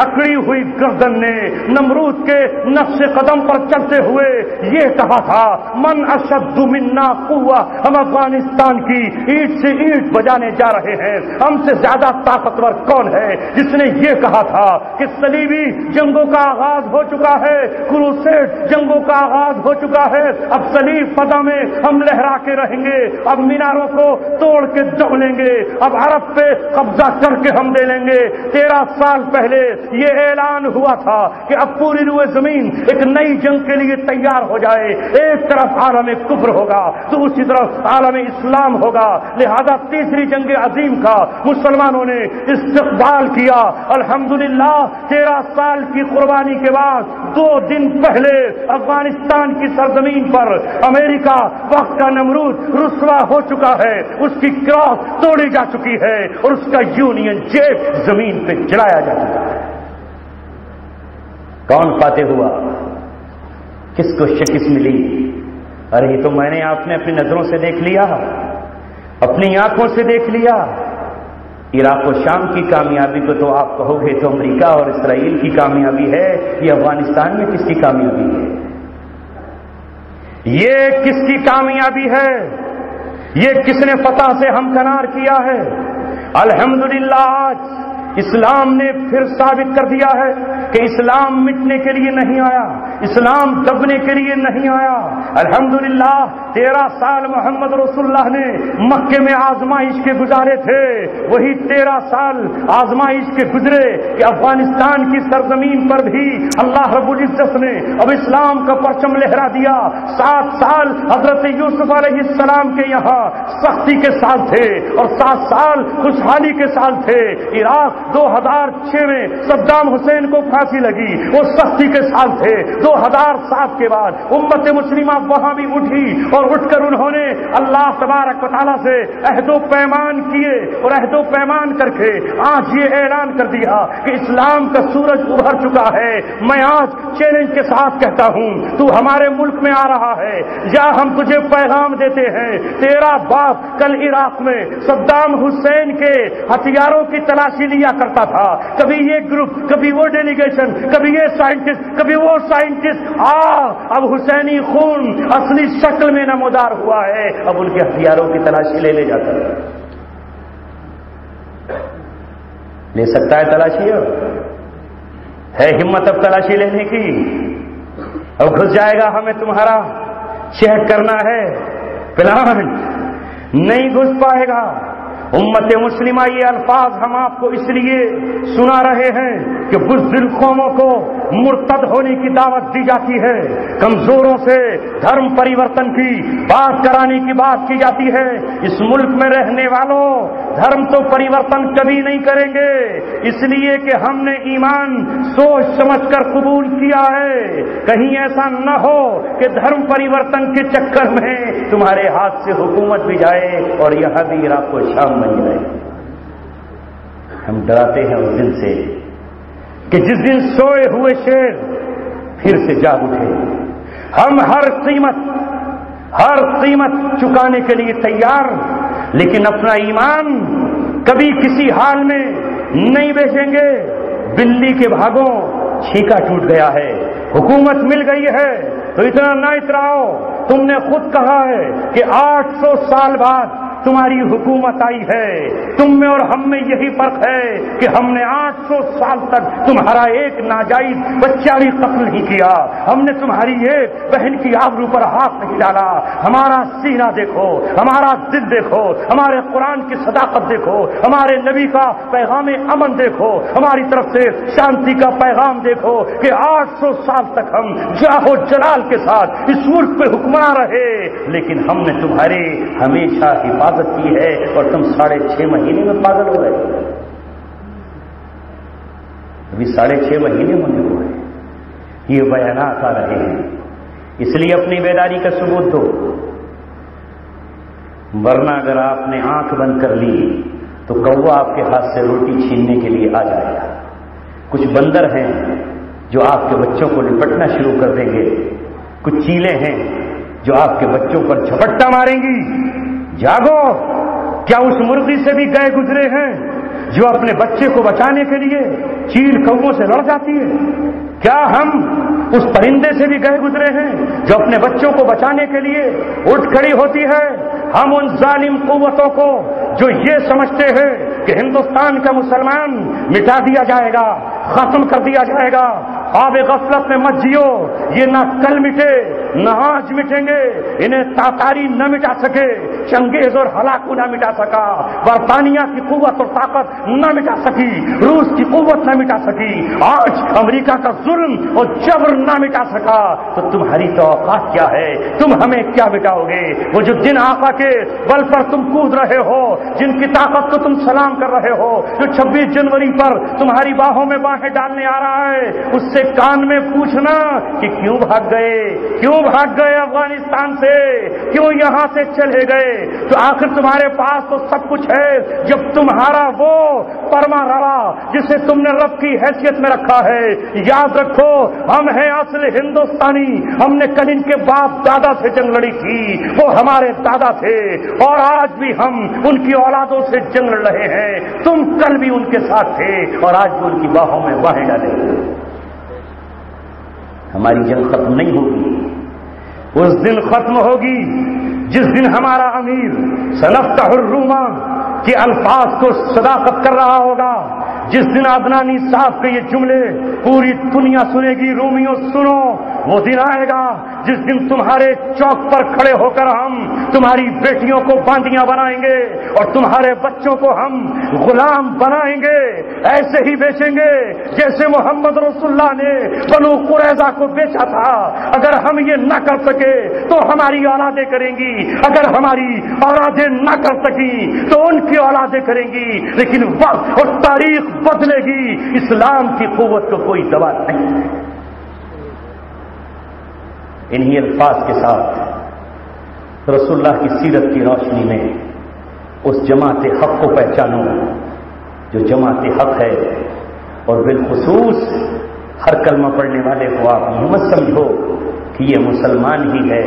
اکڑی ہوئی گردن نے نمرود کے نقش قدم پر چلتے ہوئے یہ کہا تھا من اشد منا قوہ، ہم افغانستان کی اینٹ سے اینٹ بجانے جا رہے ہیں، ہم سے زیادہ طاقتور کون ہے؟ جس نے یہ کہا تھا کہ صلیبی جنگوں کا آغاز ہو چکا ہے، کروسیڈ جنگوں کا آغاز ہو چکا ہے، اب صلیب فضا میں ہم لہرا کے رہیں گے، اب میناروں کو توڑ کے دب لیں گے، اب عرب پہ قبضہ کر کے ہم دے لیں گے۔ 13 سال پہلے یہ اعلان ہوا تھا کہ اب پوری روئے زمین ایک نئی جنگ کے لیے تیار ہو جائے، ایک طرف عالم کفر ہوگا تو دوسری طرف عالم اسلام ہوگا، لہذا تیسری جنگ عظیم کا مسلمانوں نے استقبال کیا۔ الحمدللہ 13 سال کی قربانی کے بعد 2 دن پہلے افغانستان کی سرزمین پر امریکہ وقت کا نمرود رسوا ہو چکا ہے، اس کی کراس توڑی جا چکی ہے اور اس کا یونین جیک زمین پہ جلایا جا چکا ہے۔ کون فاتح ہوا؟ کس کو شکست ملی؟ ارے یہ تو میں نے آپ نے اپنی نظروں سے دیکھ لیا، اپنی آنکھوں سے دیکھ لیا۔ عراق و شام کی کامیابی کو تو آپ کہو گے تو امریکہ اور اسرائیل کی کامیابی ہے، یہ افغانستان میں کس کی کامیابی ہے؟ یہ کس کی کامیابی ہے؟ یہ کس نے فتح سے ہمکنار کیا ہے؟ الحمدللہ آج اسلام نے پھر ثابت کر دیا ہے کہ اسلام مٹنے کے لیے نہیں آیا، اسلام دبنے کے لیے نہیں آیا۔ الحمدللہ 13 سال محمد رسول اللہ نے مکے میں آزمائش کے گزارے تھے، وہی 13 سال آزمائش کے گزرے کہ افغانستان کی سرزمین پر بھی اللہ رب العزت نے اب اسلام کا پرچم لہرا دیا۔ 7 سال حضرت یوسف علیہ السلام کے یہاں سختی کے سال تھے اور 7 سال خوشحالی کے سال تھے۔ عراق 2006 میں صدام حسین کو پھانسی لگی، وہ سختی کے سال تھے۔ 2007 کے بعد امت مسلمہ وہاں بھی اٹھی اور اٹھ کر انہوں نے اللہ تبارک و تعالیٰ سے عہد و پیمان کیے، اور عہد و پیمان کر کے آج یہ اعلان کر دیا کہ اسلام کا سورج ابھر چکا ہے۔ میں آج چیلنج کے ساتھ کہتا ہوں، تو ہمارے ملک میں آ رہا ہے یا ہم تجھے پیغام دیتے ہیں، تیرا باپ کل عراق میں صدام حسین کے ہتھیاروں کی تلاشی لیا کرتا تھا، کبھی یہ گروپ، کبھی وہ ڈیلیگیشن، کبھی یہ سائنٹسٹ، کبھی وہ سائنٹسٹ، اب حسینی خون اصلی شکل میں نمودار ہوا ہے، اب ان کے ہتھیاروں کی تلاشی لے جاتا ہے۔ لے سکتا ہے تلاشی؟ ہے ہمت اب تلاشی لینے کی؟ اب گھس جائے گا ہمیں تمہارا چیک کرنا ہے پلان، نہیں گھس پائے گا۔ امت مسلمہ یہ الفاظ ہم آپ کو اس لیے سنا رہے ہیں کہ بزدل قوموں کو مرتد ہونے کی دعوت دی جاتی ہے، کمزوروں سے دھرم پریورتن کی بات کرانے کی بات کی جاتی ہے۔ اس ملک میں رہنے والوں، دھرم تو پریورتن کبھی نہیں کریں گے، اس لیے کہ ہم نے ایمان سوچ سمجھ کر قبول کیا ہے۔ کہیں ایسا نہ ہو کہ دھرم پریورتن کے چکر میں تمہارے ہاتھ سے حکومت بھی جائے اور یہاں بھی عراق کو شام بن جائے۔ ہم ڈراتے ہیں اس دن سے کہ جس دن سوئے ہوئے شیر پھر سے جاگ اٹھے۔ ہم ہر قیمت چکانے کے لیے تیار، لیکن اپنا ایمان کبھی کسی حال میں نہیں بیچیں گے۔ بلی کے بھاگوں چھینکا ٹوٹ گیا ہے، حکومت مل گئی ہے تو اتنا نہ اتراؤ۔ تم نے خود کہا ہے کہ 800 سال بعد تمہاری حکومت آئی ہے، تم میں اور ہم میں یہی فرق ہے کہ ہم نے 800 سال تک تمہارا ایک ناجائز بچہ بھی قتل نہیں کیا، ہم نے تمہاری ایک بہن کی آبرو پر ہاتھ نہیں ڈالا۔ ہمارا سینہ دیکھو، ہمارا دل دیکھو، ہمارے قرآن کی صداقت دیکھو، ہمارے نبی کا پیغام امن دیکھو، ہماری طرف سے شانتی کا پیغام دیکھو کہ 800 سال تک ہم جاہ و جلال کے ساتھ اس ملک پہ حکمراں رہے، لیکن ہم نے تمہاری ہمیشہ حفاظت کی ہے اور تم 6.5 مہینے میں پاگل ہو گئے۔ ابھی 6.5 مہینے ہونے کو ہے، یہ بیانات آ رہے ہیں، اس لیے اپنی بیداری کا ثبوت دو، ورنہ اگر آپ نے آنکھ بند کر لی تو کوا آپ کے ہاتھ سے روٹی چھیننے کے لیے آ جائے گا۔ کچھ بندر ہیں جو آپ کے بچوں کو لپٹنا شروع کر دیں گے، کچھ چیلیں ہیں جو آپ کے بچوں پر جھپٹا ماریں گی۔ جاگو، کیا اس مرغی سے بھی گئے گزرے ہیں جو اپنے بچے کو بچانے کے لیے چیل کووں سے لڑ جاتی ہے؟ کیا ہم اس پرندے سے بھی گئے گزرے ہیں جو اپنے بچوں کو بچانے کے لیے اٹھ کھڑی ہوتی ہے؟ ہم ان ظالم قوتوں کو جو یہ سمجھتے ہیں کہ ہندوستان کا مسلمان مٹا دیا جائے گا، ختم کر دیا جائے گا، خواب غفلت میں مت جیو، یہ نہ کل مٹے نہ آج مٹیں گے، انہیں تاتاری نہ مٹا سکے، چنگیز اور ہلاکو نہ مٹا سکا، برطانیہ کی قوت اور طاقت نہ مٹا سکی، روس کی قوت نہ مٹا سکی، آج امریکہ کا ظلم اور جبر نہ مٹا سکا، تو تمہاری توقعات کیا ہے؟ تم ہمیں کیا مٹاؤ گے؟ وہ جو جن آقا کے بل پر تم کود رہے ہو، جن کی طاقت کو تم سلام کر رہے ہو، جو 26 جنوری پر تمہاری باہوں میں باہیں ڈالنے آ رہا ہے، اس سے کان میں پوچھنا کہ کیوں بھاگ گئے افغانستان سے، کیوں یہاں سے چلے گئے؟ تو آخر تمہارے پاس تو سب کچھ ہے، جب تمہارا وہ پرما روا جسے تم نے رب کی حیثیت میں رکھا ہے۔ یاد رکھو، ہم ہیں اصل ہندوستانی، ہم نے کل ان کے باپ دادا سے جنگ لڑی تھی، وہ ہمارے دادا تھے، اور آج بھی ہم ان کی اولادوں سے جنگ لڑ رہے ہیں۔ تم کل بھی ان کے ساتھ تھے اور آج بھی ان کی باہوں میں باہیں ڈالے۔ ہماری جنگ ختم نہیں ہوگی، اس دن ختم ہوگی جس دن ہمارا امیر سنفتح الروم کے الفاظ کو صداقت کر رہا ہوگا، جس دن عدنانی صاحب کے یہ جملے پوری دنیا سنے گی۔ رومیوں سنو، وہ دن آئے گا جس دن تمہارے چوک پر کھڑے ہو کر ہم تمہاری بیٹیوں کو باندیاں بنائیں گے اور تمہارے بچوں کو ہم غلام بنائیں گے، ایسے ہی بیچیں گے جیسے محمد رسول اللہ نے بنو قریظہ کو بیچا تھا۔ اگر ہم یہ نہ کر سکے تو ہماری اولادیں کریں گی، اگر ہماری اولادیں نہ کر سکی تو ان کی اولادیں کریں گی، لیکن وقت اور تاریخ بدلے گی، اسلام کی قوت کو کوئی دبا نہیں۔ انہی الفاظ کے ساتھ رسول اللہ کی سیرت کی روشنی میں اس جماعت حق کو پہچانو جو جماعت حق ہے، اور بالخصوص ہر کلمہ پڑھنے والے کو آپ یہ مت سمجھو کہ یہ مسلمان ہی ہے،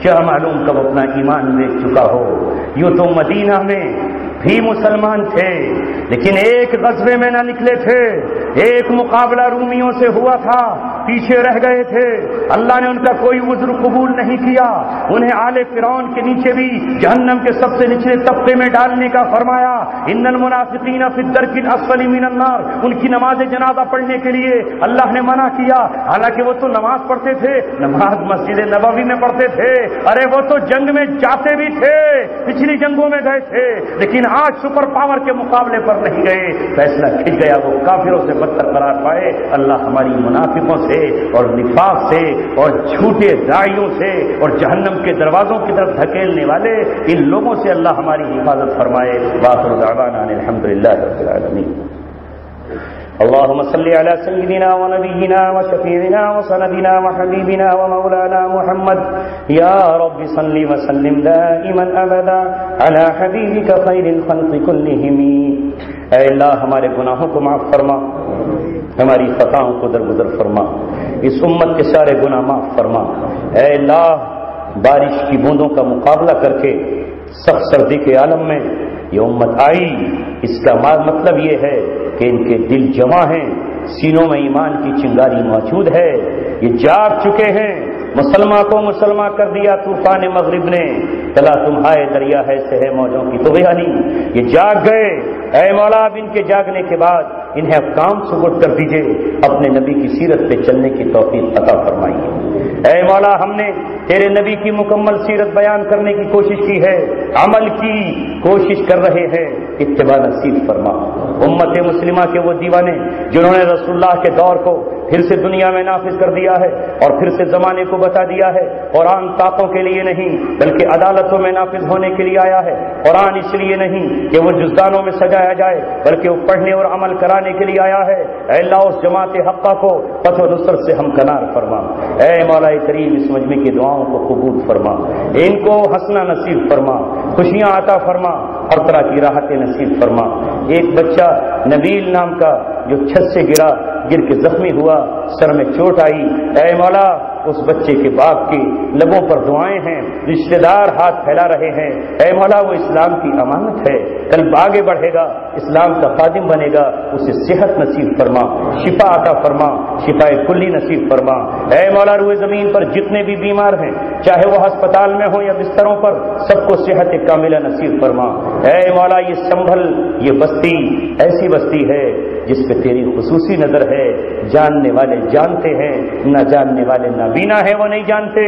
کیا معلوم کب اپنا ایمان بیچ چکا ہو۔ یوں تو مدینہ میں بھی مسلمان تھے لیکن ایک غزوے میں نہ نکلے تھے، ایک مقابلہ رومیوں سے ہوا تھا، پیچھے رہ گئے تھے، اللہ نے ان کا کوئی عذر قبول نہیں کیا، انہیں آل فرعون کے نیچے بھی جہنم کے سب سے نچلے طبقے میں ڈالنے کا فرمایا۔ ان المنافقین فی الدرک الاسفل من النار، ان کی نماز جنازہ پڑھنے کے لیے اللہ نے منع کیا، حالانکہ وہ تو نماز پڑھتے تھے، نماز مسجد نبوی میں پڑھتے تھے، ارے وہ تو جنگ میں جاتے بھی تھے، پچھلی جنگوں میں گئے تھے، لیکن آج سپر پاور کے مقابلے پر نہیں گئے، فیصلہ کھل گیا، وہ کافروں سے بدتر قرار پائے۔ اللہ ہماری منافقوں سے اور نفاق سے اور جھوٹے داعیوں سے اور جہنم کے دروازوں کی طرف دھکیلنے والے ان لوگوں سے اللہ ہماری حفاظت فرمائے۔ وآخر دعوانا ان الحمدللہ رب العالمین۔ اللهم صل على سيدنا ونبينا وشفيعنا وسندنا وحبيبنا ومولانا محمد يا رب صل وسلم دائما ابدا على حبيبك خير الخلق كلهم۔ اے اللہ ہمارے گناہوں کو معاف فرما، ہماری خطاؤں کو درگزر فرما، اس امت کے سارے گناہ معاف فرما۔ اے اللہ بارش کی بوندوں کا مقابلہ کر کے سخت سردی کے عالم میں یہ امت آئی، اس کا مطلب یہ ہے کہ ان کے دل جمع ہیں، سینوں میں ایمان کی چنگاری موجود ہے، یہ جاگ چکے ہیں، مسلمان کو مسلمان کر دیا طوفان مغرب نے، تلا تمہارے دریا ہے سہ موجوں کی طغیانی، یہ جاگ گئے۔ اے مولا اب ان کے جاگنے کے بعد انہیں اب کام سپرد کر دیجئے، اپنے نبی کی سیرت پہ چلنے کی توفیق عطا فرمائیے۔ اے مولا ہم نے تیرے نبی کی مکمل سیرت بیان کرنے کی کوشش کی ہے، عمل کی کوشش کر رہے ہیں، اتباع نصیب فرما۔ امت مسلمہ کے وہ دیوانے جنہوں نے رسول اللہ کے دور کو پھر سے دنیا میں نافذ کر دیا ہے اور پھر سے زمانے کو بتا دیا ہے، قرآن طاقوں کے لیے نہیں بلکہ عدالتوں میں نافذ ہونے کے لیے آیا ہے، قرآن اس لیے نہیں کہ وہ جزدانوں میں سجایا جائے بلکہ وہ پڑھنے اور عمل کرانے کے لیے آیا ہے۔ اے اللہ اس جماعت حقہ کو فتح و نصرت سے ہم کنار فرما۔ اے مولا کریم اس مجمع کی دعاؤں کو قبول فرما، ان کو حسنہ نصیب فرما، خوشیاں عطا فرما، ہر طرح کی راحتیں نصیب فرما۔ ایک بچہ نبیل نام کا جو چھت سے گر کے زخمی ہوا، سر میں چوٹ آئی، اے مولا اس بچے کے باپ کی لبوں پر دعائیں ہیں، رشتہ دار ہاتھ پھیلا رہے ہیں، اے مولا وہ اسلام کی امانت ہے، کل آگے بڑھے گا، اسلام کا خادم بنے گا، اسے صحت نصیب فرما، شفا عطا فرما، شفا کلی نصیب فرما۔ اے مولا روئے زمین پر جتنے بھی بیمار ہیں، چاہے وہ ہسپتال میں ہو یا بستروں پر، سب کو صحت کاملہ نصیب فرما۔ اے مولا یہ سنبھل، یہ بستی ایسی بستی ہے جس پہ تیری خصوصی نظر ہے، جاننے والے جانتے ہیں، نہ جاننے والے نابینا ہیں وہ نہیں جانتے۔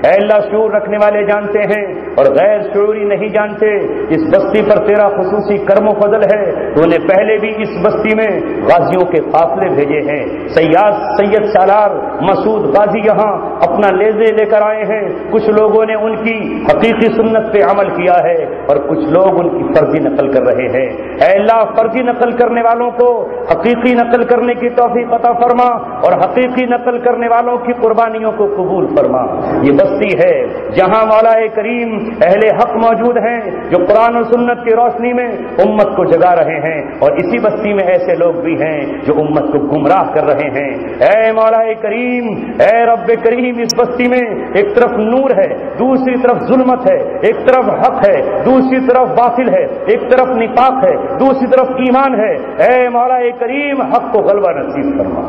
اے اللہ شعور رکھنے والے جانتے ہیں اور غیر شعوری نہیں جانتے۔ اس بستی پر تیرا خصوصی کرم و فضل ہے، تو نے پہلے بھی اس بستی میں غازیوں کے قافلے بھیجے ہیں، سید سالار مسعود غازی یہاں اپنا لیزے لے کر آئے ہیں، کچھ لوگوں نے ان کی حقیقی سنت پہ عمل کیا ہے اور کچھ لوگ ان کی فرضی نقل کر رہے ہیں۔ اے اللہ فرضی نقل کرنے والوں کو حقیقی نقل کرنے کی توفیق عطا فرما اور حقیقی نقل کرنے والوں کی قربانیوں کو قبول فرما۔ یہ بستی ہے جہاں مولا کریم اہل حق موجود ہیں جو قرآن و سنت کی روشنی میں امت کو جگا رہے ہیں، اور اسی بستی میں ایسے لوگ بھی ہیں جو امت کو گمراہ کر رہے ہیں۔ اے مولا کریم، اے رب کریم، اس بستی میں ایک طرف نور ہے، دوسری طرف ظلمت ہے، ایک طرف حق ہے، دوسری طرف باطل ہے، ایک طرف نفاق ہے، دوسری طرف ایمان ہے۔ اے مولا کریم حق کو غلبہ نصیب فرما،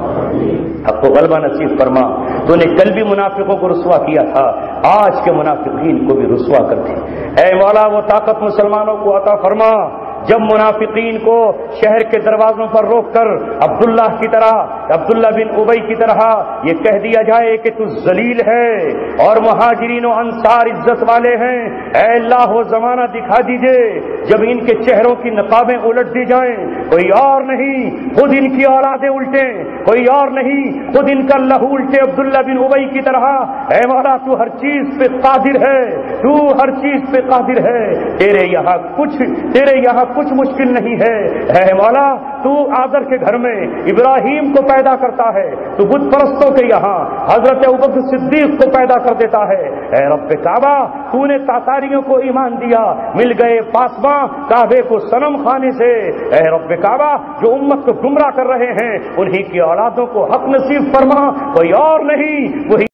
حق کو غلبہ نصیب فرما۔ تو نے کل بھی منافقوں کو رسوا کیا تھا، آج کے منافقین کو بھی رسوا کر دے۔ اے مولا وہ طاقت مسلمانوں کو عطا فرما جب منافقین کو شہر کے دروازوں پر روک کر عبداللہ کی طرح عبداللہ بن ابی کی طرح یہ کہہ دیا جائے کہ تو ذلیل ہے اور مہاجرین و انصار عزت والے ہیں، اے اللہ وہ زمانہ دکھا دیجئے جب ان کے چہروں کی نقابیں الٹ دی جائیں، کوئی اور نہیں خود ان کی اولادیں الٹیں، کوئی اور نہیں خود ان کا لہو الٹے عبداللہ بن ابی کی طرح۔ اے مولا تو ہر چیز پہ قادر ہے، تو ہر چیز پہ قادر ہے، تیرے یہاں کچھ مشکل نہیں ہے۔ اے مولا تو آزر کے گھر میں ابراہیم کو پیدا کرتا ہے، تو بت پرستوں کے یہاں حضرت ابوبکر صدیق کو پیدا کر دیتا ہے۔ اے رب کعبہ تو نے تاتاریوں کو ایمان دیا، مل گئے پاسباں کعبے کو صنم خانے سے۔ اے رب کعبہ جو امت کو گمراہ کر رہے ہیں انہی کی اولادوں کو حق نصیب فرما، کوئی اور نہیں، وہی